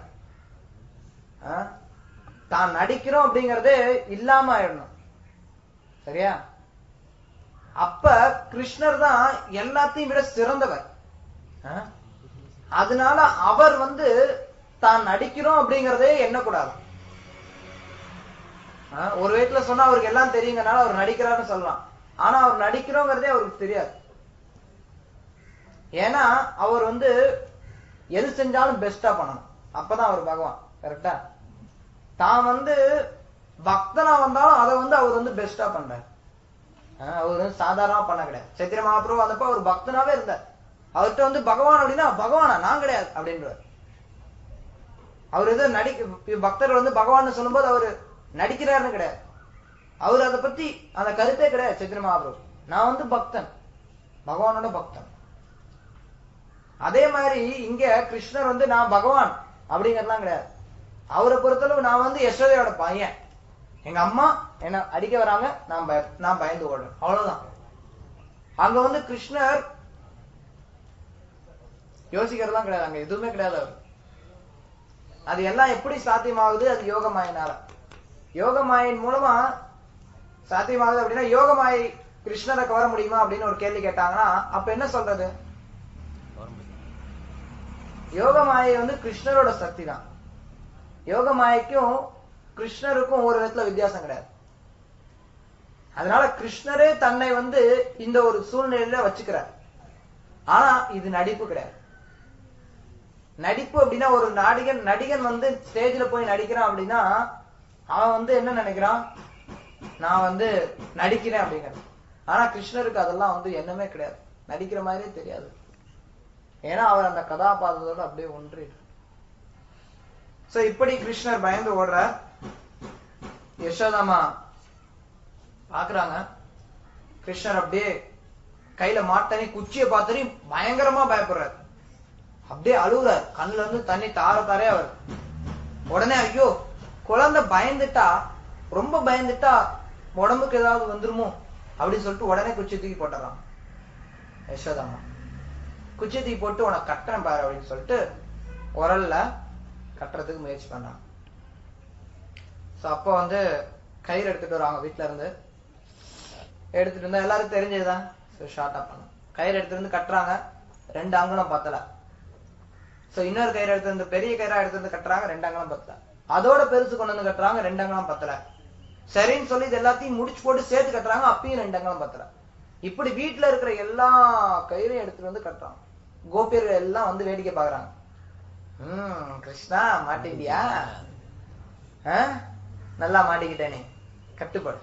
[SPEAKER 1] தான் நடிக்கிறோம் அப்படிங்கறதே இல்லாம ஆயிடணும். சரியா? அப்ப கிருஷ்ணர் தான் எல்லாத்தையும் விட சிறந்தவர். அதனால அவர் வந்து தான் நடிக்கிறோம் அப்படிங்கறதே எண்ணக்கூடாது. ஒரு வீட்டுல சொன்னா அவருக்கு எல்லாம் தெரியுங்கனால அவர் நடிக்கிறாருன்னு சொல்லலாம். ஆனா அவர் நடிக்கிறோங்கிறதே அவருக்கு தெரியாது. ஏன்னா அவர் வந்து எது செஞ்சாலும் பெஸ்டா பண்ணணும். அப்பதான் அவர் பகவான். கரெக்டா? தான் வந்து பக்தனா வந்தாலும் அதை வந்து அவர் வந்து பெஸ்டா பண்றாரு. அவர் வந்து சாதாரணமா பண்ண கிடையாது. சைத்தன்ய மகாபிரபு வந்தப்ப அவர் பக்தனாவே இருந்தார். அவர்கிட்ட வந்து பகவான் அப்படின்னா பகவானா நான் கிடையாது அப்படின்றார். அவர் ஏதோ பக்தர் வந்து பகவான் சொல்லும்போது அவரு நடிக்கிறாருன்னு கிடையாது. அவர் அதை பத்தி அந்த கருத்தே கிடையாது. சைத்தன்ய மகாபிரபு நான் வந்து பக்தன், பகவானோட பக்தன். அதே மாதிரி இங்க கிருஷ்ணர் வந்து நான் பகவான் அப்படிங்கறதுலாம் கிடையாது. அவரை பொறுத்தளவு நான் வந்து யசோதையோட பையன், எங்க அம்மா என்ன அடிக்க வராங்க, நான் பயந்து ஓடுறேன், அவ்வளவுதான். அங்க வந்து கிருஷ்ணர் யோசிக்கிறதுலாம் கிடையாது. அங்க எதுவுமே கிடையாது. அவர் அது எல்லாம் எப்படி சாத்தியமாகுது? அது யோக மாயினால. யோக மாயின் மூலமா சாத்தியமாகுது. அப்படின்னா யோக மாயை கிருஷ்ணரை கவர முடியுமா அப்படின்னு ஒரு கேள்வி கேட்டாங்கன்னா அப்ப என்ன சொல்றது? யோக மாயை வந்து கிருஷ்ணரோட சக்தி தான். யோக மாயைக்கும் கிருஷ்ணருக்கும் ஒரு விதத்துல வித்தியாசம் கிடையாது. அதனால கிருஷ்ணரே தன்னை வந்து இந்த ஒரு சூழ்நிலையில வச்சுக்கிறார். ஆனா இது நடிப்பு கிடையாது. நடிப்பு அப்படின்னா ஒரு நடிகன் வந்து ஸ்டேஜ்ல போய் நடிக்கிறான் அப்படின்னா அவன் வந்து என்ன நினைக்கிறான்? நான் வந்து நடிக்கிறேன் அப்படிங்கிறது. ஆனா கிருஷ்ணருக்கு அதெல்லாம் வந்து எண்ணமே கிடையாது. நடிக்கிற மாதிரியே தெரியாது. ஏன்னா அவர் அந்த கதாபாத்திரத்தோட அப்படியே ஒன்றிடு. சோ இப்படி கிருஷ்ணர் பயந்து ஓடுற யசோதாமா பாக்குறாங்க. கிருஷ்ணர் அப்படியே கையில மாட்டனி குச்சியை பார்த்தனி பயங்கரமா பயப்படுறாரு. அப்படியே அழுகுறாரு. கண்ணுல இருந்து தண்ணி தாரையா வருது. உடனே ஐயோ குழந்தை பயந்துட்டா, ரொம்ப பயந்துட்டா உடம்புக்கு ஏதாவது வந்துருமோ அப்படின்னு சொல்லிட்டு உடனே குச்சி தூக்கி போட்டுறான். யசோதாமா குச்சி தூக்கி போட்டு உனக்கு கட்டுறேன் பாரு அப்படின்னு சொல்லிட்டு உரல்ல கட்டுறதுக்கு முயற்சி பண்ணான். சோ அப்ப வந்து கயிறு எடுத்துட்டு வராங்க. வீட்டுல இருந்து எடுத்துட்டு இருந்தா எல்லாரும் தெரிஞ்சதுதான். ஷார்ட்டா பண்ண கயிறு எடுத்துட்டு வந்து கட்டுறாங்க. 2 அங்குலம் பத்தல. சோ இன்னொரு கயிறு எடுத்து வந்து பெரிய கயிறா எடுத்து வந்து கட்டுறாங்க. 2 அங்குலம் பத்தல. அதோட பெருசு கொண்டு வந்து கட்டுறாங்க. 2 அங்குலம் பத்தல. சரின்னு சொல்லி இது எல்லாத்தையும் முடிச்சு போட்டு சேர்த்து கட்டுறாங்க. அப்பயும் 2 அங்குலம் பத்தல. இப்படி வீட்டுல இருக்கிற எல்லா கயிறையும் எடுத்துட்டு வந்து கட்டுறாங்க. கோபியர்கள் எல்லாம் வந்து வேடிக்கை பாக்குறாங்க. கிருஷ்ணா மாட்டிக்கிட்டியா? நல்லா மாட்டிக்கிட்டேனே, கட்டுப்படு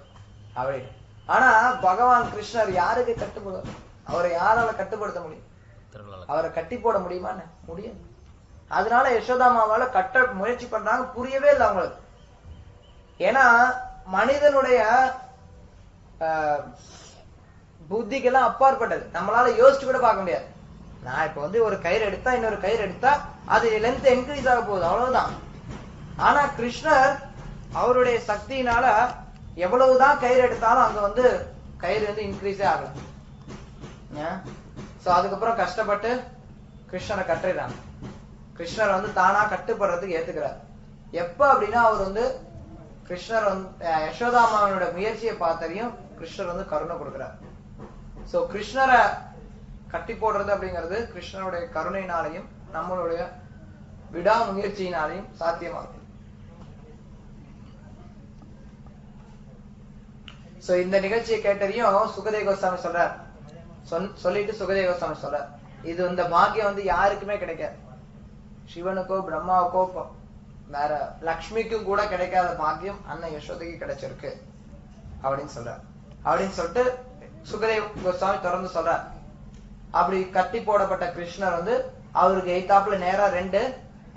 [SPEAKER 1] அப்படின்னு. ஆனா பகவான் கிருஷ்ணர் யாருக்கு கட்டுப்படும்? அவரை யாரால கட்டுப்படுத்த முடியும்? அவரை கட்டி போட முடியுமா? முடியாது. அதனால யசோதாமாவால கட்ட முயற்சி பண்றாங்க. புரியவே இல்லை அவங்களுக்கு. ஏன்னா மனிதனுடைய புத்திக்கெல்லாம் அப்பாற்பட்டது. நம்மளால யோசிச்சு கூட பார்க்க முடியாது. நான் இப்ப வந்து ஒரு கயிறு எடுத்தா இன்னொரு கயிறு எடுத்தா அது லென்த் இன்க்ரீஸ் ஆக போகுது, அவ்வளவுதான். ஆனா கிருஷ்ணர் அவருடைய சக்தியினால எவ்வளவுதான் கயிறு எடுத்தாலும் அங்க வந்து கயிறு வந்து இன்க்ரீஸே ஆகல. சோ அதுக்கப்புறம் கஷ்டப்பட்டு கிருஷ்ணரை கட்டுறாங்க. கிருஷ்ணர் வந்து தானா கட்டுப்படுறதுக்கு ஏத்துக்கிறார். எப்ப அப்படின்னா அவர் வந்து கிருஷ்ணர் வந்து யசோதாமாவோட முயற்சியை பார்த்தறியும் கிருஷ்ணர் வந்து கருணை கொடுக்கிறார். சோ கிருஷ்ணரை கட்டி போடுறது அப்படிங்கிறது கிருஷ்ணருடைய கருணையினாலையும் நம்மளுடைய விடாமுயற்சியினாலையும் சாத்தியமாகும். சோ இந்த நிகழ்ச்சியை கேட்டதையும் சுகதேவ கோஸ்வாமி சொல்றார். சொல்லிட்டு சுகதேவ கோஸ்வாமி சொல்றார், இது இந்த பாக்கியம் வந்து யாருக்குமே கிடைக்காது. சிவனுக்கோ பிரம்மாவுக்கோ வேற லக்ஷ்மிக்கும் கூட கிடைக்காத பாக்கியம் அண்ணன் யசோதைக்கு கிடைச்சிருக்கு அப்படின்னு சொல்றார். அப்படின்னு சொல்லிட்டு சுகதேவ கோஸ்வாமி தொடர்ந்து சொல்றார். அப்படி கட்டி போடப்பட்ட கிருஷ்ணர் வந்து அவருக்கு எய்தாப்புல நேரா 2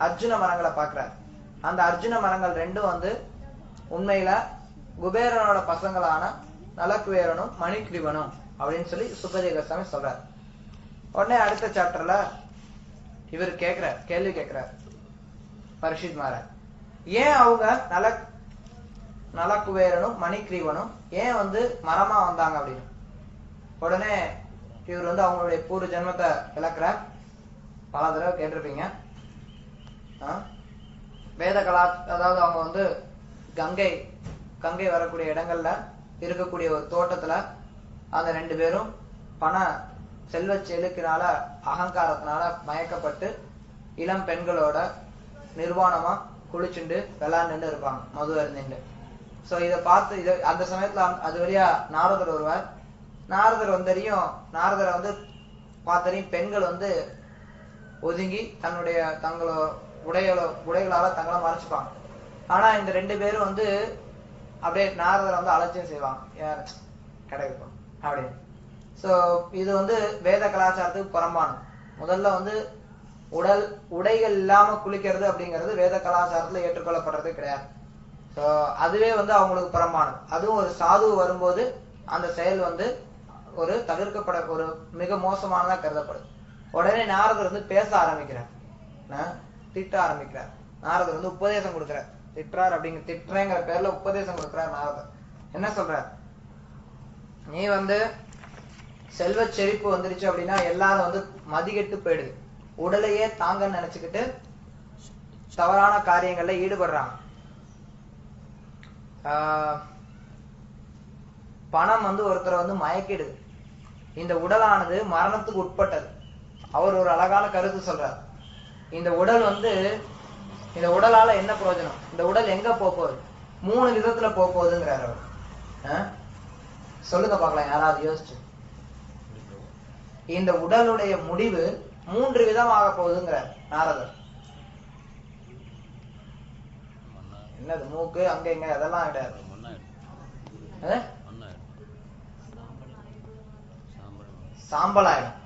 [SPEAKER 1] அர்ஜுன மரங்களை பாக்குறார். அந்த அர்ஜுன மரங்கள் 2 வந்து உண்மையில குபேரனோட பசங்களான நலக்குவேரனும் மணிகிரீவனும் அப்படின்னு சொல்லி சுகதேவ கோஸ்வாமி சொல்றார். உடனே அடுத்த சாப்டர்ல இவர் கேள்வி கேட்கிறார் பரீட்சித் மகாராஜ், ஏன் அவங்க நலக்குவேரனும் மணிகிரீவனும் ஏன் வந்து மரமா வந்தாங்க அப்படின்னு. உடனே இவர் வந்து அவங்களுடைய பூர்வ ஜென்மத்தை விளக்குறார். பல தடவை கேட்டிருப்பீங்க. வேத கலா, அதாவது அவங்க வந்து கங்கை வரக்கூடிய இடங்கள்ல இருக்கக்கூடிய ஒரு தோட்டத்துல அந்த 2 பேரும் செல்வ செழுக்கினால அகங்காரத்தினால மயக்கப்பட்டு இளம் பெண்களோட நிர்வாணமா குளிச்சுண்டு விளையாண்டு இருப்பாங்க, மது அருந்திண்டு. சோ இதை பார்த்து அந்த சமயத்துல அது வழியா நாரதர் வருவார். நாரதரை வந்து பார்த்தறியும் பெண்கள் வந்து ஒதுங்கி தங்களோட உடைகளால தங்களை மறைச்சுப்பாங்க. ஆனா இந்த 2 பேரும் வந்து அப்படியே நாரதரை வந்து அலட்சியம் செய்வாங்க, யார் கிடைக்கும் அப்படின்னு. சோ இது வந்து வேத கலாச்சாரத்துக்கு புறம்பானது. முதல்ல வந்து உடைகள் இல்லாம குளிக்கிறது அப்படிங்கிறது வேத கலாச்சாரத்துல ஏற்றுக்கொள்ளப்படுறது கிடையாது. சோ அதுவே வந்து அவங்களுக்கு புறம்பானது. அதுவும் ஒரு சாது வரும்போது அந்த செயல் வந்து ஒரு தவிர்க்கப்பட ஒரு மிக மோசமானதா கருதப்படுது. உடனே நாரதர் வந்து பேச ஆரம்பிக்கிறார், திட்ட ஆரம்பிக்கிறார். நாரதர் வந்து உபதேசம் கொடுக்கிறார். திட்டுறேங்கிற பேர்ல உபதேசம் கொடுக்கிறார் நாரதர். என்ன சொல்றார், நீ வந்து செல்வ செழிப்பு வந்துருச்சு அப்படின்னா எல்லாரும் வந்து மதிகெட்டு போயிடுது, உடலையே தாங்கன்னு நினைச்சுக்கிட்டு தவறான காரியங்கள்ல ஈடுபடுறாங்க. பணம் வந்து ஒருத்தரை வந்து மயக்கிடுது. இந்த உடலானது மரணத்துக்கு உட்பட்டது. அவர் ஒரு அழகான கருத்து சொல்றார். இந்த உடலால என்ன பிரயோஜனம், இந்த உடல் எங்க போகுது, 3 விதத்துல போகுதுங்கிறார் அவர். சொல்லுங்க பார்க்கலாம், யாராவது யோசிச்சு. இந்த உடலுடைய முடிவு 3 விதமாக போகுதுங்கிறார் நாரதர். என்னது மூக்கு அங்க இங்க அதெல்லாம் கிடையாது. சாம்பல் ஆயிடும்,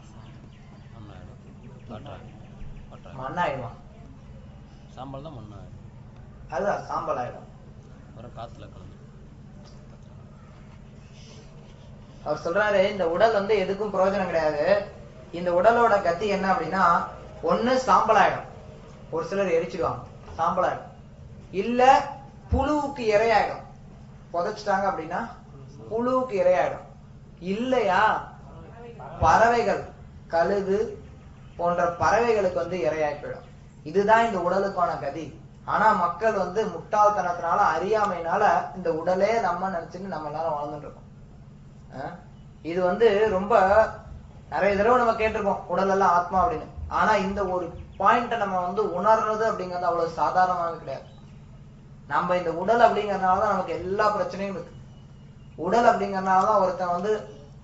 [SPEAKER 1] மண்ணாயிடுமா?
[SPEAKER 3] சாம்பல் தான் மண்ணாயிடும்.
[SPEAKER 1] அதுதான் சாம்பல் ஆயிடும்.
[SPEAKER 3] காத்துல கலந்து
[SPEAKER 1] அவர் சொல்றாரு, இந்த உடல் வந்து எதுக்கும் பிரயோஜனம் கிடையாது. இந்த உடலோட கத்தி என்ன அப்படின்னா, ஒண்ணு சாம்பல் ஆயிடும், ஒரு சிலர் எரிச்சிடுவாங்க, சாம்பல் ஆயிடும். இல்ல புழுவுக்கு இரையாயிடும், புதைச்சிட்டாங்க அப்படின்னா புழுவுக்கு இரையாயிடும். இல்லையா பறவைகள், கழுகு போன்ற பறவைகளுக்கு வந்து இரையாய் போயிடும். இதுதான் இந்த உடலுக்கான கதி. ஆனா மக்கள் வந்து முட்டாள்தனத்தினால அறியாமையினால இந்த உடலே நம்ம நினைச்சுட்டு நம்ம எல்லாரும் வாழ்ந்துட்டு இருக்கோம். இது வந்து ரொம்ப நிறைய தடவை நம்ம கேட்டிருக்கோம், உடல் எல்லாம் ஆத்மா அப்படின்னு. ஆனா இந்த ஒரு பாயிண்ட நம்ம வந்து உணர்றது அப்படிங்கிறது அவ்வளவு சாதாரணமாக கிடையாது. நம்ம இந்த உடல் அப்படிங்கறதுனாலதான் நமக்கு எல்லா பிரச்சனையும் இருக்கு. உடல் அப்படிங்கறதுனாலதான் ஒருத்தன் வந்து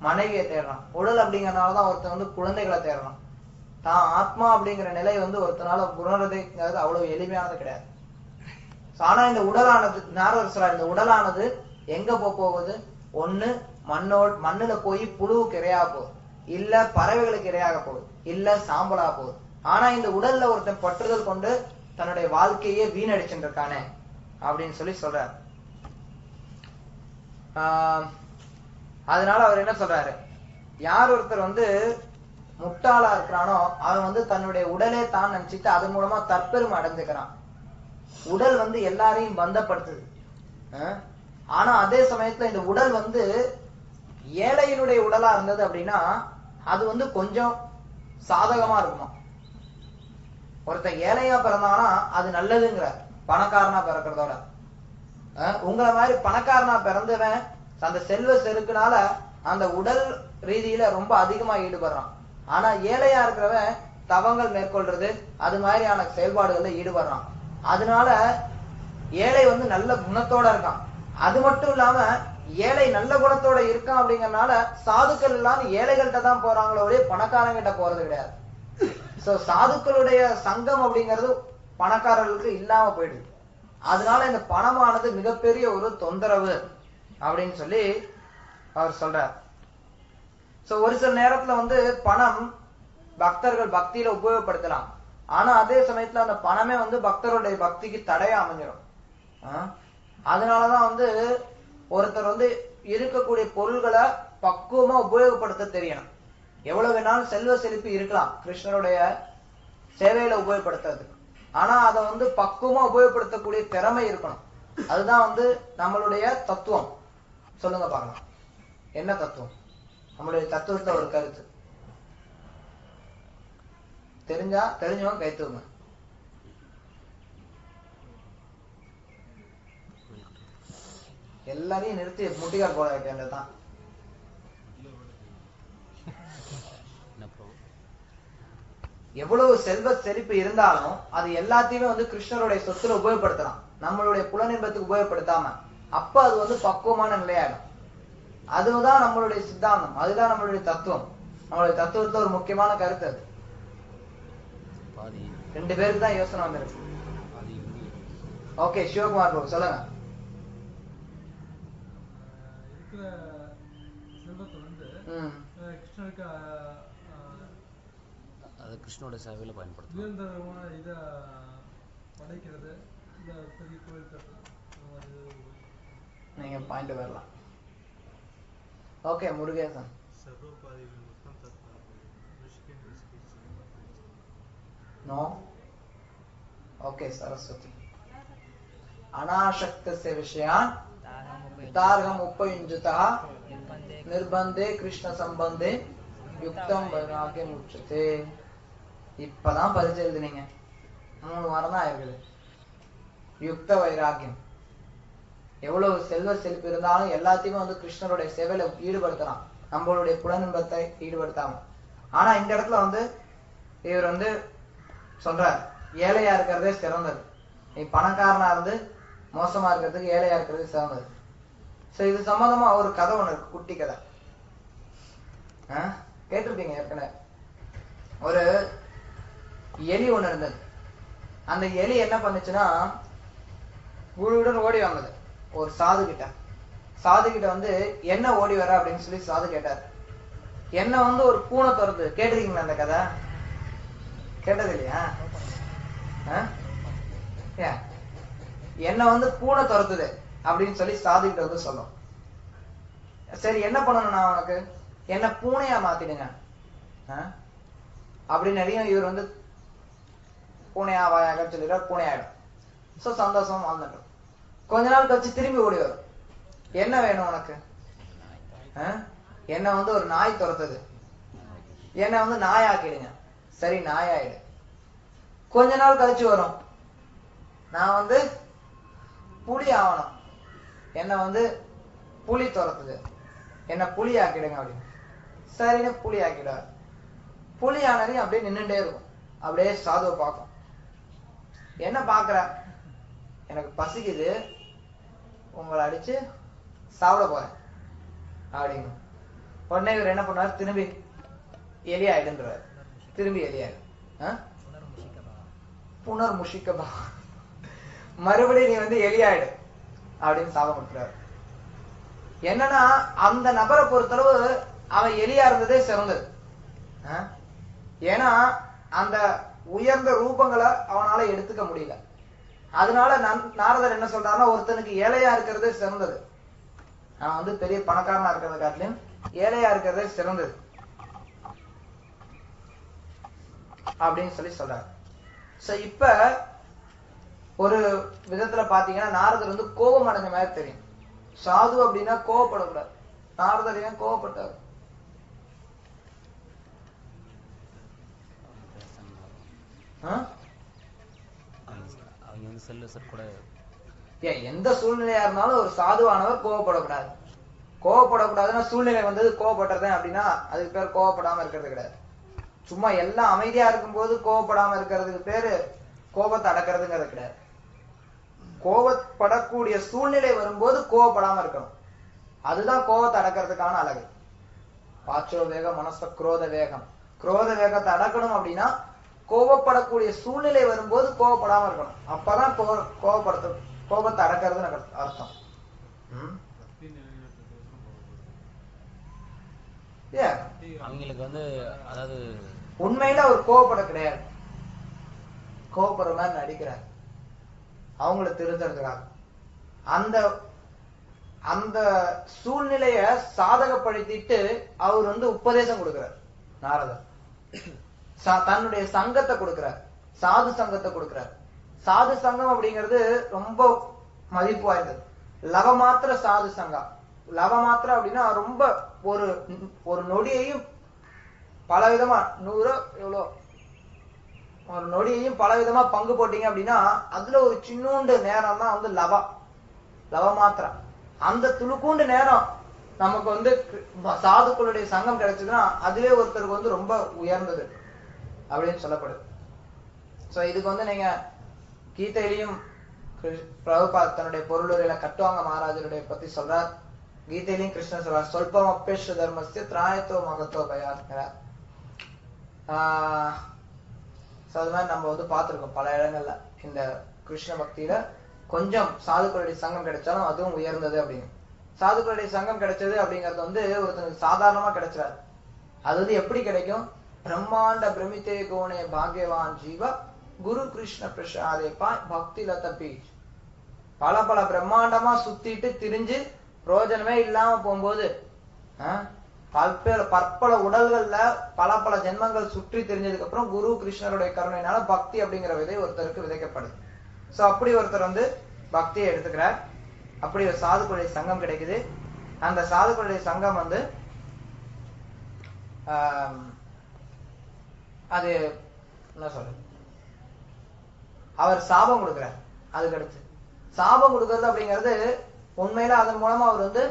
[SPEAKER 1] மனைவியை தேடுறான், உடல் அப்படிங்கறதுனாலதான் ஒருத்தன் வந்து குழந்தைகளை தேடுறான். தான் ஆத்மா அப்படிங்கிற நிலை வந்து ஒருத்தனால உணர்றதுங்கிறது அவ்வளவு எளிமையானது கிடையாது. ஆனா இந்த உடலானது, நாரதர் சொல்றார், இந்த உடலானது எங்க போகுது, ஒண்ணு மண்ணுல போய் புழுவுக்கு இரையாக போகுது, இல்ல பறவைகளுக்கு இரையாக போகுது, இல்ல சாம்பலா போகுது. ஆனா இந்த உடல்ல ஒருத்தன் பற்றுதல் கொண்டு தன்னுடைய வாழ்க்கையே வீணடிச்சுட்டு இருக்கானே அப்படின்னு சொல்லி சொல்றாரு. அதனால அவர் என்ன சொல்றாரு, யார் ஒருத்தர் வந்து முட்டாளா இருக்கிறானோ அவன் வந்து தன்னுடைய உடலே தான் நினைச்சிட்டு அதன் மூலமா தற்பெருமை அடைஞ்சுக்கிறான். உடல் வந்து எல்லாரையும் பந்தப்படுத்துது. ஆனா அதே சமயத்துல இந்த உடல் வந்து ஏழையினுடைய உடலா இருந்தது அப்படின்னா அது வந்து கொஞ்சம் சாதகமா இருக்குமா. ஒருத்தன் ஏழையா பிறந்தானா அது நல்லதுங்கிற, பணக்காரனா பிறக்கிறதோட. உங்களை மாதிரி பணக்காரனா பிறந்தவன் அந்த செல்வ செருக்குனால அந்த உடல் ரீதியில ரொம்ப அதிகமா ஈடுபடுறான். ஆனா ஏழையா இருக்கிறவன் தவங்கள் மேற்கொள்றது அது மாதிரியான செயல்பாடுகள்ல ஈடுபடுறான். அதனால ஏழை வந்து நல்ல குணத்தோட இருக்கான். அது மட்டும் இல்லாம ஏழை நல்ல குணத்தோட இருக்கான் அப்படிங்கறதுனால சாதுக்கள் எல்லாம் ஏழைகள்கிட்ட தான் போறாங்களோ பணக்காரங்கிட்ட போறது கிடையாது. சோ சாதுக்களுடைய சங்கம் அப்படிங்கிறது பணக்காரர்களுக்கு இல்லாம போயிடுது. அதனால இந்த பணமானது மிகப்பெரிய ஒரு தொந்தரவு அப்படின்னு சொல்லி அவர் சொல்றார். சோ ஒரு சில நேரத்துல வந்து பணம் பக்தர்கள் பக்தியில உபயோகப்படுத்தலாம். ஆனா அதே சமயத்துல அந்த பணமே வந்து பக்தருடைய பக்திக்கு தடையா அமைஞ்சிடும். அதனாலதான் வந்து ஒருத்தர் வந்து இருக்கக்கூடிய பொருள்களை பக்குவமா உபயோகப்படுத்த தெரியணும். எவ்வளவு வேணாலும் செல்வ செழிப்பு இருக்கலாம் கிருஷ்ணருடைய சேவையில உபயோகப்படுத்துறது. ஆனா அதை வந்து பக்குவமா உபயோகப்படுத்தக்கூடிய திறமை இருக்கணும். அதுதான் வந்து நம்மளுடைய தத்துவம். சொல்லுங்க பார்க்கலாம், என்ன தத்துவம்? நம்மளுடைய தத்துவத்தை ஒரு கருத்து தெரிஞ்சவங்க கைத்துவங்க. எல்லாரையும் நிறுத்தி முட்டிகால் போட வேண்டியதுதான். எவ்வளவு செல்வ செழிப்பு இருந்தாலும் அது எல்லாத்தையுமே வந்து கிருஷ்ணருடைய சொத்துல உபயோகப்படுத்தலாம், நம்மளுடைய புலனின்பத்துக்கு உபயோகப்படுத்தாம. அப்ப அது வந்து பக்குவமான நிலையாடும். அதுதான் நம்மளுடைய சித்தாந்தம், அதுதான் நம்மளுடைய தத்துவம். நம்மளுடைய தத்துவத்துல ஒரு முக்கியமான கருத்து அது. 2 பேருக்கு தான் யோசனை வந்திருக்கு. ஓகே, சிவகுமார் பாபு சொல்லுங்க.
[SPEAKER 3] கிருஷ்ணோட சேவையில பயன்படுத்தும்.
[SPEAKER 1] நீங்க பாயிண்ட் வரலாம். Okay, Murugesan. No. Okay, Saraswati. அநாசக்தஸ்ய விஷயான் தார்கம் உபயுஞ்சுதா நிர்பந்தே கிருஷ்ண சம்பந்தே யுக்தம் வைராகியம் உச்சதே. இப்பதான் பரிச்சை எழுதுனீங்க, 3 வாரம் தான் ஆயிருக்குது. யுக்த வைராகியம். எவ்வளவு செல்வ செழிப்பு இருந்தாலும் எல்லாத்தையுமே வந்து கிருஷ்ணருடைய சேவையில ஈடுபடுத்தலாம், நம்மளுடைய புலனின்பத்தை ஈடுபடுத்தாம. ஆனா இந்த இடத்துல வந்து இவர் வந்து சொல்றார், ஏழையா இருக்கிறதே சிறந்தது. நீ பணக்காரனா இருந்து மோசமா இருக்கிறதுக்கு ஏழையா இருக்கிறது சிறந்தது. சோ இது சம்பந்தமா ஒரு கதை ஒண்ணு இருக்கு, குட்டி கதை. கேட்டிருப்பீங்க ஏற்கனவே. ஒரு எலி ஒண்ணு இருந்தது. அந்த எலி என்ன பண்ணுச்சுன்னா, குழுவுடன் ஓடி வந்தது ஒரு சாது கிட்ட. சாது கிட்ட வந்து என்ன ஓடி வர அப்படின்னு சொல்லி சாது கேட்டார். என்ன வந்து ஒரு பூனை துரத்து. கேட்டிருக்கீங்களா அந்த கதை? கேட்டது இல்லையா? என்ன வந்து பூனை துரத்துது அப்படின்னு சொல்லி சாது கிட்ட வந்து சொல்லும். சரி, என்ன பண்ணணும் நான் உனக்கு? என்ன பூனையா மாத்திடுங்க அப்படின்னு நிறைய இவர் வந்து பூனையா வாயாக சொல்லிடுறார். பூனை ஆயிடும். சோ சந்தோஷம் வாழ்ந்துட்டோம். கொஞ்ச நாள் கழிச்சு திரும்பி ஓடி வரும். என்ன வேணும் உனக்கு? என்ன வந்து ஒரு நாய் துரத்துது, என்ன வந்து நாயாக்கிடுங்க. சரி, நாயாயிடு. கொஞ்ச நாள் கழிச்சு வரும், நான் வந்து புலி ஆகணும், என்ன வந்து புலி துரத்துது, என்ன புலி ஆக்கிடுங்க அப்படின்னு. சரின்னு புலி ஆக்கிடுவார். புலி ஆனதையும் அப்படியே நின்றுட்டே இருக்கும். அப்படியே சாதுவை பார்க்கும். என்ன பாக்குற? எனக்கு பசிக்குது, உங்களை அடிச்சு சாப்பிட போறேன் அப்படிங்க. உடனே இவர் என்ன பண்ணுவார்? திரும்பி எலி ஆயிடுன்றார். திரும்பி எலி ஆயிடும். புனர் முஷிக்கபா, மறுபடியும் நீ வந்து எலி ஆயிடு அப்படின்னு சாபம் கொடுக்குறாரு. என்னன்னா அந்த நபரை பொறுத்தளவு அவன் எலியா இருந்ததே சிறந்தது. ஏன்னா அந்த உயர்ந்த ரூபங்களை அவனால எடுத்துக்க முடியல. அதனால நாரதர் என்ன சொல்றாருன்னா, ஒருத்தனுக்கு ஏழையா இருக்கிறதே சிறந்தது. நான் வந்து பெரிய பணக்காரனா இருக்கிறத காட்டிலும் ஏழையா இருக்கிறதே சிறந்தது அப்படின்னு சொல்லி சொல்றாரு. சோ இப்ப ஒரு விதத்துல பாத்தீங்கன்னா நாரதர் வந்து கோபம் அடைஞ்ச மாதிரி தெரியும். சாது அப்படின்னா கோவப்படக்கூடாது. நாரதர் ஏன் கோவப்பட்டாரு? எந்த சூழ்நிலையா இருந்தாலும் ஒரு சாதுவானவர் கோவப்படக்கூடாது. கோவப்படக்கூடாதுன்னா சூழ்நிலை வந்தது கோவப்படுறேன் அப்படின்னா அதுக்கு பேர் கோவப்படாம இருக்கிறது கிடையாது. சும்மா எல்லாம் அமைதியா இருக்கும்போது கோவப்படாம இருக்கிறதுக்கு பேரு கோபத்தை அடக்கிறதுங்கிறது கிடையாது. கோவப்படக்கூடிய சூழ்நிலை வரும்போது கோவப்படாம இருக்கணும். அதுதான் கோபத்தை அடக்கிறதுக்கான அழகு. பாச்சோ வேகம் மனச குரோத வேகம். குரோத வேகத்தை அடக்கணும் அப்படின்னா கோபப்படக்கூடிய சூழ்நிலை வரும்போது கோபப்படாம இருக்கணும். அப்பதான் கோபத்தை அடக்கிறதுன்னு அர்த்தம். ஏன்
[SPEAKER 3] அவங்களுக்கு வந்து அதாவது
[SPEAKER 1] உண்மையில அவர் கோவப்பட கிடையாது, கோவப்படுற மாதிரி நடிக்கிறார் அவங்கள திருத்துறதுக்காக. அந்த அந்த சூழ்நிலைய சாதகப்படுத்திட்டு அவர் வந்து உபதேசம் கொடுக்கிறார் நாரதர். தன்னுடைய சங்கத்தை கொடுக்கிறார், சாது சங்கத்தை கொடுக்கிறார். சாது சங்கம் அப்படிங்கிறது ரொம்ப மதிப்பு வாய்ந்தது. லவமாத்திர சாது சங்கம். லவமாத்திர அப்படின்னா ரொம்ப ஒரு நொடியையும் பல விதமா 100 எவ்வளோ ஒரு நொடியையும் பல விதமா பங்கு போட்டீங்க அப்படின்னா அதுல ஒரு சின்னூண்டு நேரம் தான் வந்து லவமாத்திரா. அந்த துளுக்கூண்டு நேரம் நமக்கு வந்து சாதுக்களுடைய சங்கம் கிடைச்சதுன்னா அதுவே ஒருத்தருக்கு வந்து ரொம்ப உயர்ந்தது அப்படின்னு சொல்லப்படுது. சோ இதுக்கு வந்து நீங்க கீதையிலையும் பிரபுபாத் தன்னுடைய பொருளுரையில கட்டுவாங்க மகாராஜருடைய பத்தி சொல்றார். கீதையிலையும் கிருஷ்ணன் சொல்றார், சொல்பம் அப்பேஷ தர்மஸ்ய திராயத்தோ மகத்தோ பயாத்கிறார். அது மாதிரி நம்ம வந்து பார்த்திருக்கோம் பல இடங்கள்ல இந்த கிருஷ்ண பக்தியில கொஞ்சம் சாதுக்களுடைய சங்கம் கிடைச்சாலும் அதுவும் உயர்ந்தது அப்படின்னு. சாதுக்களுடைய சங்கம் கிடைச்சது அப்படிங்கிறது வந்து ஒருத்தனுக்கு சாதாரணமா கிடைச்சாரு. அது வந்து எப்படி கிடைக்கும்? பிரம்மாண்ட பிரமித்தே கோணே பாக்யவான் ஜீவ குரு கிருஷ்ண பிரசாதே பாய் பக்தி லத பீச். பல பல பிரம்மாண்டமா சுத்திட்டு திரிஞ்சு பிரயோஜனமே இல்லாம போகும்போது பற்பல உடல்கள்ல பல பல ஜென்மங்கள் சுற்றி தெரிஞ்சதுக்கு அப்புறம் குரு கிருஷ்ணருடைய கருணையினால பக்தி அப்படிங்கிற விதை ஒருத்தருக்கு விதைக்கப்படுது. சோ அப்படி ஒருத்தர் வந்து பக்தியை எடுத்துக்கிறார். அப்படி ஒரு சாதுக்களுடைய சங்கம் கிடைக்குது. அந்த சாதுக்களுடைய சங்கம் வந்து அது என்ன சொல்றது, அவர் சாபம் கொடுக்கிறார். அதுக்கு அடுத்து சாபம் கொடுக்கறது அப்படிங்கிறது உண்மையில அதன் மூலமா அவர் வந்து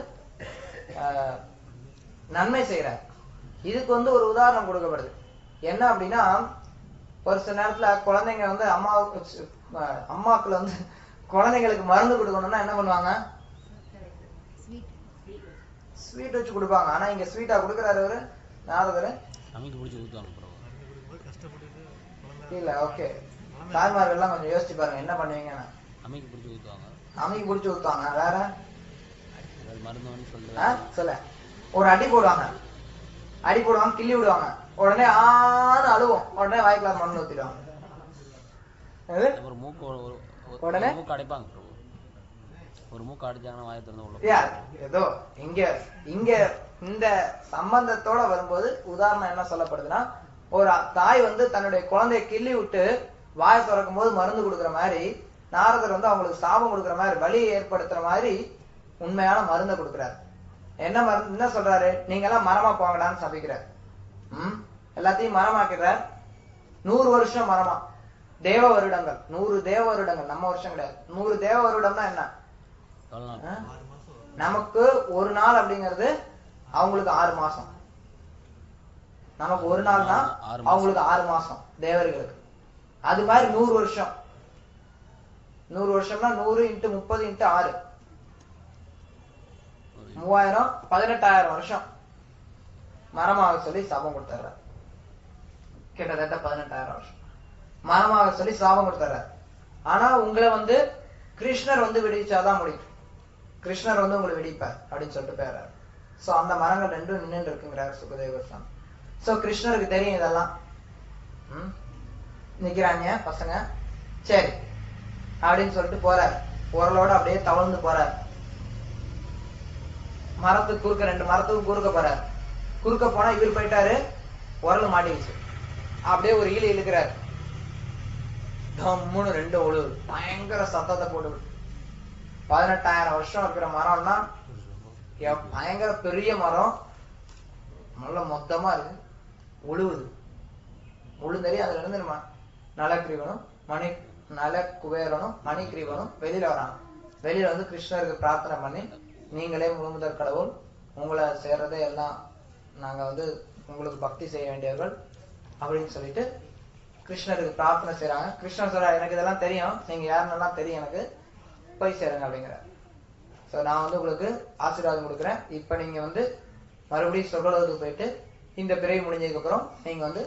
[SPEAKER 1] நன்மை செய்யறார். இதுக்கு வந்து ஒரு உதாரணம் கொடுக்கப்படுது. என்ன அப்படின்னா, ஒரு சில நேரத்துல குழந்தைங்க வந்து அம்மாக்கள் வந்து குழந்தைங்களுக்கு மருந்து கொடுக்கணும்னா என்ன பண்ணுவாங்க? ஸ்வீட் வச்சு கொடுப்பாங்க. ஆனா இங்க ஸ்வீட்டா கொடுக்கறாரு அவரு நாரதரு இல்ல. ஓகே, தாய்மார்கள் எல்லாம் கொஞ்சம் யோசிச்சு பாருங்க என்ன பண்ணுவீங்கன்னு. அமைக்கு பிடிச்சி ஊத்துவாங்க. வேற சொல்ல ஒரு அடி போடுவாங்க, கிள்ளி விடுவாங்க, உடனே அழுவோம், உடனே வாய்க்குள்ள மண்ணு ஊத்திடுவாங்க. உடனே
[SPEAKER 3] ஒரு மூக்கு அடிச்சாங்கன்னா வாயை திறந்து
[SPEAKER 1] ஏதோ இங்க இந்த சம்பந்தத்தோட வரும்போது உதாரணம் என்ன சொல்லப்படுதுன்னா, ஒரு தாய் வந்து தன்னுடைய குழந்தைய கிள்ளி விட்டு வாயை திறக்கும் போது மருந்து கொடுக்குற மாதிரி நாரதர் வந்து அவங்களுக்கு சாபம் கொடுக்குற மாதிரி வலியை ஏற்படுத்துற மாதிரி உண்மையான மருந்தை கொடுக்குறாரு. என்ன மருந்து என்ன சொல்றாரு? நீங்க எல்லாம் மரமா போங்கடான்னு சபிக்கிறார். எல்லாத்தையும் மரமாக்கிறார். 100 வருஷம் மரமா, தேவ வருடங்கள், 100 தேவ வருடங்கள், நம்ம வருஷம் கிடையாது. 100 தேவ வருடம்னா என்ன? நமக்கு ஒரு நாள் அப்படிங்கிறது அவங்களுக்கு 6 மாசம். நமக்கு ஒரு நாள்னா அவங்களுக்கு 6 மாசம் தேவர்களுக்கு. அது மாதிரி 100 வருஷம். 100 வருஷம்னா 100 × 30 × 6 3000 18,000 வருஷம் மரமாக சொல்லி சாபம் கொடுத்தாரு. கிட்டத்தட்ட 18,000 வருஷம் மரமாக சொல்லி சாபம் கொடுத்தாரு. ஆனா உங்களை வந்து கிருஷ்ணர் வந்து விடுவிச்சாதான் முடியும். கிருஷ்ணர் வந்து உங்களை விடிப்பார் அப்படின்னு சொல்லிட்டு போயிடுறாரு. சோ அந்த மரங்கள் ரெண்டும் நின்று இருக்குங்கிறார் சுகதேவ சுவாமி. சோ கிருஷ்ணருக்கு தெரியும் இதெல்லாம். நிக்கிறாங்க பசங்க, சரி அப்படின்னு சொல்லிட்டு போறார். உரலோட அப்படியே தவழ்ந்து போறார். மரத்துக்கு குறுக்க 2 மரத்துக்கு குறுக்க போறார். குறுக்க போனா இவர் போயிட்டாரு, உரல் மாட்டிடுச்சு. அப்படியே ஒரு ஈழ இழுக்கிறார். 2 ஒழு பயங்கர சத்தத்தை போட்டு 18,000 வருஷம் இருக்கிற மரம்னா பயங்கர பெரிய மரம், நல்ல மொத்தமா இருக்கு, உழுவுது. உழுந்தறி அதுல இருந்து நலக்கிரீவனும் நலக்குபேரனும் மணிக்கிரீவனும் வெளியில வராங்க. வெளியில வந்து கிருஷ்ணருக்கு பிரார்த்தனை பண்ணி, நீங்களே முழுமுதற் கடவுள், உங்களை சேர்றதே எல்லாம் நாங்க வந்து உங்களுக்கு பக்தி செய்ய வேண்டியவர்கள் அப்படின்னு சொல்லிட்டு கிருஷ்ணருக்கு பிரார்த்தனை செய்யறாங்க. கிருஷ்ணர் சொல்ற, எனக்கு இதெல்லாம் தெரியும், நீங்க யாருன்னெல்லாம் தெரியும், எனக்கு போய் சேருங்க அப்படிங்கிற. சோ நான் வந்து உங்களுக்கு ஆசீர்வாதம் கொடுக்குறேன். இப்ப நீங்க வந்து மறுபடியும் சொர்க்கலோகத்துக்கு போயிட்டு இந்த பிறவி முடிஞ்சதுக்கு அப்புறம் நீங்க வந்து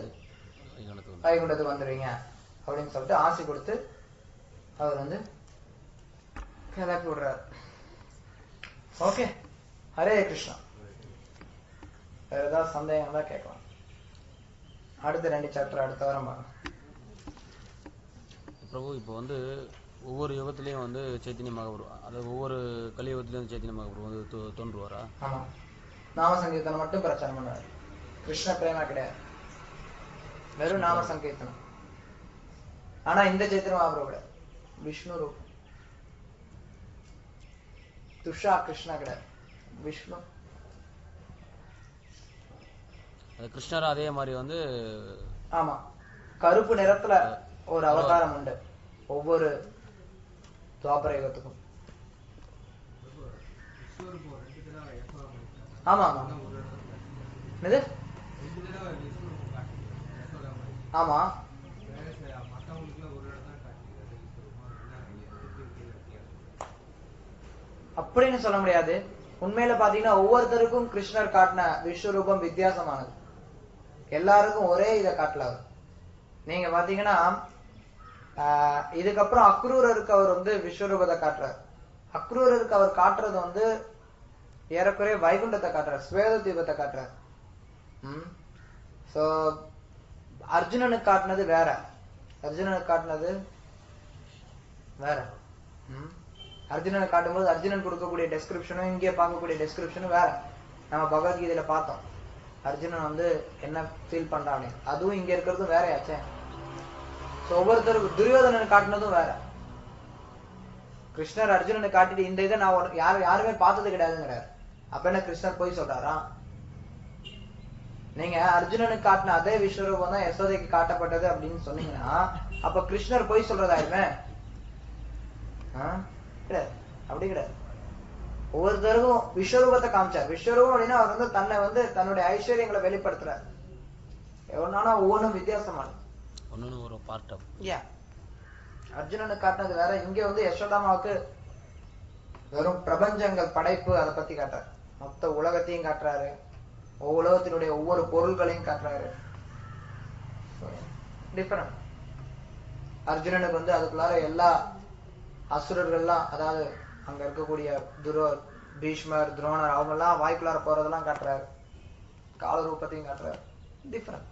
[SPEAKER 1] வைகுண்டத்துக்கு வந்துடுவீங்க அப்படின்னு சொல்லிட்டு ஆசை கொடுத்து அவர் வந்து கிளப்பி விடுறாரு. ஓகே, ஹரே கிருஷ்ணா. வேற ஏதாவது சந்தேகம் தான் கேட்கலாம். அடுத்த 2 சாப்டர் அடுத்த வாரம் பார்க்கலாம்.
[SPEAKER 3] பிரபு இப்போ வந்து ஒவ்வொரு யுகத்திலையும் வந்து சைத்தன்ய மகாபுரு, அதாவது ஒவ்வொரு கலியுகத்திலையும் சைத்தன்ய மகாபுரு வந்து தோன்றுவாரா?
[SPEAKER 1] ஆமா, நாம சங்கீர்த்தனம் மட்டும் பிரச்சாரம் பண்ணாரு. கிருஷ்ண பிரேமா கிடையாது, வெறும் நாம சங்கீர்த்தனம். ஆனா இந்த சைத்தன்ய மகாபுரு கிடையாது, விஷ்ணு ரூபம். துஷா கிருஷ்ணா கிடையாது, விஷ்ணு.
[SPEAKER 3] கிருஷ்ணர் அதே மாதிரி வந்து
[SPEAKER 1] ஆமா, கருப்பு நிறத்துல ஒரு அவதாரம் உண்டு ஒவ்வொரு துவாபர யுகத்துக்கும். ஆமா ஆமா, என்னது? ஆமா, அப்படின்னு சொல்ல முடியாது. உண்மையில பாத்தீங்கன்னா ஒவ்வொருத்தருக்கும் கிருஷ்ணர் காட்டின விஸ்வரூபம் வித்தியாசமானது. எல்லாருக்கும் ஒரே இதை காட்டல அவர். நீங்க பாத்தீங்கன்னா இதுக்கப்புறம் அக்ரூரருக்கு அவர் வந்து விஸ்வரூபத்தை காட்டுறார். அக்ரூரருக்கு அவர் காட்டுறது வந்து ஏறக்குறைய வைகுண்டத்தை காட்டுறார், ஸ்வேத தீபத்தை காட்டுறார். சோ அர்ஜுனனுக்கு காட்டினது வேற, அர்ஜுனனுக்கு காட்டினது வேற. அர்ஜுனனை காட்டும்போது அர்ஜுனன் கொடுக்கக்கூடிய டெஸ்கிரிப்ஷனும் இங்கே பார்க்கக்கூடிய டெஸ்கிரிப்ஷனும் வேற. நம்ம பகவத்கீதையில பார்த்தோம் அர்ஜுனன் வந்து என்ன ஃபீல் பண்றானே, அதுவும் இங்க இருக்கிறதும் வேறையாச்சே. ஒவ்வொருத்தருக்கும் துரியோதனன் காட்டினதும் வேற. கிருஷ்ணர் அர்ஜுனனை காட்டிட்டு இந்த இதை நான் யாருமே பார்த்தது கிடையாதுங்கிறார். அப்ப என்ன கிருஷ்ணர் போய் சொல்றாரா? நீங்க அர்ஜுனனுக்கு காட்டின அதே விஸ்வரூபம் தான் யசோதைக்கு காட்டப்பட்டது அப்படின்னு சொன்னீங்கன்னா அப்ப கிருஷ்ணர் போய் சொல்றதாயிருமே? கிடையாது, அப்படி கிடையாது. ஒவ்வொருத்தருக்கும் விஸ்வரூபத்தை காமிச்சார். விஸ்வரூபம் அப்படின்னா அவர் வந்து தன்னை வந்து தன்னுடைய ஐஸ்வர்யங்களை வெளிப்படுத்துறார். எவ்வளவுனா ஒவ்வொன்றும் வித்தியாசமானது.
[SPEAKER 3] ஒரு பார்ட் ஆஃப்
[SPEAKER 1] அர்ஜுனனுக்கு காட்டினது வேற. இங்க வந்து யசோதாமாவுக்கு வெறும் பிரபஞ்சங்கள் படைப்பு அதை பத்தி காட்டுறாரு. மொத்த உலகத்தையும் காட்டுறாரு, உலகத்தினுடைய ஒவ்வொரு பொருள்களையும் காட்டுறாரு. டிஃபரெண்ட். அர்ஜுனனுக்கு வந்து அதுக்குள்ளார எல்லா அசுரர்கள்லாம், அதாவது அங்க இருக்கக்கூடிய பீஷ்மர், துரோணர் அவங்க எல்லாம் வாய்க்குள்ளார போறதெல்லாம் காட்டுறாரு. கால ரூபத்தையும் காட்டுறாரு. டிஃபரெண்ட்.